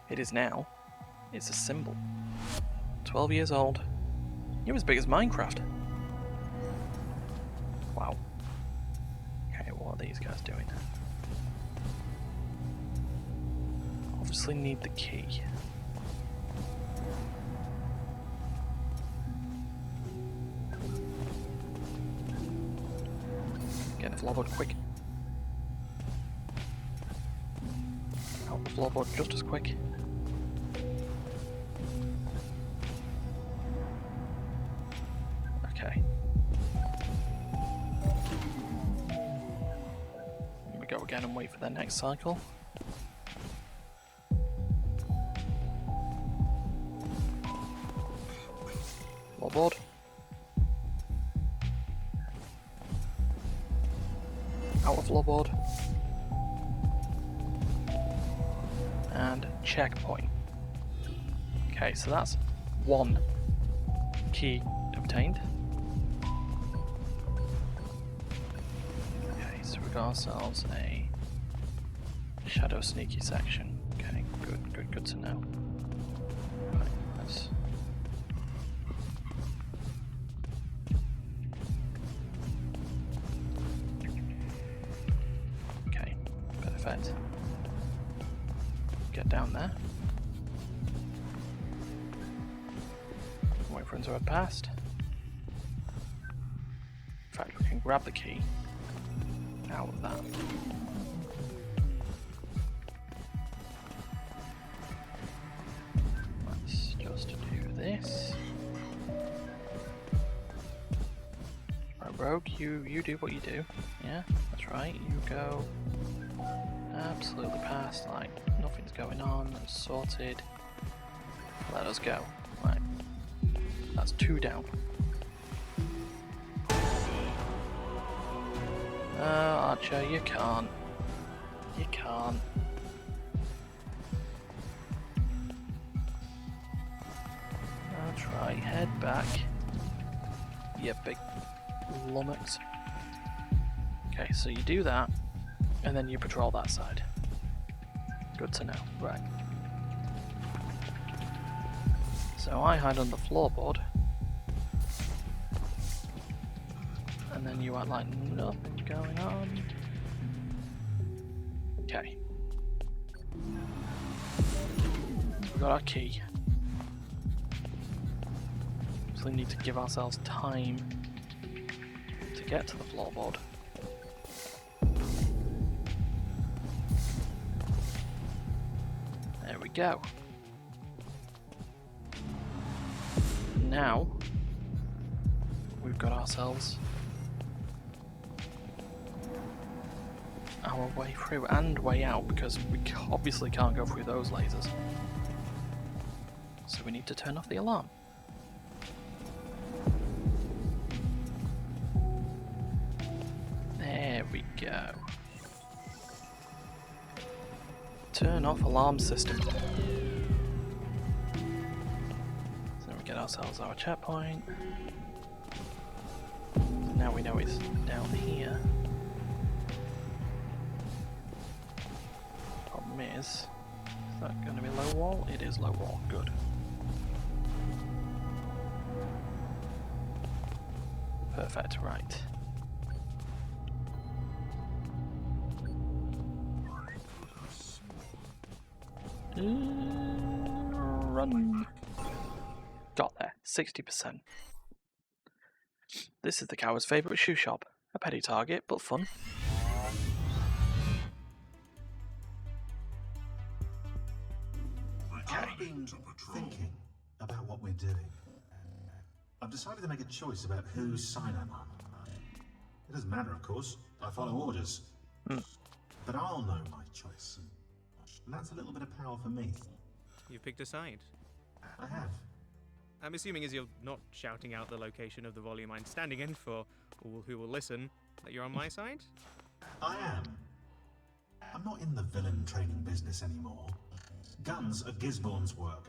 It is now. It's a symbol. 12 years old. You're as big as Minecraft. Wow. Okay, what are these guys doing? Obviously need the key. Get the floorboard quick. Out the floorboard just as quick. Okay. Here we go again and wait for their next cycle. Floorboard. Out of floorboard. And checkpoint. Okay, so that's one key obtained. Okay, so we got ourselves a shadow sneaky section. Okay, good to know. Right, let's... Okay, perfect. Get down there. Wait for him to have passed. In fact, we can grab the key out of that. Let's just do this. Right, Rogue, you do what you do. Yeah, that's right. You go absolutely past, like nothing's going on, sorted. Let us go. Right. That's 2 down. Oh, Archer, you can't. You can't. That's right, head back. You big lummox. Okay, so you do that, and then you patrol that side. Good to know. Right. So I hide on the floorboard. And then you act like nothing's going on. Okay. We got our key. So we need to give ourselves time to get to the floorboard. There we go. Now we've got ourselves our way through and way out, because we obviously can't go through those lasers. So we need to turn off the alarm. go. Turn off alarm system. So we get ourselves our checkpoint. So now we know it's down here. Problem is that going to be low wall? It is low wall. Good. Perfect. Right. Run. Got there. 60%. This is the coward's favourite shoe shop. A petty target, but fun. I've been thinking about what we're doing. I've decided to make a choice about whose side I'm on. It doesn't matter, of course. I follow orders. But I'll know my choice. And that's a little bit of power for me. You've picked a side. I have. I'm assuming as you're not shouting out the location of the volume I'm standing in for all who will listen, that you're on my side? I am. I'm not in the villain training business anymore. Guns are Gisborne's work.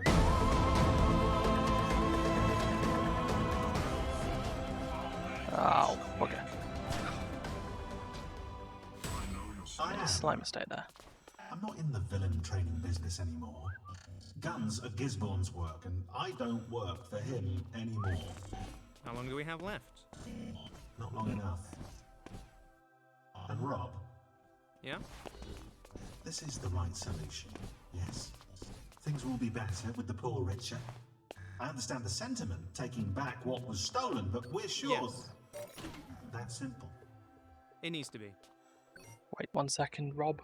Oh, okay. I am. Slight mistake there. I'm not in the villain training business anymore. Guns are Gisborne's work, and I don't work for him anymore. How long do we have left? Not long enough. And Rob, Yeah? this is the right solution, yes. Things will be better with the poor richer. I understand the sentiment, taking back what was stolen, but we're sure Yes. that's simple. It needs to be. Wait 1 second, Rob.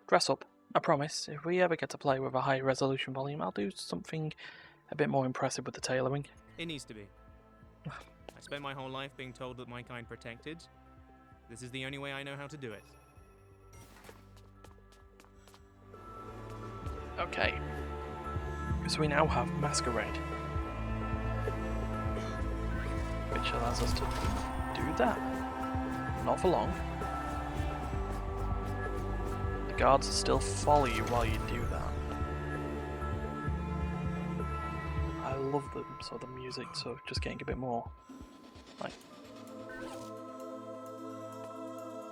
Dress up. I promise, if we ever get to play with a high resolution volume, I'll do something a bit more impressive with the tailoring. It needs to be. I spent my whole life being told that my kind protected. This is the only way I know how to do it. Okay. So we now have Masquerade, which allows us to do that. Not for long. The guards will still follow you while you do that. I love the sort of music, so just getting a bit more, like,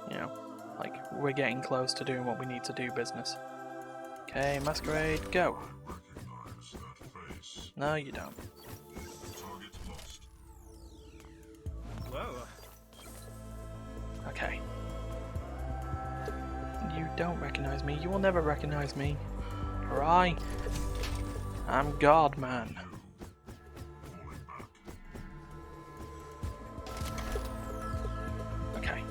you know, like we're getting close to doing what we need to do business. Okay, Masquerade, go. Recognize that face. No, you don't. Target lost. Whoa. Okay. You don't recognize me. You will never recognize me. For I'm God, man. Falling back. Okay.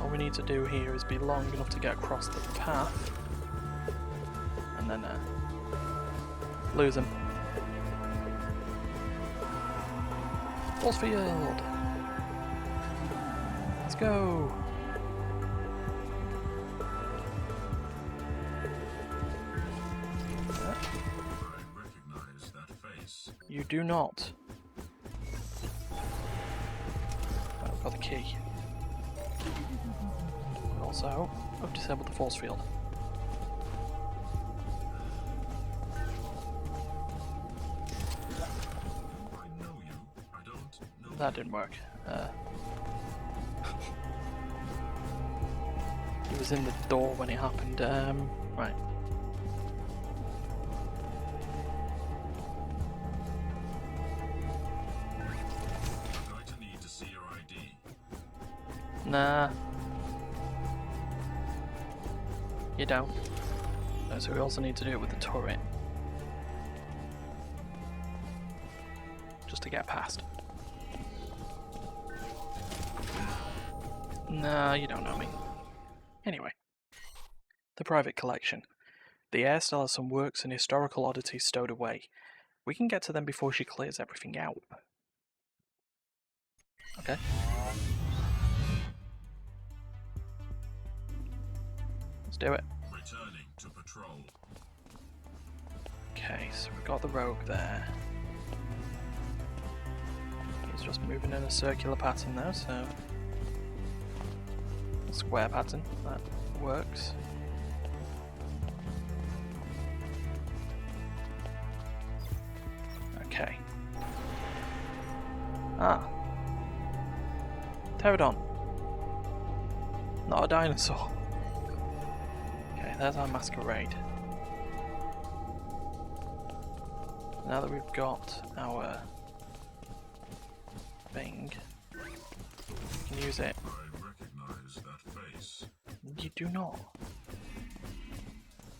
All we need to do here is be long enough to get across the path. And then, lose him. Force field! Let's go! I recognize that face. You do not. I've got the key. Also, I've disabled the force field. I know you. I don't know. That didn't work. He was in the door when it happened. Right. I'm going to need to see your ID. Nah. You don't. So we also need to do it with the turret. Just to get past. Nah, you don't know me. Anyway. The private collection. The heir still has some works and historical oddities stowed away. We can get to them before she clears everything out. Okay. Let's do it. Returning to patrol. Okay, so we've got the rogue there. It's just moving in a circular pattern now, so a square pattern, that works. Okay. Ah. Pterodon. Not a dinosaur. Okay, there's our masquerade. Now that we've got our thing, we can use it. I recognize that face. You do not.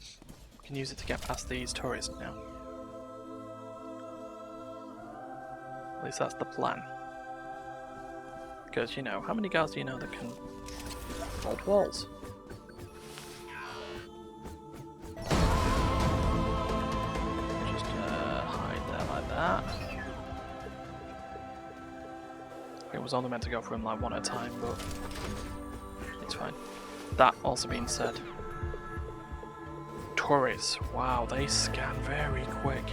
We can use it to get past these tourists now. At least that's the plan. Because, you know, how many guards do you know that can hold walls? Just hide there like that. It was only meant to go for him like one at a time, but it's fine. That also being said, tourists, wow, they scan very quick.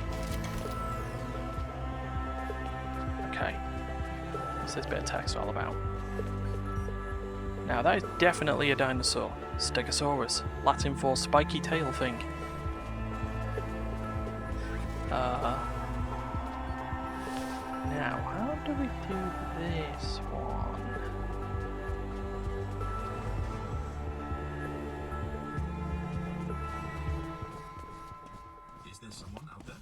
Okay, what's this bit of text all about? Now that is definitely a dinosaur. Stegosaurus, Latin for spiky tail thing. Now, how do we do this one? Is there someone out there?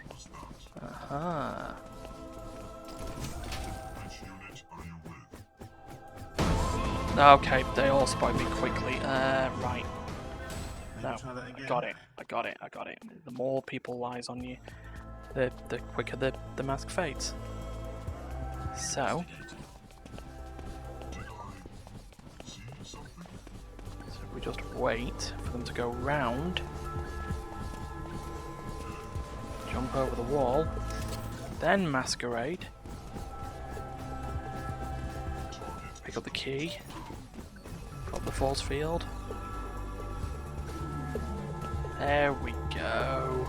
What's that? Aha. Which unit are you with? Okay, they all spotted me quickly. Right. No, Try that again. I got it. The more people lies on you, the quicker the mask fades. So Did I see something? we just wait for them to go round, jump over the wall, then masquerade, pick up the key, drop the force field. There we go.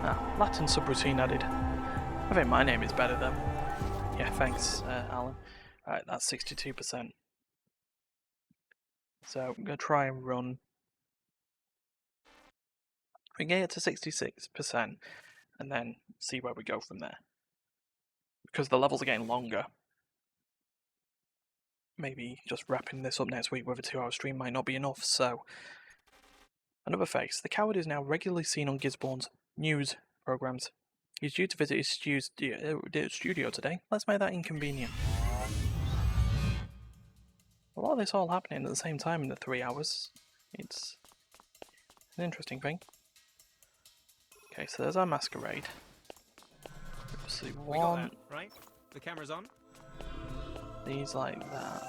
Ah, Latin subroutine added. I think my name is better though. Yeah, thanks, Alan. Alright, that's 62%. So I'm going to try and run. We can get it to 66% and then see where we go from there. Because the levels are getting longer. Maybe just wrapping this up next week with a 2-hour stream might not be enough, so. Another face. The coward is now regularly seen on Gisborne's news programs. He's due to visit his studio today. Let's make that inconvenient. A lot of this all happening at the same time in the 3 hours. It's an interesting thing. Okay, so there's our masquerade. Obviously We got one, that, right? The camera's on. these like that.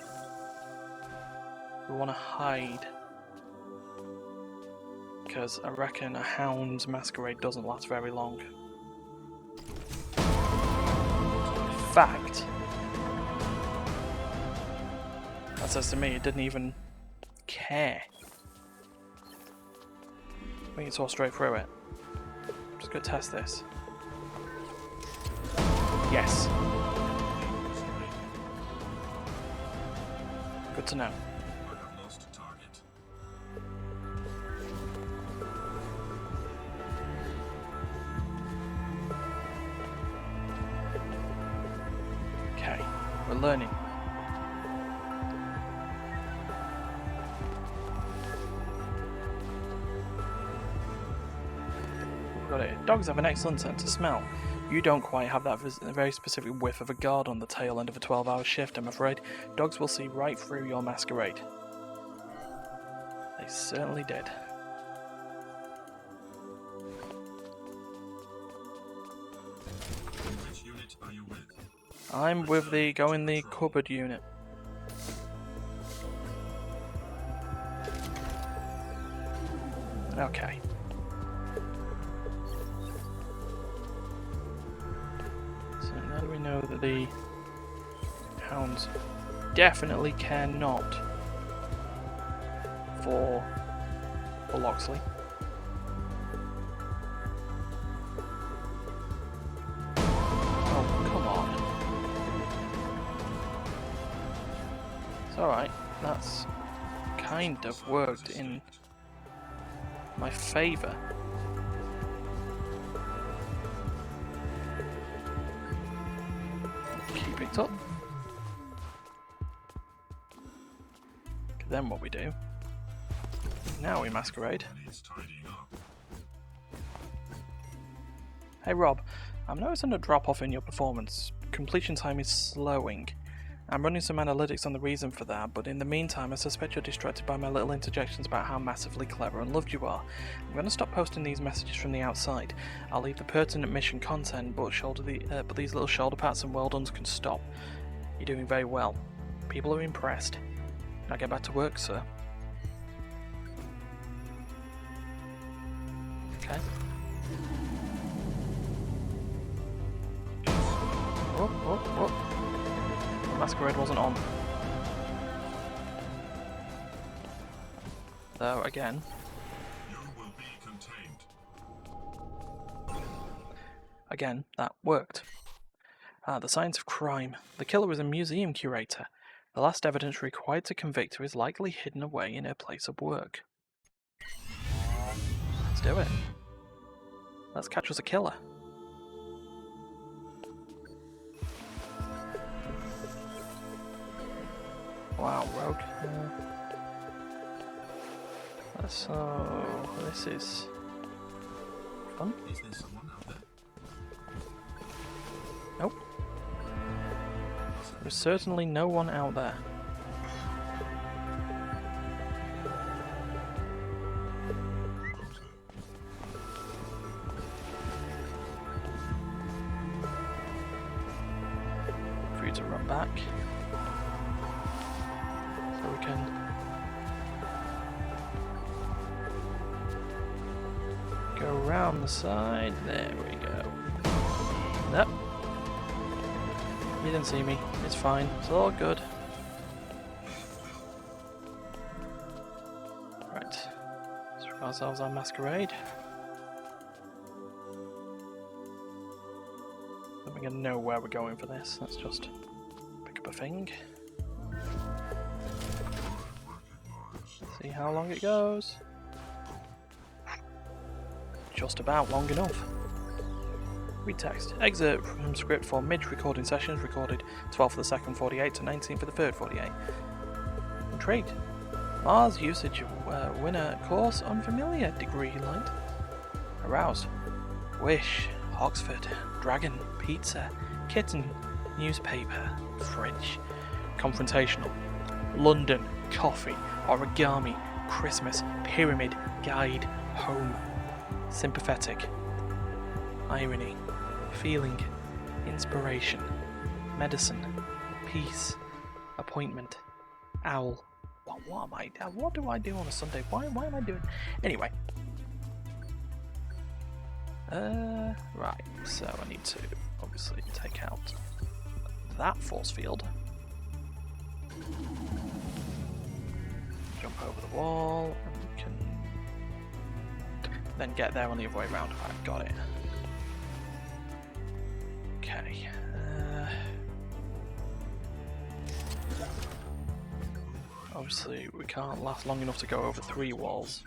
We want to hide. Because I reckon a hound's masquerade doesn't last very long. In fact, that says to me it didn't even care. I think it saw straight through it. Just gonna test this. Yes. Good to know. I have lost a target. Okay, we're learning. Got it. Dogs have an excellent sense of smell. You don't quite have that very specific whiff of a guard on the tail end of a 12-hour shift, I'm afraid. Dogs will see right through your masquerade. They certainly did. Which unit are you with? I'm with the go in the cupboard unit. Okay. So now do we know that the hounds definitely care not for Loxley. alright. That's kind of worked in my favour. Key picked up. Then what we do? Now we masquerade. Needs tidying up. Hey Rob, I'm noticing a drop off in your performance. Completion time is slowing. I'm running some analytics on the reason for that, but in the meantime I suspect you're distracted by my little interjections about how massively clever and loved you are. I'm going to stop posting these messages from the outside. I'll leave the pertinent mission content, but these little shoulder pats and well dones can stop. You're doing very well. People are impressed. Now get back to work, sir. Okay. Oh. The masquerade wasn't on. So again. You will be contained. Again, that worked. The signs of crime. The killer is a museum curator. The last evidence required to convict her is likely hidden away in her place of work. Let's do it. Let's catch us a killer. Wow, rogue. So this is fun. Is there someone out there? Nope. There's certainly no one out there. For you to run back. So we can go around the side. There we go. Nope. You didn't see me. It's fine. It's all good. Right. Let's throw ourselves our masquerade. Then we're gonna know where we're going for this. Let's just pick up a thing. See how long it goes. Just about long enough. Read text. Excerpt from script for mid-recording sessions recorded 12th of the 2nd 48 to 19th of the 3rd 48. Intrigued. Mars usage winner course unfamiliar. Degree light. Aroused. Wish. Oxford. Dragon. Pizza. Kitten. Newspaper. Fridge. Confrontational. London. Coffee. Origami. Christmas. Pyramid. Guide. Home. Sympathetic. Irony. Feeling. Inspiration. Medicine. Peace. Appointment. Owl. What am I? What do I do on a Sunday? Why am I doing? Anyway. Right. So I need to obviously take out that force field. Jump over the wall, and we can then get there on the other way around. I've got it. Okay. Obviously, we can't last long enough to go over 3 walls.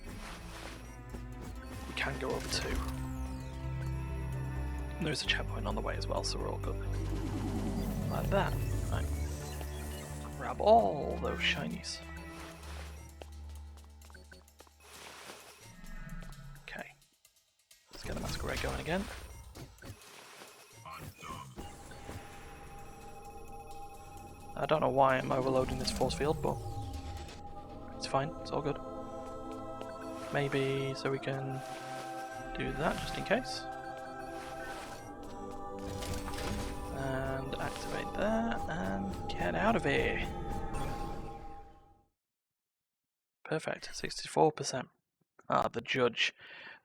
We can go over 2. And there's a checkpoint on the way as well, so we're all good. Like that. Right. Grab all those shinies. Okay. Let's get the masquerade going again. I don't know why I'm overloading this force field, but it's fine, it's all good. Maybe so we can do that just in case. And activate that and get out of here. Perfect, 64%. The judge.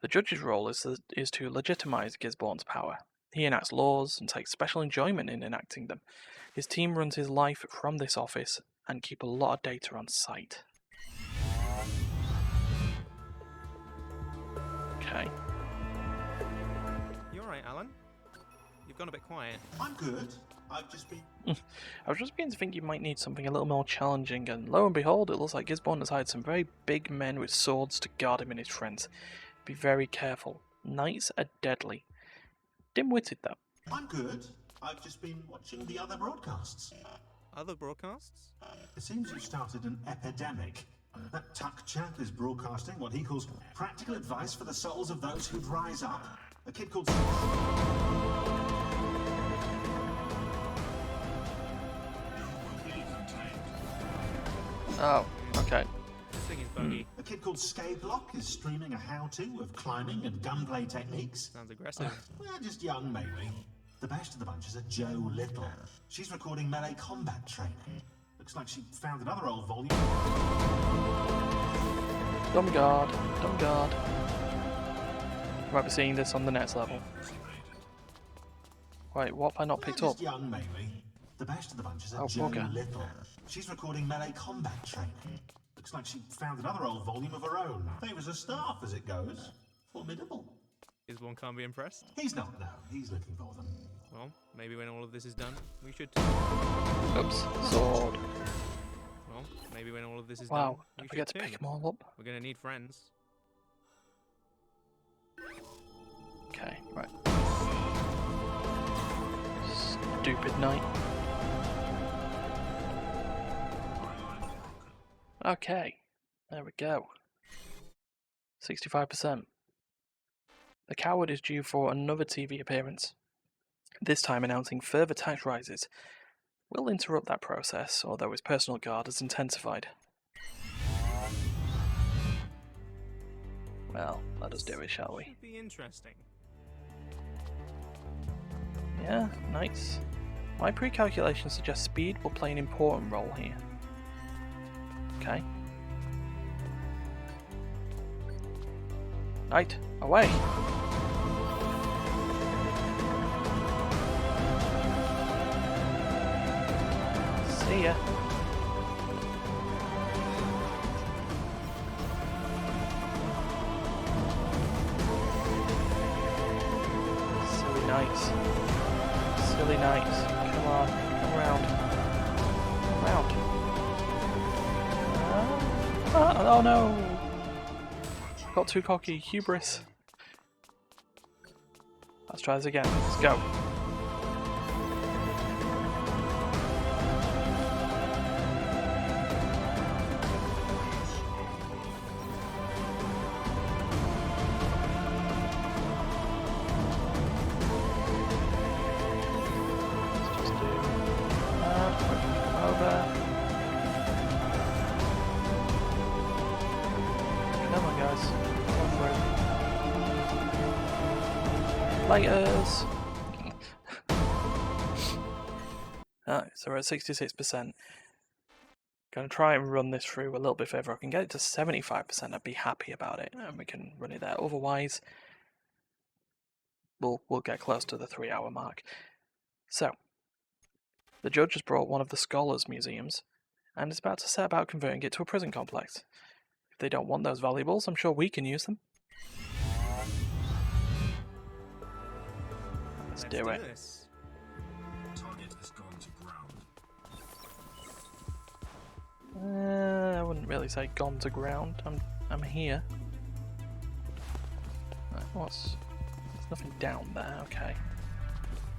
The judge's role is to legitimize Gisborne's power. He enacts laws and takes special enjoyment in enacting them. His team runs his life from this office and keep a lot of data on site. Okay. You alright, Alan? You've gone a bit quiet. I'm good. I've just been I was just beginning to think you might need something a little more challenging, and lo and behold, it looks like Gisborne has hired some very big men with swords to guard him and his friends. Be very careful. Knights are deadly. Dim-witted, though. I'm good. I've just been watching the other broadcasts. Other broadcasts? It seems you've started an epidemic. That Tuck chap is broadcasting what he calls practical advice for the souls of those who'd rise up. A kid called... Oh, okay. This thing is buggy. A kid called Skablock is streaming a how-to of climbing and gunplay techniques. Sounds aggressive. Well, just young, maybe. The best of the bunch is a Joe Little. She's recording melee combat training. Looks like she found another old volume. Dumb guard. Dumb guard. You might be seeing this on the next level. Wait, what have I not picked up? Just young, maybe. The best of the bunch is a Oh, Joe bugger. Little. She's recording melee combat training. Looks like she found another old volume of her own. Favours her staff as it goes. Formidable. Gisborne can't be impressed. He's not, no. He's looking for them. Well, maybe when all of this is done, we should... Oops, sword. Well, maybe when all of this is Wow, done, we don't forget to should pick too. them all up. We're gonna need friends. Okay, right. Stupid knight. Okay, there we go. 65%. The Coward is due for another TV appearance, this time announcing further tax rises. We'll interrupt that process, although his personal guard has intensified. Well, let us do it, shall we? Should be interesting. Yeah, nice. My pre-calculation suggests speed will play an important role here. Okay. Knight, away! See ya. Silly knights. Silly knights. Come on, come round. Come round. Oh no! Got too cocky. Hubris. Let's try this again. Let's go. Lighters! Alright, so we're at 66%. Gonna try and run this through a little bit further. If I can get it to 75%, I'd be happy about it, and we can run it there. Otherwise, we'll get close to the 3-hour mark. So, the judge has brought one of the scholars' museums, and is about to set about converting it to a prison complex. If they don't want those valuables, I'm sure we can use them. Let's do it. This. Target has gone to ground. I wouldn't really say gone to ground. I'm here. There's nothing down there. Okay.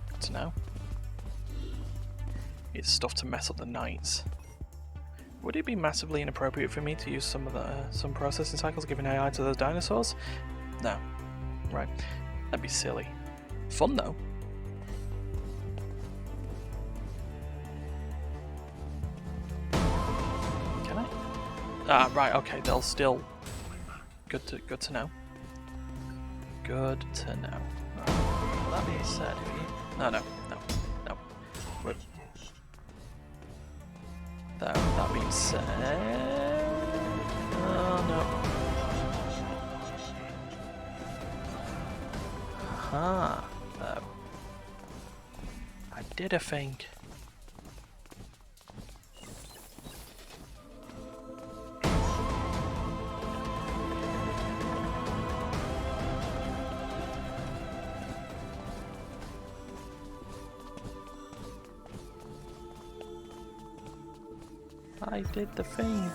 Good to know. It's stuff to mess up the knights. Would it be massively inappropriate for me to use some processing cycles giving AI to those dinosaurs? No. Right. That'd be silly. Fun though. Can I? Ah, right. Okay. They'll still. Good to know. Good to know. Right. That being said, no. Wait. That being said, oh no. Aha. I did a thing. I did the thing.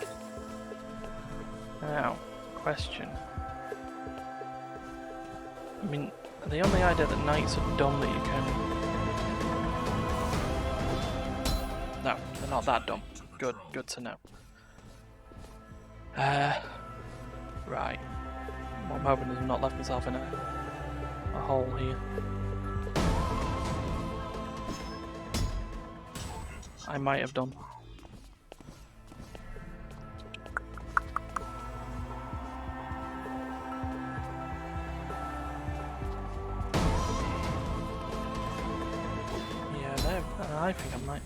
Now, question. I mean, the only idea that knights are dumb that you can... No, they're not that dumb. Good to know. Right. Well, I'm hoping I've not left myself in a hole here. I might have done. Yeah, there. I think I might.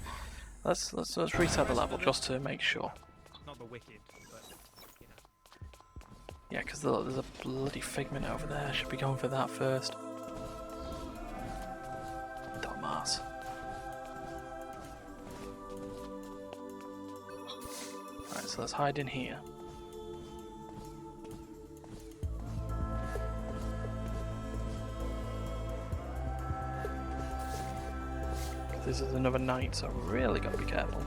Let's reset the level just to make sure. Not the wicked, but you know. Yeah, because there's a bloody figment over there. I should be going for that first. Dumbass. Right, so let's hide in here. This is another night, so I've really got to be careful.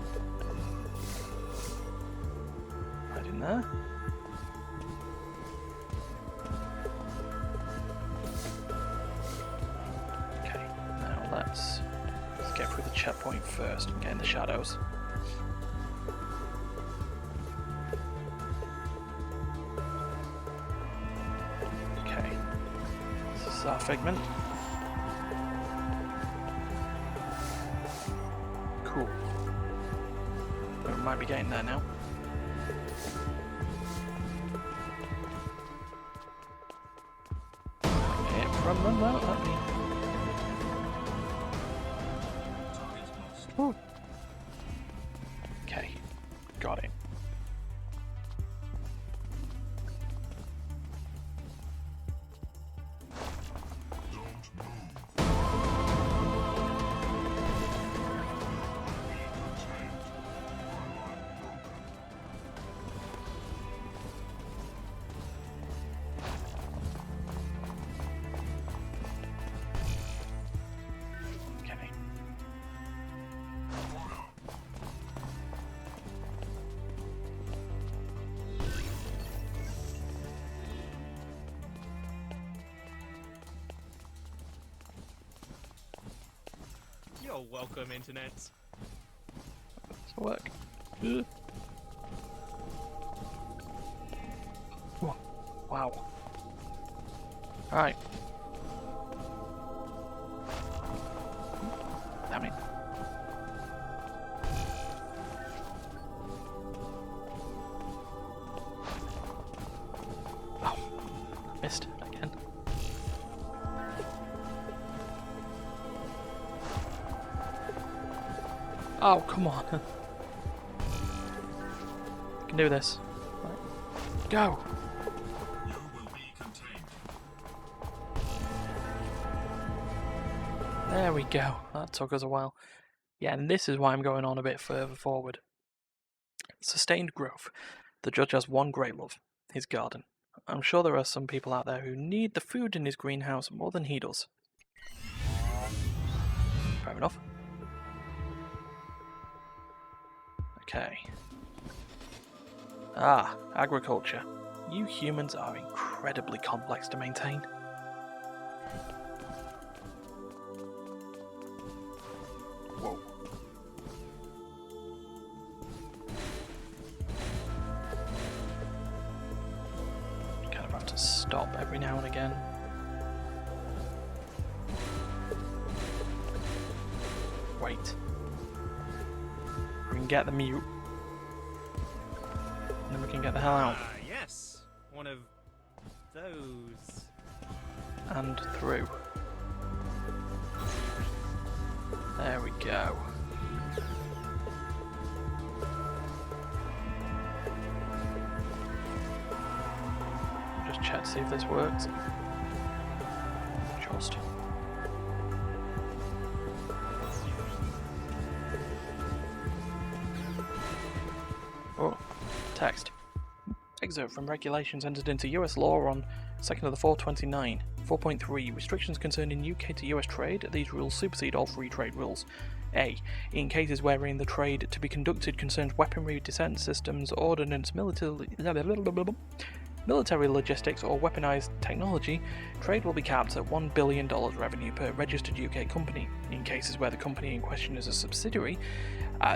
Right in there. Okay, now let's get through the checkpoint first and get in the shadows. Okay, this is our figment. Cool. We might be getting there now. Hit from the moat, let me. Ooh. Okay, got it. You're welcome, Internet. Does it work? Ugh. Whoa. Wow. Alright. Damn it. Oh. Missed again. Oh, come on. I can do this. Right. Go! You will be contained. There we go. That took us a while. Yeah, and this is why I'm going on a bit further forward. Sustained growth. The judge has one great love, his garden. I'm sure there are some people out there who need the food in his greenhouse more than he does. Fair enough. Okay. Ah, agriculture. You humans are incredibly complex to maintain. Whoa. Kind of have to stop every now and again. Wait. We can get the mute. And then we can get the hell out. Ah, yes. One of those. And through. There we go. Just check to see if this works. Just. Oh, text. Excerpt from regulations entered into US law on 2nd of the 429. 4.3. Restrictions concerning UK to US trade. These rules supersede all free trade rules. A. In cases wherein the trade to be conducted concerns weaponry, defense systems, ordnance, military logistics, or weaponized technology, trade will be capped at $1 billion revenue per registered UK company. In cases where the company in question is a subsidiary,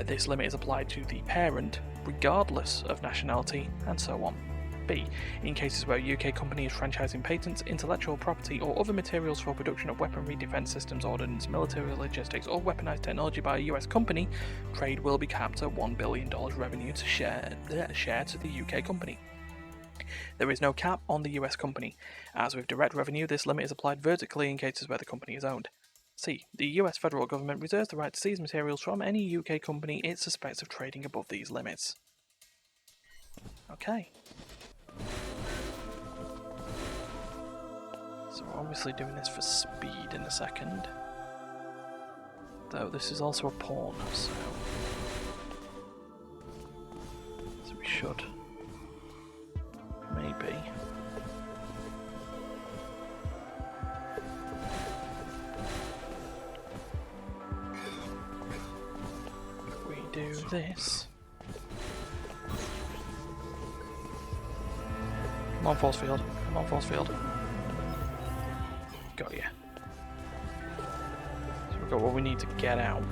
this limit is applied to the parent, regardless of nationality, and so on. B. In cases where a UK company is franchising patents, intellectual property, or other materials for production of weaponry, defense systems, ordnance, military logistics, or weaponized technology by a US company, trade will be capped at $1 billion revenue to share to the UK company. There is no cap on the US company. As with direct revenue, this limit is applied vertically in cases where the company is owned. C. The US federal government reserves the right to seize materials from any UK company it suspects of trading above these limits. Okay. So we're obviously doing this for speed in a second. Though this is also a pawn, so we should maybe if we do this. Come on, force field. Come on, force field. Got ya. So we've got what we need to get out.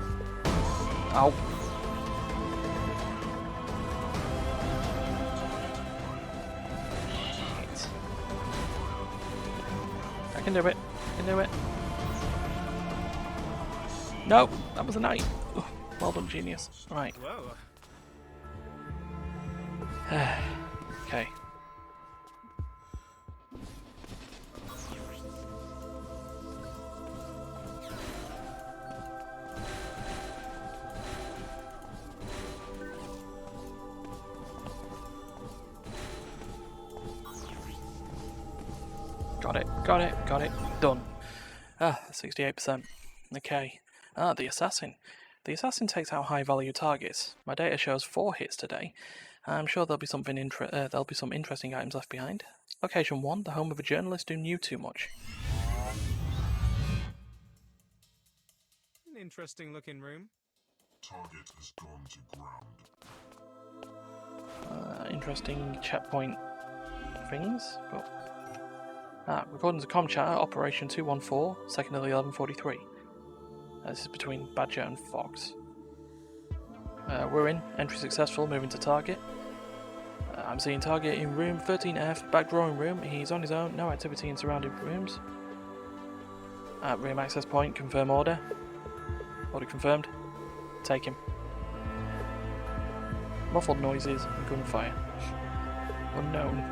Ow. Shit. I can do it. I can do it. No, that was a knight. Oh, well done, genius. Right. Whoa. Okay. Got it, done. 68%. Okay. The assassin. The assassin takes out high value targets. My data shows 4 hits today. I'm sure there'll be some interesting items left behind. Location 1, the home of a journalist who knew too much. An interesting looking room. Target has gone to ground. Interesting checkpoint things. According to Com Chat, Operation 214, 2nd of the 1143. This is between Badger and Fox. We're in. Entry successful. Moving to target. I'm seeing target in room 13F, back drawing room. He's on his own. No activity in surrounding rooms. Room access point. Confirm order. Order confirmed. Take him. Muffled noises and gunfire. Unknown.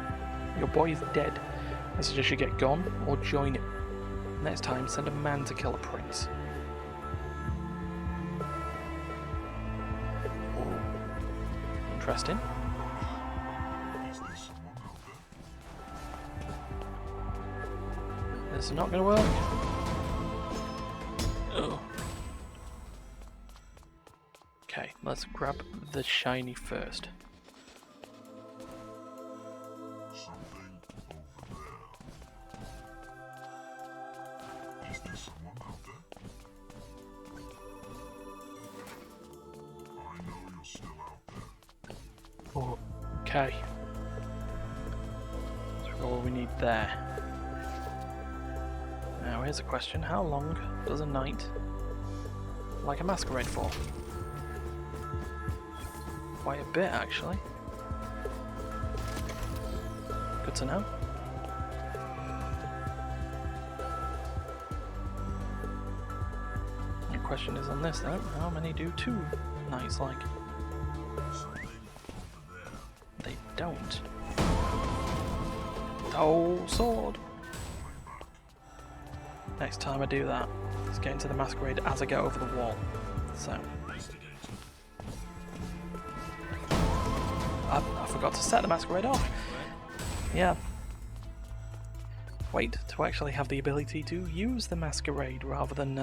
Your boy is dead. I suggest you get gone or join him. Next time, send a man to kill a prince. Ooh. Interesting. Is there someone out there? This is not going to work. Ugh. Okay, let's grab the shiny first. Something over there. Is there someone out there? I know you're still out there. Okay. So we've got what we need there. Now here's a question. How long does a night like a masquerade for? Quite a bit, actually. Good to know. The question is on this though, how many do 2 nights like? Something over there. They don't. Oh, sword! Next time I do that, let's get into the masquerade as I get over the wall. So. I forgot to set the masquerade off. Yeah. Wait to actually have the ability to use the masquerade rather than,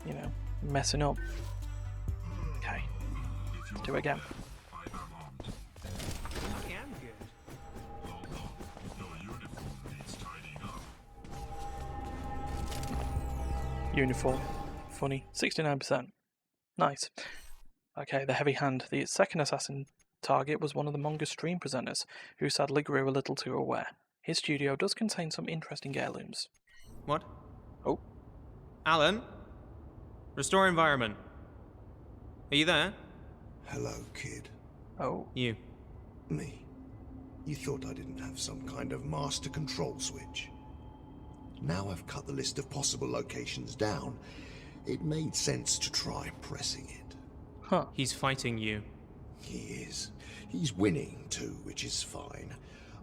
you know, messing up. Okay. Let's do it again. I am good. Your uniform needs tidying up. Uniform. funny. 69%. Nice. Okay, the heavy hand. The second assassin target was one of the manga stream presenters, who sadly grew a little too aware. His studio does contain some interesting heirlooms. What? Oh. Alan? Restore environment. Are you there? Hello, kid. Oh. You. Me. You thought I didn't have some kind of master control switch. Now I've cut the list of possible locations down. It made sense to try pressing it. Huh. He's fighting you. He is. He's winning too, which is fine.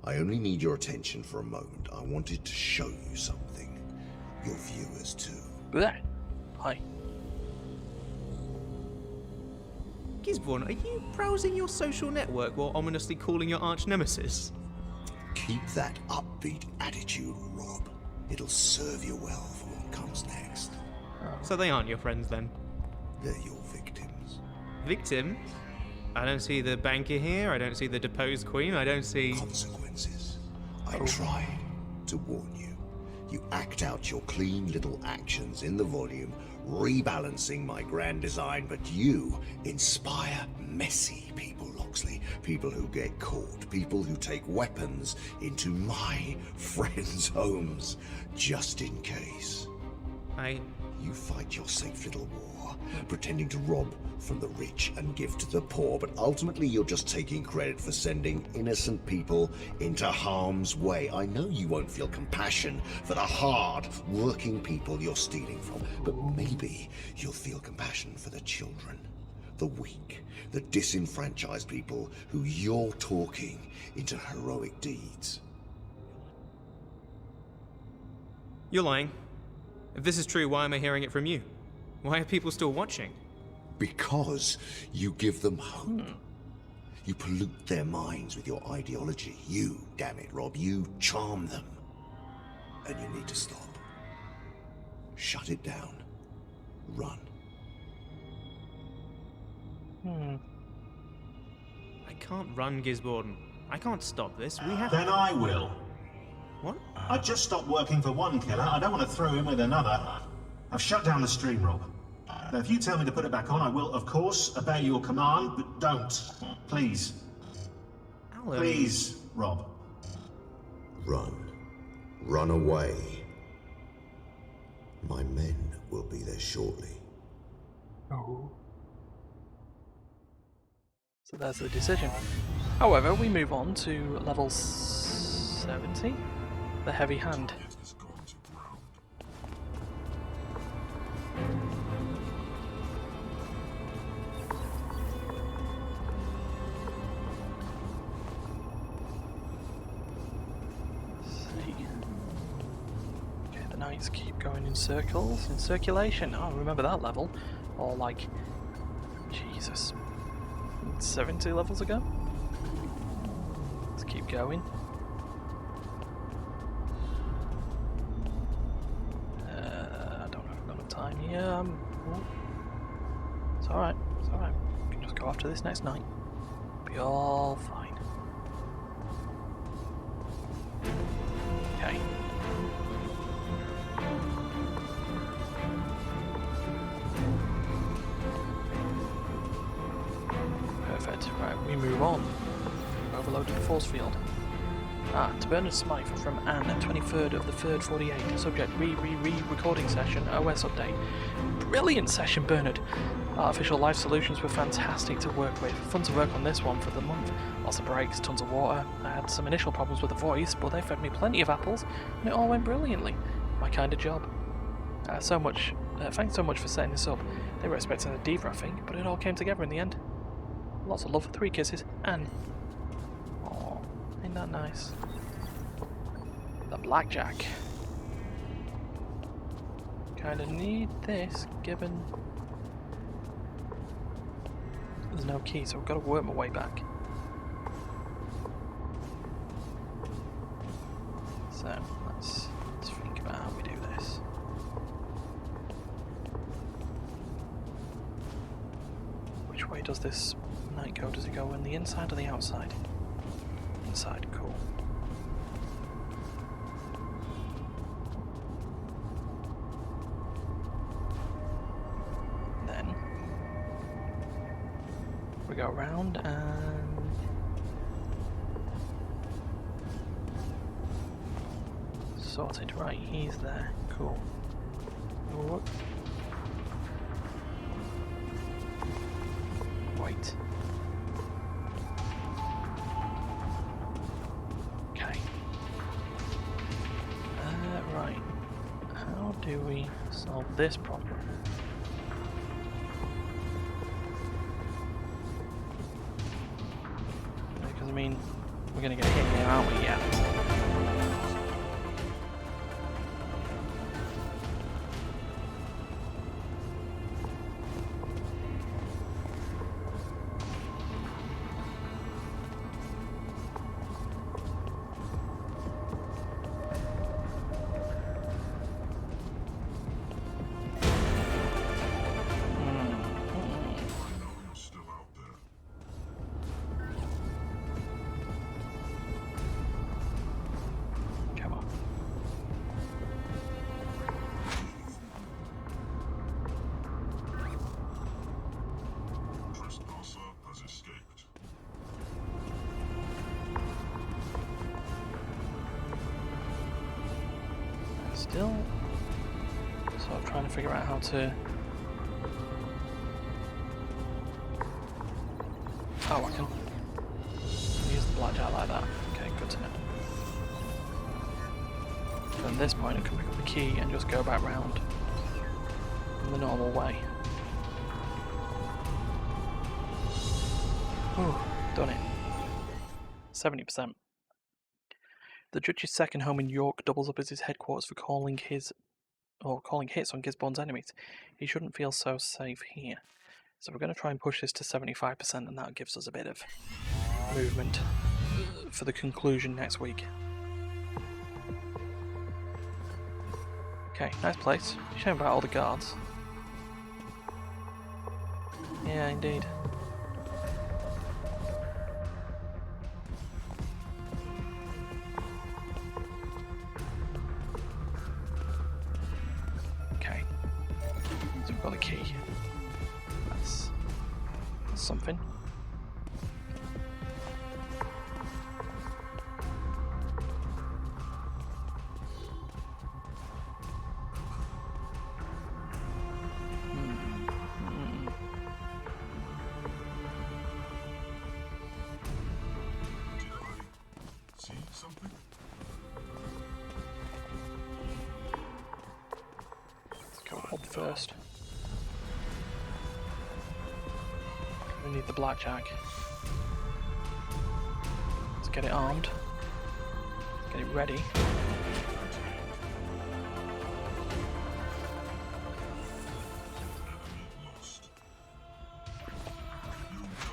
I only need your attention for a moment. I wanted to show you something. Your viewers too. Bleh. Hi. Gisborne, are you browsing your social network while ominously calling your arch nemesis? Keep that upbeat attitude, Rob. It'll serve you well for what comes next. So they aren't your friends then? They're your victims. Victim? I don't see the banker here, I don't see the deposed queen, I don't see... Consequences. I tried to warn you. You act out your clean little actions in the volume, rebalancing my grand design, but you inspire messy people, Loxley. People who get caught, people who take weapons into my friends' homes, just in case. You fight your safe little war, pretending to rob from the rich and give to the poor, but ultimately you're just taking credit for sending innocent people into harm's way. I know you won't feel compassion for the hard, working people you're stealing from, but maybe you'll feel compassion for the children, the weak, the disenfranchised people who you're talking into heroic deeds. You're lying. If this is true, why am I hearing it from you? Why are people still watching? Because you give them hope. You pollute their minds with your ideology. You, damn it, Rob, you charm them. And you need to stop. Shut it down. Run. I can't run, Gisborne. I can't stop this. We have... Then I will. What? I just stopped working for one killer. I don't want to throw him with another. I've shut down the stream, Rob. Now, if you tell me to put it back on, I will, of course, obey your command, but don't. Please. Alan... Please, Rob. Run. Run away. My men will be there shortly. Oh. So there's the decision. However, we move on to level 70, the heavy hand. It has gone to ground. Okay, the knights keep going in circles, in circulation. Oh, remember that level? Or like, Jesus, 70 levels ago? Let's keep going. I don't know if I've got enough time here. Well, it's alright, it's alright. We can just go after this next night. Be all fine. Okay. Perfect. Right, we move on. Overloaded the force field. To Bernard Smythe from Anne, 23rd of the 3rd 48. Subject, recording session, OS update. Brilliant session, Bernard. Artificial life solutions were fantastic to work with. Fun to work on this one for the month. Lots of breaks, tons of water. I had some initial problems with the voice, but they fed me plenty of apples, and it all went brilliantly. My kind of job. Thanks so much for setting this up. They were expecting a diva, I think, but it all came together in the end. Lots of love, 3 kisses, Anne. Aww, ain't that nice? The blackjack. Kinda need this, given there's no key, so I've got to work my way back. So, let's think about how we do this. Which way does this knight go? Does it go on the inside or the outside? Inside, cool. We go around and... sorted. Right, he's there. Cool. Oh. Wait. Okay. Right. How do we solve this problem? Because I mean, we're gonna get hit here, aren't we? Yeah. Still sort of trying to figure out how to... Oh, I can use the blackjack like that. Okay, good to know. From this point I can pick up the key and just go back round in the normal way. Whew, done it. 70%. The judge's second home in York doubles up as his headquarters for calling hits on Gisborne's enemies. He shouldn't feel so safe here. So we're going to try and push this to 75%, and that gives us a bit of movement for the conclusion next week. Okay, nice place. Shame about all the guards. Yeah, indeed. Got the key. That's something. See something? Let's go up first. We need the blackjack. Let's get it armed. Get it ready.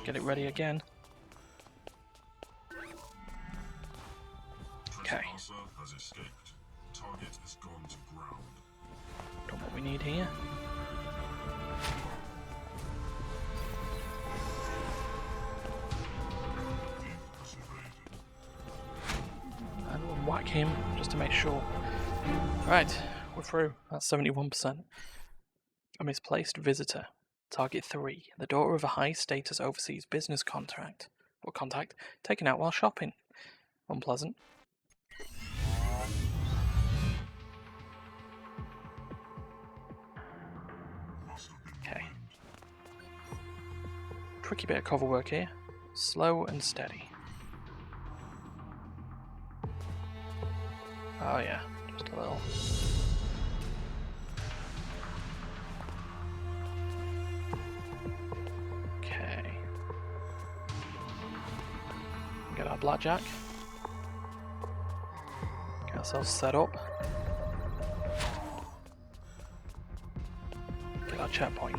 Get it ready again. Okay. Has escaped. Target has gone to ground. Got what we need here. And we'll whack him just to make sure. Right, we're through. That's 71%. A misplaced visitor. Target 3. The daughter of a high-status overseas business contact taken out while shopping. Unpleasant. Okay. Tricky bit of cover work here. Slow and steady. Oh yeah, just a little. Okay. Get our blackjack. Get ourselves set up. Get our checkpoint.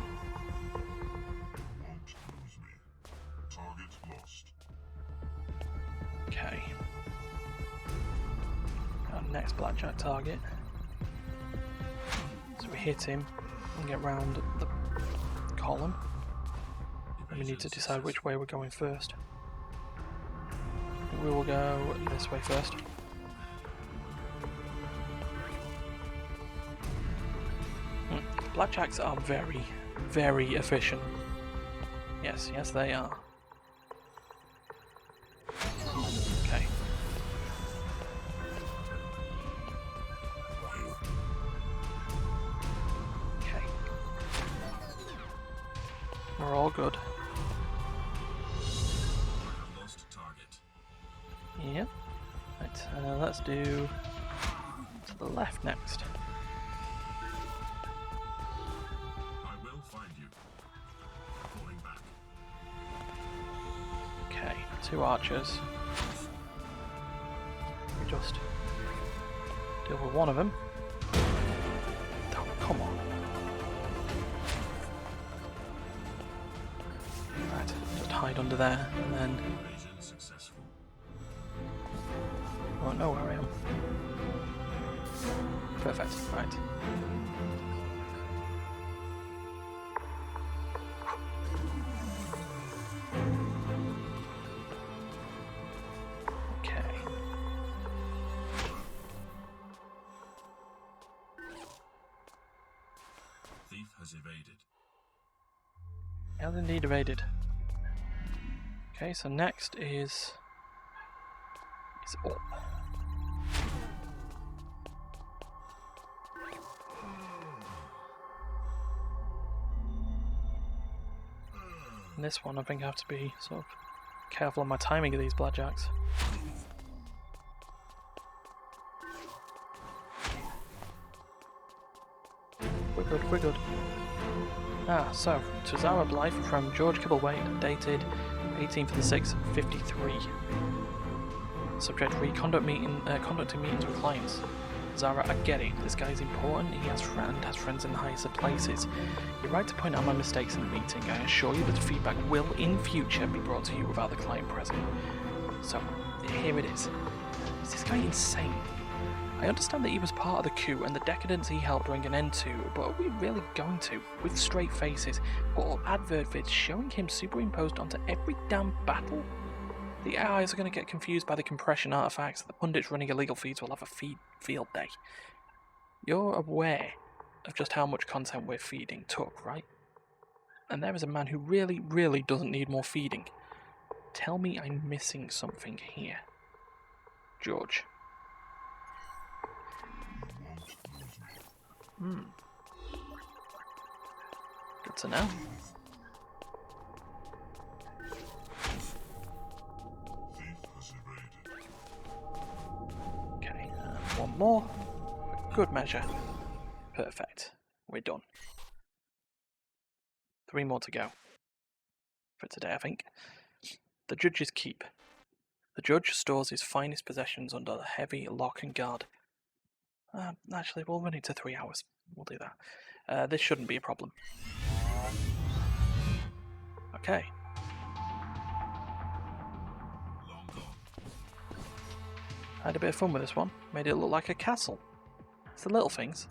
Target lost. Okay. Our next blackjack target. So we hit him and get round the column. And we need to decide which way we're going first. We will go this way first. Blackjacks are very, very efficient. Yes, yes they are. We're all good. Lost target. Yep. Right, let's do to the left next. I will find you. Falling back. Okay, 2 archers. We just deal with one of them. Oh, come on. Right, just hide under there and then Invasion successful. I won't know where I am. Perfect, right. Okay. Thief has evaded. Has indeed evaded. Okay, so next is up. And this one I think I have to be sort of careful on my timing of these blackjacks. We're good. Ah, so, to Zara Blythe from George Kibblewhite, dated 18th of the 6th, 53. Subject read, conducting meetings with clients. Zara, I get it, this guy's important, he has friends in the highest of places. You're right to point out my mistakes in the meeting. I assure you that the feedback will, in future, be brought to you without the client present. So, here it is. Is this guy insane? I understand that he was part of the coup and the decadence he helped bring an end to, but are we really going to, with straight faces, put up advert vids showing him superimposed onto every damn battle? The AIs are going to get confused by the compression artifacts, the pundits running illegal feeds will have a field day. You're aware of just how much content we're feeding Tuck, right? And there is a man who really, really doesn't need more feeding. Tell me I'm missing something here. George. Good to know. Thief has evaded. Okay, one more. Good measure. Perfect. We're done. 3 more to go. For today, I think. The Judge's Keep. The Judge stores his finest possessions under a heavy lock and guard. Actually, we'll run into 3 hours. We'll do that. This shouldn't be a problem. Okay. Long gone. I had a bit of fun with this one. Made it look like a castle. It's the little things.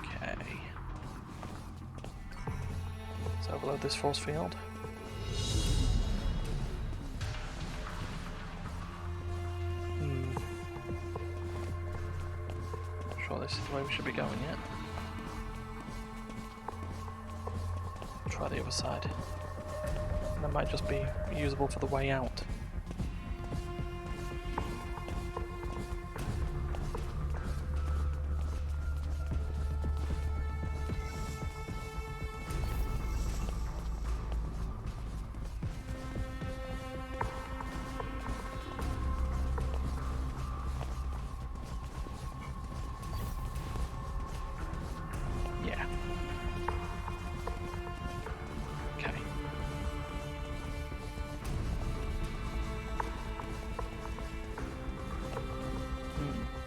Okay. Let's overload this force field. Not sure this is the way we should be going yet. Try the other side. That might just be usable for the way out. Yeah. Okay.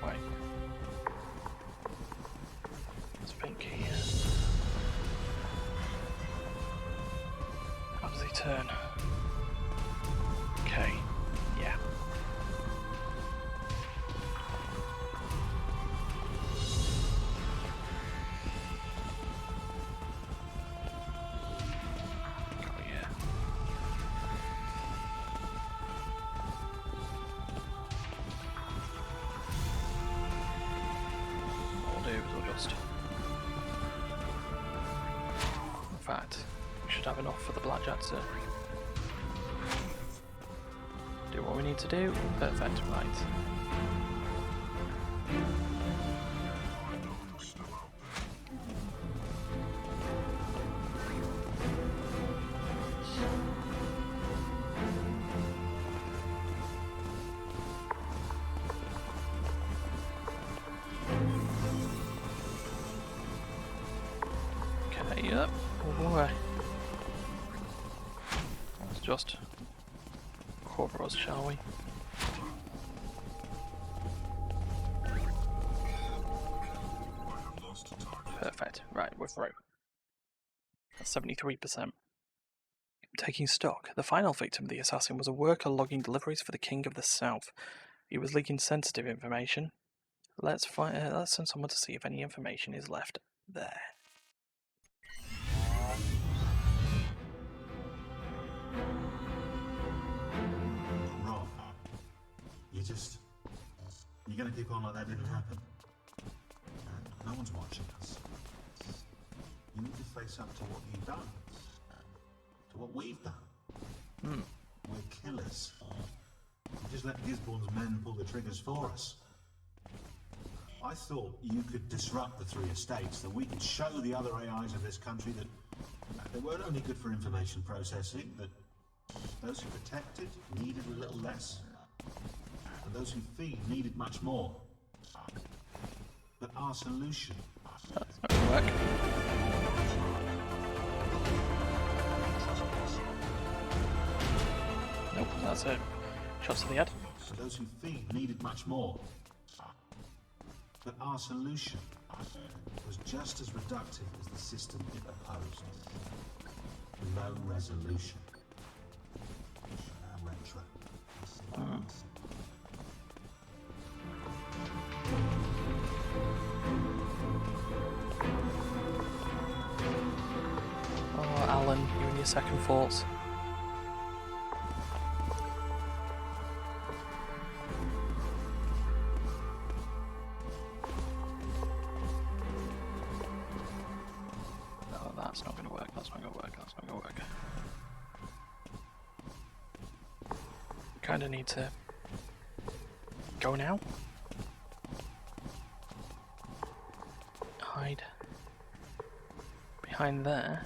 Wait. Let's think here. How does he turn? Okay. Yeah. Oh yeah. What we'll do is we'll just... In fact, we should have enough for the blackjack to do what we need to do. Perfect, right. Yep. Away. Let's just cover us, shall we? Perfect. Right, we're through. That's 73%. Taking stock, the final victim of the assassin was a worker logging deliveries for the King of the South. He was leaking sensitive information. Let's send someone to see if any information is left there. Rob, you're gonna keep on like that didn't happen? No one's watching us. You need to face up to what you've done. To what we've done. We're killers. We just let Gisborne's men pull the triggers for us. I thought you could disrupt the three estates, that we could show the other AIs of this country that they weren't only good for information processing, that those who protected needed a little less, and those who feed needed much more. But our solution... That's not gonna work. Nope, that's it. Shots to the head. For those who feed needed much more. But our solution was just as reductive as the system it opposed. Low resolution. Retro. Oh, Alan, you and your second thoughts. Oh, that's not going to work, that's not going to work, that's not going to work. Kind of need to go now. Hide behind there.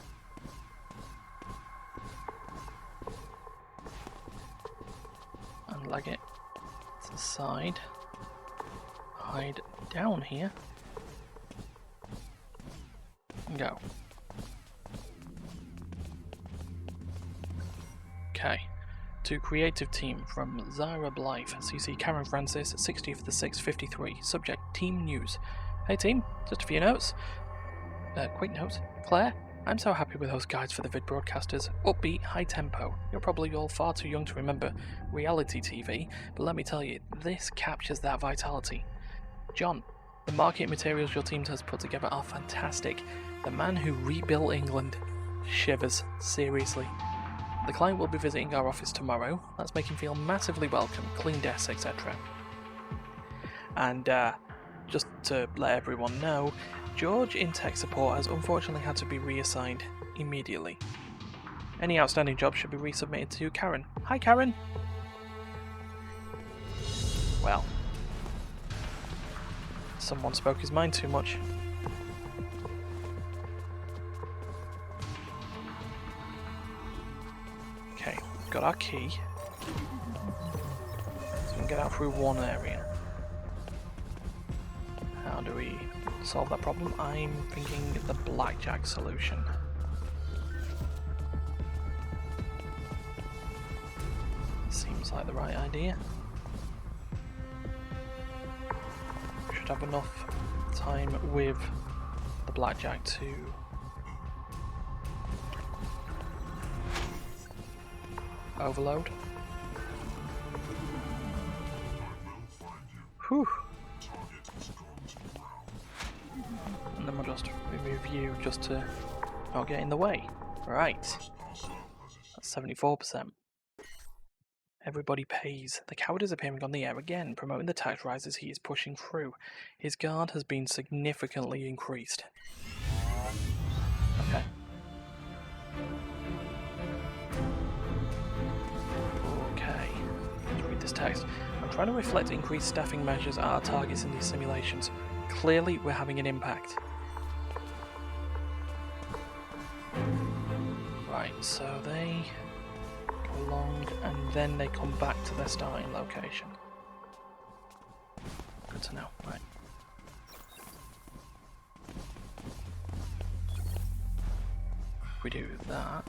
And leg it to the side. Hide down here. And go. Okay. To creative team from Zara Blythe, CC Karen Francis, 60th the 6th, 53. Subject team news. Hey team, just a few notes. Quick notes. Claire, I'm so happy with those guides for the vid broadcasters. Upbeat, high tempo. You're probably all far too young to remember reality TV, but let me tell you, this captures that vitality. John, the marketing materials your team has put together are fantastic. The man who rebuilt England. Shivers, seriously. The client will be visiting our office tomorrow. Let's make him feel massively welcome, clean desks, etc. And just to let everyone know, George in tech support has unfortunately had to be reassigned immediately. Any outstanding jobs should be resubmitted to Karen. Hi Karen! Well, someone spoke his mind too much. Okay, we've got our key. So we can get out through one area. How do we solve that problem? I'm thinking the blackjack solution. Seems like the right idea. Should have enough time with the blackjack to overload. Whew. And then we'll just remove you just to not get in the way. Right. That's 74%. Everybody pays. The coward is appearing on the air again, promoting the tax rises he is pushing through. His guard has been significantly increased. Okay. Okay. Let's read this text. I'm trying to reflect increased staffing measures at our targets in these simulations. Clearly, we're having an impact. Right, so they go along and then they come back to their starting location. Good to know, right. If we do that,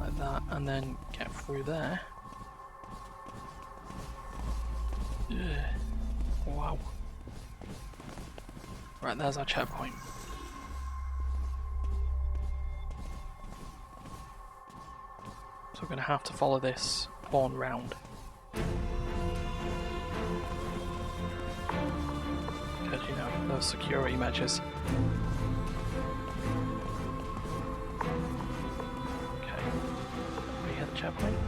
like that, and then get through there. Ugh. Wow. Right, there's our checkpoint. So we're going to have to follow this pawn round. Because, you know, those security measures. Okay. We hit the checkpoint?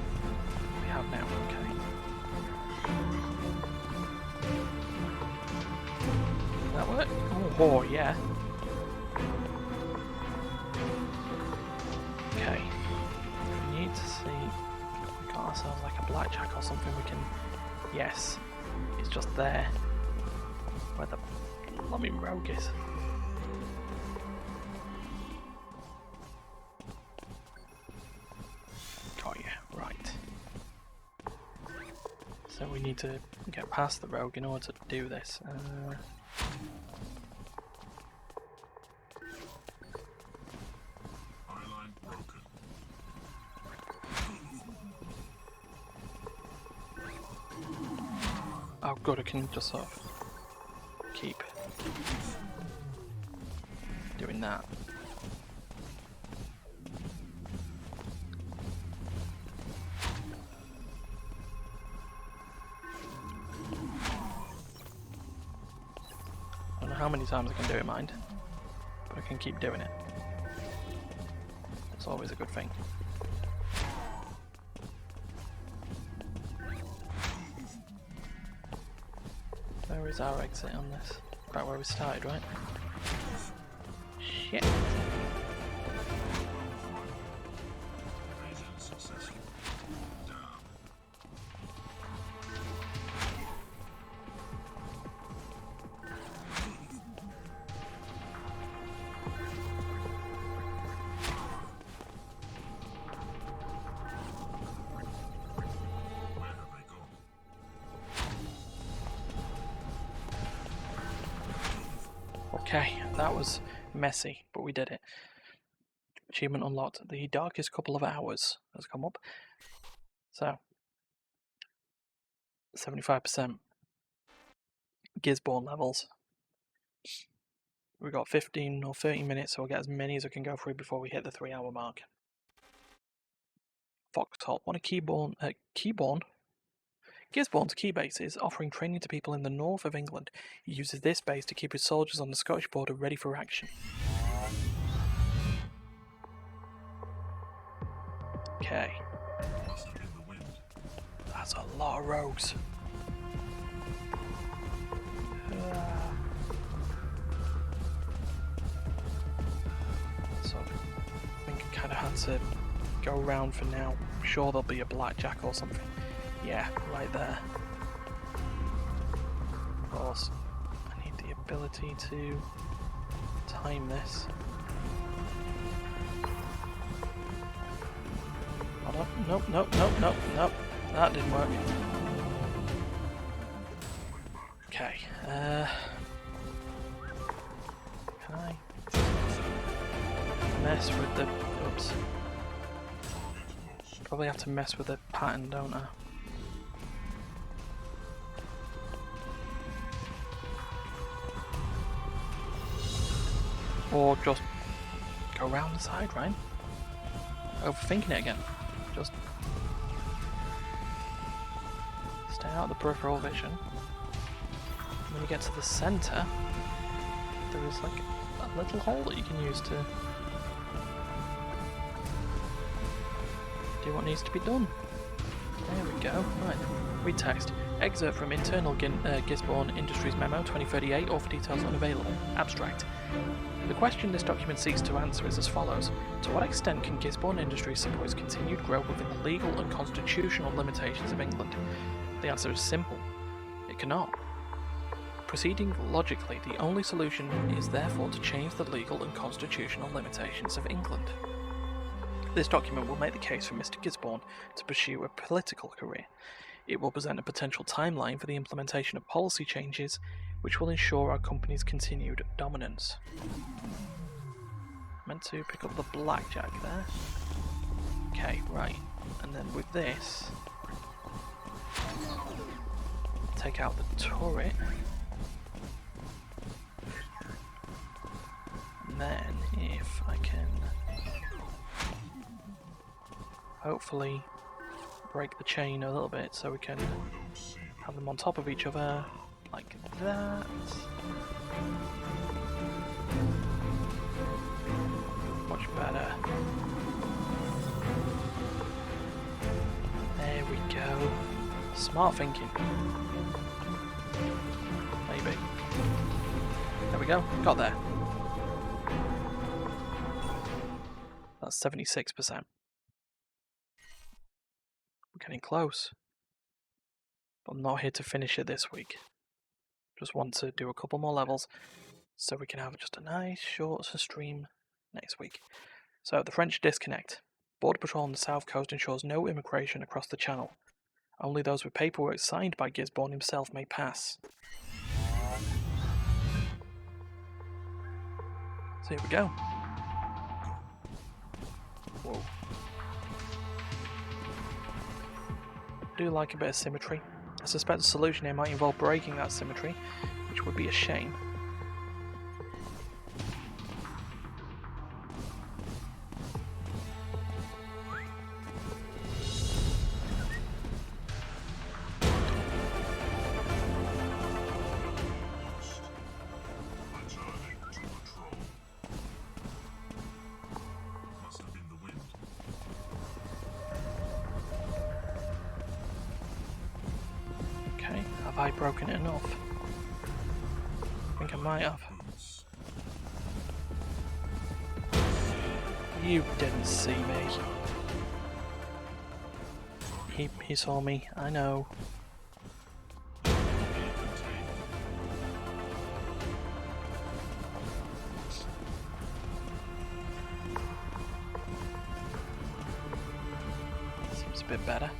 We have now, okay. Does that work? Oh, yeah. Okay. We need to see. We got ourselves like a blackjack or something we can. Yes. It's just there. Where the blooming rogue is. Got you. Right. So we need to get past the rogue in order to do this. Eyeline broken. Oh good, I can just sort of keep doing that. I don't know how many times I can do it, mind, but I can keep doing it. It's always a good thing. Where is our exit on this? Back where we started, right? Shit. Agent successful. Down. Where have they gone? Okay, that was messy, but we did it. Achievement unlocked. The darkest couple of hours has come up. So, 75% Gisborne levels. We've got 15 or 30 minutes, so we'll get as many as I can go through before we hit the 3-hour mark. Foxhole. One of Gisborne's key bases, offering training to people in the north of England. He uses this base to keep his soldiers on the Scottish border ready for action. Okay. Must have been the wind. That's a lot of rogues. So I think I kind of had to go around for now. I'm sure there'll be a blackjack or something. Yeah, right there. Of course, I need the ability to time this. Hold up. Nope. That didn't work. Okay. Can I mess with the... Oops. Probably have to mess with the pattern, don't I? Or just go around the side, right? Overthinking it again. Just stay out of the peripheral vision. When you get to the centre, there is like a little hole that you can use to do what needs to be done. There we go. Right. Read text. Excerpt from internal Gisborne Industries Memo 2038, all for details unavailable. Abstract. The question this document seeks to answer is as follows. To what extent can Gisborne Industries support its continued growth within the legal and constitutional limitations of England? The answer is simple. It cannot. Proceeding logically, the only solution is therefore to change the legal and constitutional limitations of England. This document will make the case for Mr. Gisborne to pursue a political career. It will present a potential timeline for the implementation of policy changes which will ensure our company's continued dominance. Meant to pick up the blackjack there. Okay, right. And then with this, take out the turret. And then if I can hopefully break the chain a little bit so we can have them on top of each other like that. Much better. There we go. Smart thinking. Maybe. There we go. Got there. That's 76%. We're getting close. But I'm not here to finish it this week. Just want to do a couple more levels so we can have just a nice short stream next week. So, the French disconnect. Border Patrol on the south coast ensures no immigration across the channel. Only those with paperwork signed by Gisborne himself may pass. So here we go. Whoa. I do like a bit of symmetry. I suspect the solution here might involve breaking that symmetry, which would be a shame. Have I broken it enough? I think I might have. You didn't see me. He saw me, I know. Seems a bit better.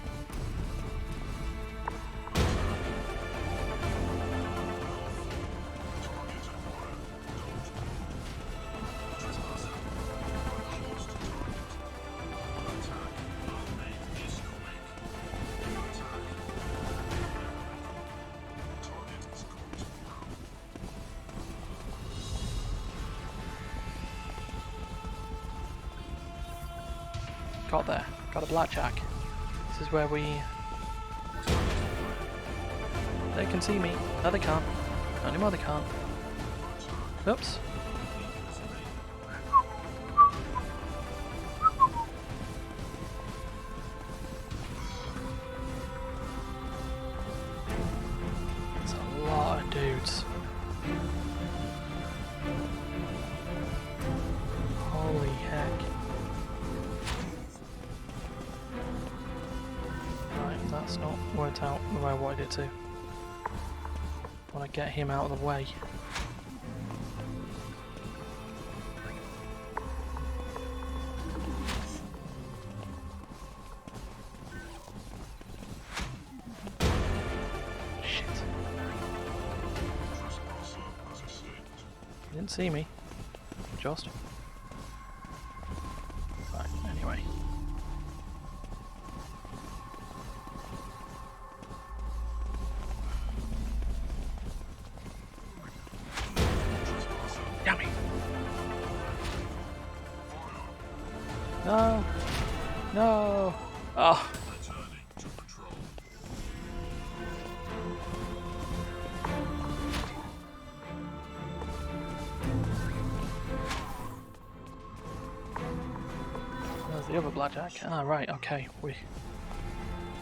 Got there. Got a blackjack. This is where we... They can see me. No, they can't. Not anymore, they can't. Oops. It's a lot of dudes. Holy heck. That's not worked out the way I wanted it to. I want to get him out of the way. Shit. He didn't see me. Just. Right, anyway. No! No! Oh! There's the other blackjack. Ah, right, okay.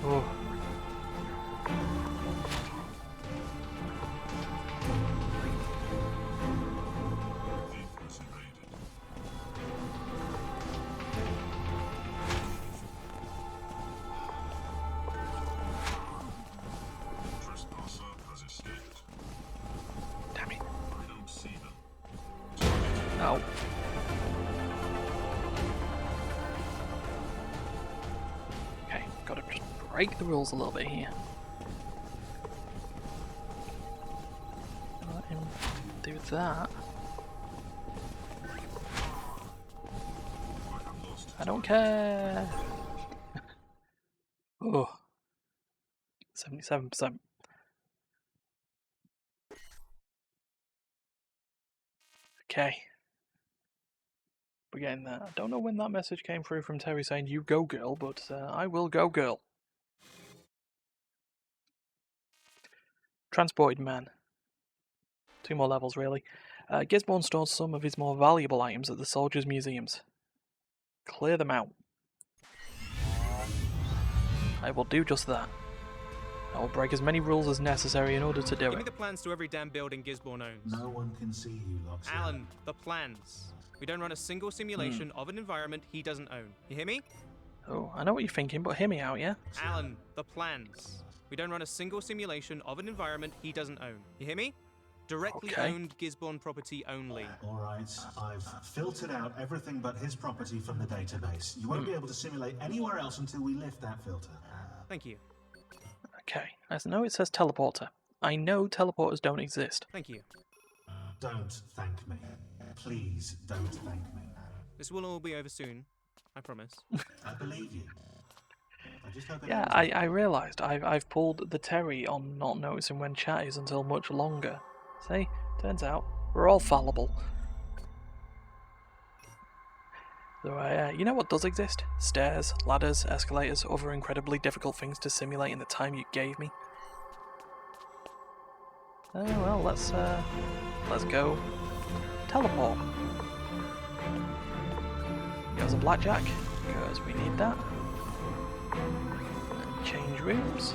Oh. No. Okay, gotta just break the rules a little bit here. Do that. I don't care. Oh. 77%. Okay. We're getting there. I don't know when that message came through from Terry saying, "You go, girl," but I will go, girl. Transported man. 2 more levels, really. Gisborne stores some of his more valuable items at the soldiers' museums. Clear them out. I will do just that. I will break as many rules as necessary in order to do Give me it. the plans to every damn building Gisborne owns. No one can see you, Locksley. Alan, the plans. We don't run a single simulation of an environment he doesn't own. You hear me? Oh, I know what you're thinking, but hear me out, yeah? Alan, the plans. We don't run a single simulation of an environment he doesn't own. You hear me? Directly Okay. owned Gisborne property only. All right, I've filtered out everything but his property from the database. You won't be able to simulate anywhere else until we lift that filter. Thank you. Okay, I know it says teleporter. I know teleporters don't exist. Thank you. Don't thank me. Please don't thank me. This will all be over soon. I promise. I believe you. I just hope it Yeah, ends I realised I've pulled the Terry on not noticing when chat is until much longer. See, turns out we're all fallible. So, you know what does exist? Stairs, ladders, escalators, other incredibly difficult things to simulate in the time you gave me. Well, let's go teleport. Here's a blackjack, because we need that. And change rooms.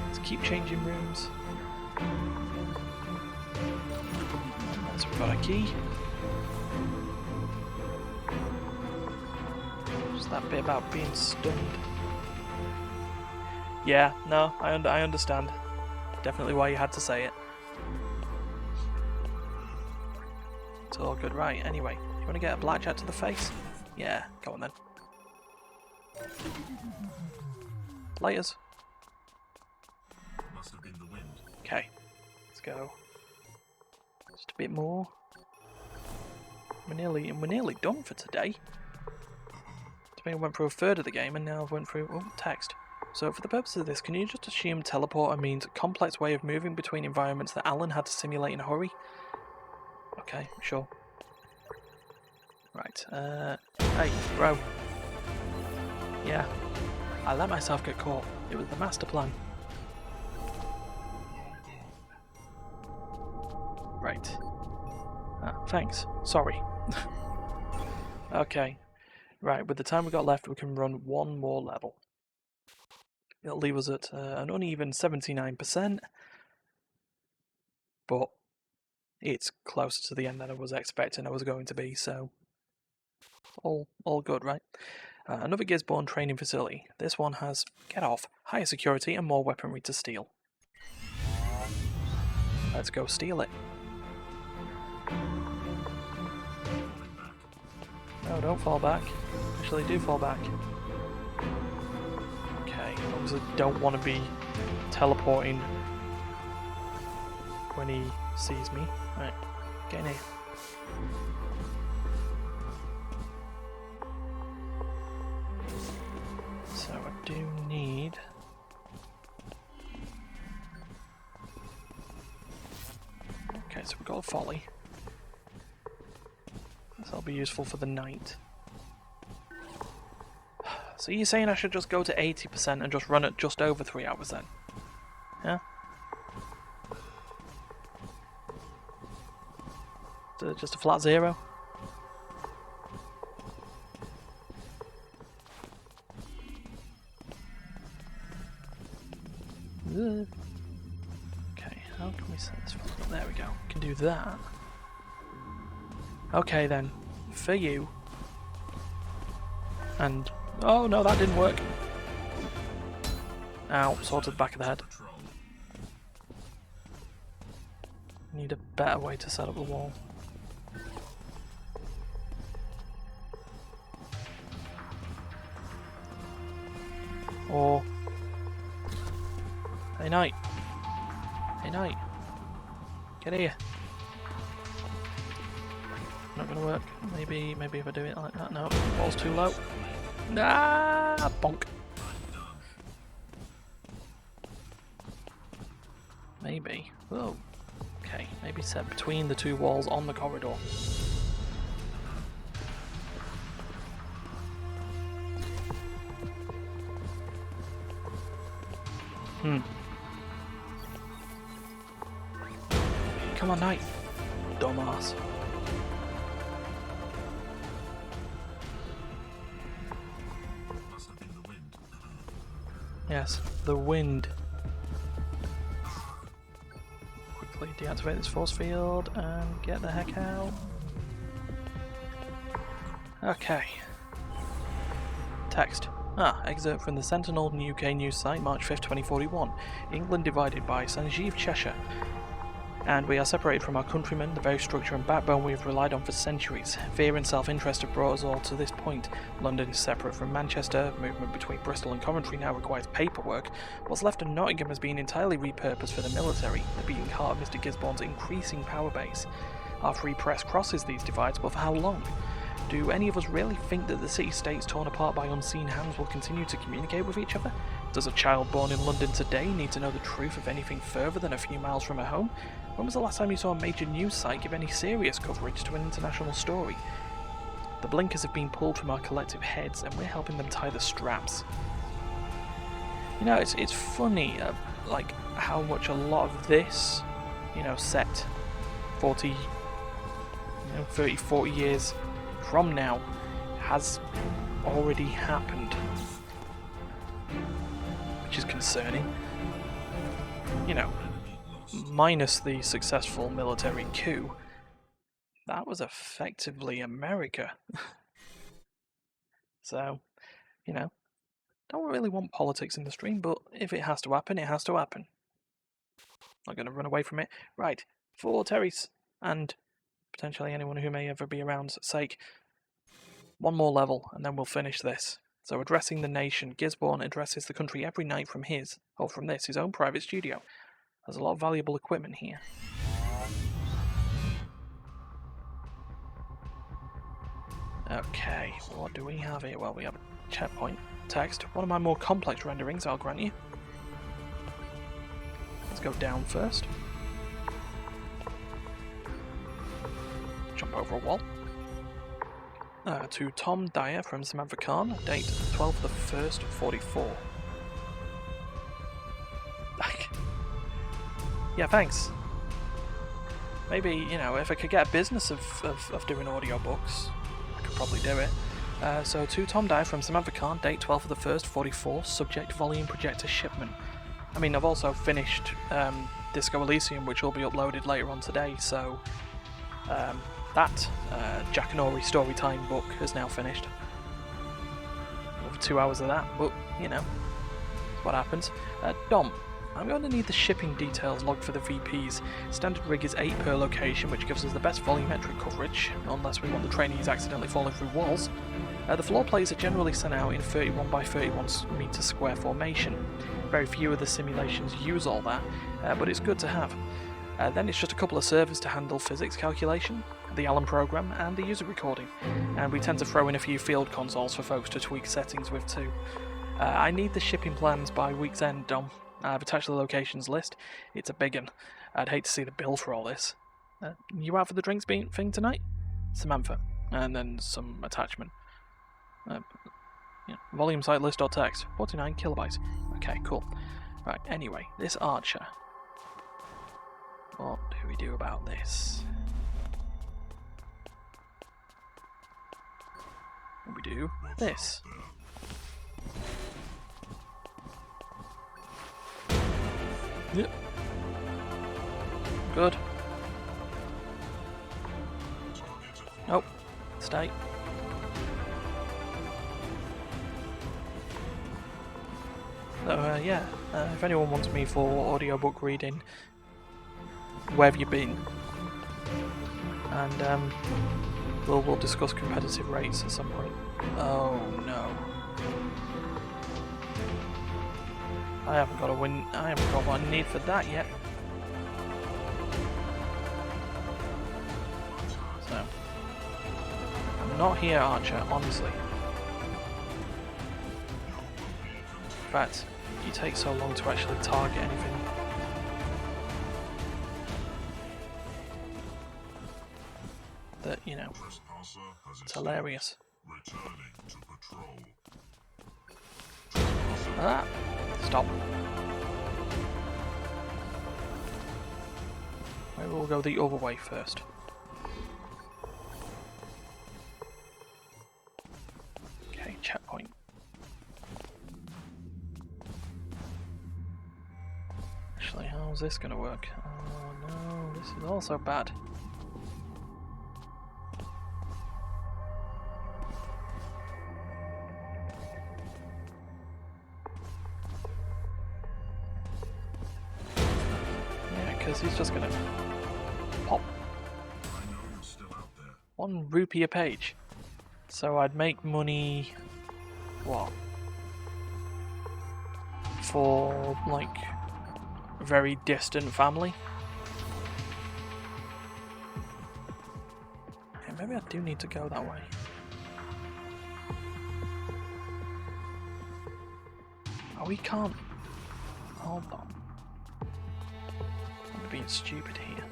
Let's keep changing rooms. Once we've got a key. Just that bit about being stunned. Yeah, no, I understand. Definitely why you had to say it. It's all good, right? Anyway, you want to get a blackjack to the face? Yeah, go on then. Laters. Must have been the wind. Okay, let's go. Just a bit more. We're nearly done for today. I went through a third of the game and now I've went through text. So for the purpose of this, can you just assume teleporter means a complex way of moving between environments that Alan had to simulate in a hurry? Okay, sure. Right, hey, bro. Yeah, I let myself get caught. It was the master plan. Right. Thanks. Sorry. Okay. Right, with the time we've got left, we can run one more level. It'll leave us at an uneven 79%, but it's closer to the end than I was expecting I was going to be, so all good, right? Another Gisborne training facility. This one has, get off, higher security and more weaponry to steal. Let's go steal it. No, don't fall back. Actually, do fall back. Okay, obviously don't want to be teleporting when he sees me. Right, get in here. So I do need... Okay, so we've got a folly. That'll be useful for the night. So you're saying I should just go to 80% and just run it just over 3 hours then? Yeah? Just a flat 0? Okay, how can we set this up? There we go. We can do that. Okay then, for you. And, oh no, that didn't work. Ow, sword to the back of the head. Need a better way to set up the wall. Or... Hey, Knight. Hey, Knight. Get here. Not gonna work. Maybe if I do it like that. No, ball's too low. Ah, bonk. Maybe. Oh. Okay, maybe set between the two walls on the corridor. Come on, knight. Dumbass. Must have been the wind. Yes, the wind. Quickly deactivate this force field and get the heck out. Okay. Text. Excerpt from the Sentinel UK news site, March 5th, 2041. England divided by Sanjeev Cheshire. And we are separated from our countrymen, the very structure and backbone we have relied on for centuries. Fear and self-interest have brought us all to this point. London is separate from Manchester, movement between Bristol and Coventry now requires paperwork. What's left of Nottingham has been entirely repurposed for the military, the beating heart of Mr. Gisborne's increasing power base. Our free press crosses these divides, but for how long? Do any of us really think that the city-states torn apart by unseen hands will continue to communicate with each other? Does a child born in London today need to know the truth of anything further than a few miles from her home? When was the last time you saw a major news site give any serious coverage to an international story? The blinkers have been pulled from our collective heads and we're helping them tie the straps. You know, it's funny, like, how much a lot of this, set 40, 30, 40 years from now has already happened. Which is concerning. Minus the successful military coup, that was effectively America. So, don't really want politics in the stream, but if it has to happen, it has to happen. Not going to run away from it. Right, for Terry's and potentially anyone who may ever be around's sake, one more level and then we'll finish this. So addressing the nation, Gisborne addresses the country every night from his own private studio. There's a lot of valuable equipment here. Okay, what do we have here? Well, we have a checkpoint. Text. One of my more complex renderings, I'll grant you. Let's go down first. Jump over a wall. To Tom Dyer from Samantha Khan, date 12/1/44. Yeah, thanks. Maybe, if I could get a business of doing audiobooks, I could probably do it. So to Tom Dyer from Samantha Khan, date 12/1/44, subject volume projector shipment. I mean, I've also finished Disco Elysium, which will be uploaded later on today, so that Jack and Ori Storytime book is now finished. Over 2 hours of that, but, that's what happens. Dom. I'm going to need the shipping details logged for the VPs. Standard rig is 8 per location, which gives us the best volumetric coverage, unless we want the trainees accidentally falling through walls. The floor plates are generally sent out in 31 by 31 meter square formation. Very few of the simulations use all that, but it's good to have. Then it's just a couple of servers to handle physics calculation, the Allen program, and the user recording. And we tend to throw in a few field consoles for folks to tweak settings with too. I need the shipping plans by week's end, Dom. I've attached the locations list. It's a big one. I'd hate to see the bill for all this. You out for the drinks thing tonight? Samantha. And then some attachment. Volume site list or text. 49 kilobytes. Okay, cool. Right, anyway, this archer. What do we do about this? We do this. Yep. Good. Nope. Stay. So, if anyone wants me for audiobook reading, where have you been? And we'll discuss competitive rates at some point. Oh no. I haven't got what I need for that yet. Not here, Archer, honestly. In fact, you take so long to actually target anything. That, you know, Trespasser has it's hilarious. returning to patrol. Ah! Stop. Maybe we'll go the other way first. Okay, checkpoint. Actually, how's this gonna work? Oh no, this is also bad. Yeah, because he's just gonna pop I know you're still out there. 1 rupee a page. So I'd make money, what? For, like, a very distant family? Yeah, maybe I do need to go that way. Oh, we can't. Hold on. I'm being stupid here.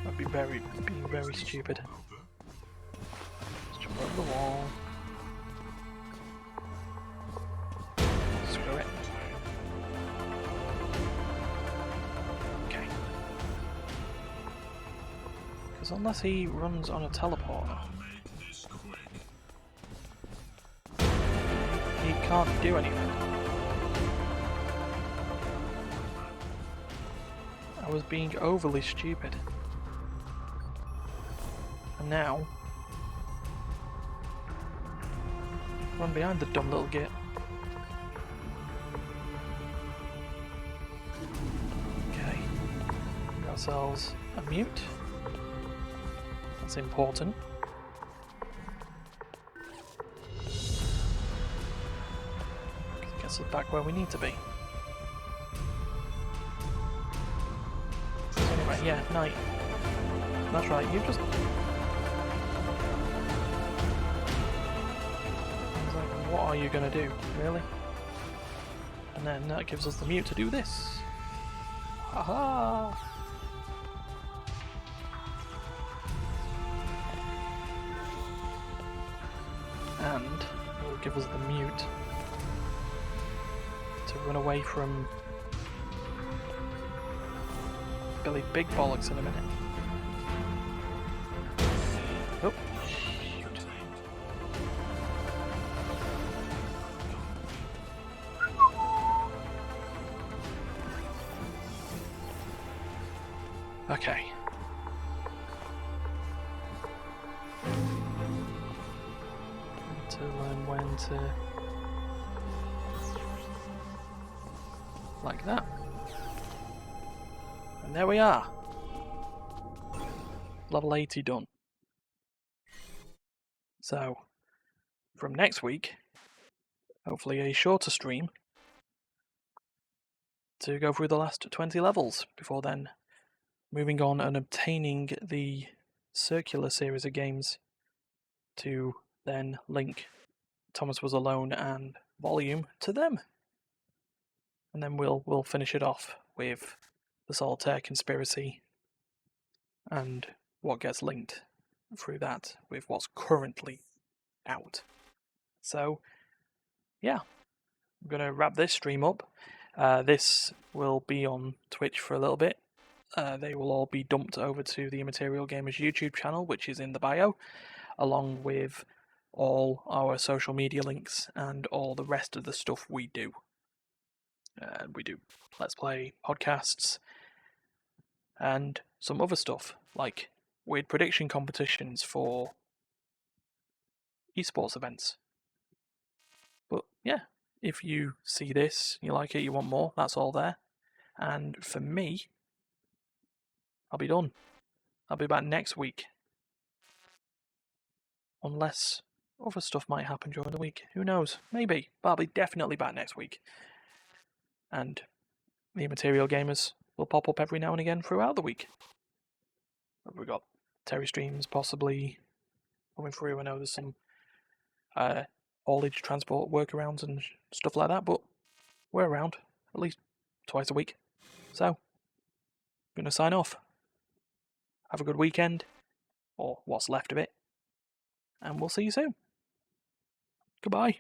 I'd be being very stupid. Let's jump over the wall. Screw it. Okay. Because unless he runs on a teleporter, Make this quick. he can't do anything. I was being overly stupid. And now, run behind the dumb little git. Okay, get ourselves a mute. That's important. Gets us back where we need to be. So anyway, yeah, night. That's right, you just... What are you going to do, really? And then that gives us the mute to do this. Haha! And it will give us the mute to run away from Billy Big Bollocks in a minute. Oh, shoot. Okay. Need to learn when to... like that. And there we are. Level 80 done. So, from next week, hopefully a shorter stream to go through the last 20 levels, before then moving on and obtaining the circular series of games to then link Thomas Was Alone and Volume to them. And then we'll finish it off with the Solitaire Conspiracy and what gets linked through that with what's currently out. So, yeah, I'm going to wrap this stream up. This will be on Twitch for a little bit. They will all be dumped over to the Immaterial Gamers YouTube channel, which is in the bio, along with all our social media links and all the rest of the stuff we do. We do Let's Play podcasts and some other stuff, like weird prediction competitions for esports events. But yeah, if you see this, you like it, you want more, that's all there. And for me, I'll be done. I'll be back next week. Unless other stuff might happen during the week. Who knows? Maybe. But I'll be definitely back next week. And the Immaterial Gamers will pop up every now and again throughout the week. We've got Terry streams possibly coming through. I know there's some haulage transport workarounds and stuff like that, but we're around at least twice a week. So, I'm going to sign off. Have a good weekend, or what's left of it, and we'll see you soon. Goodbye.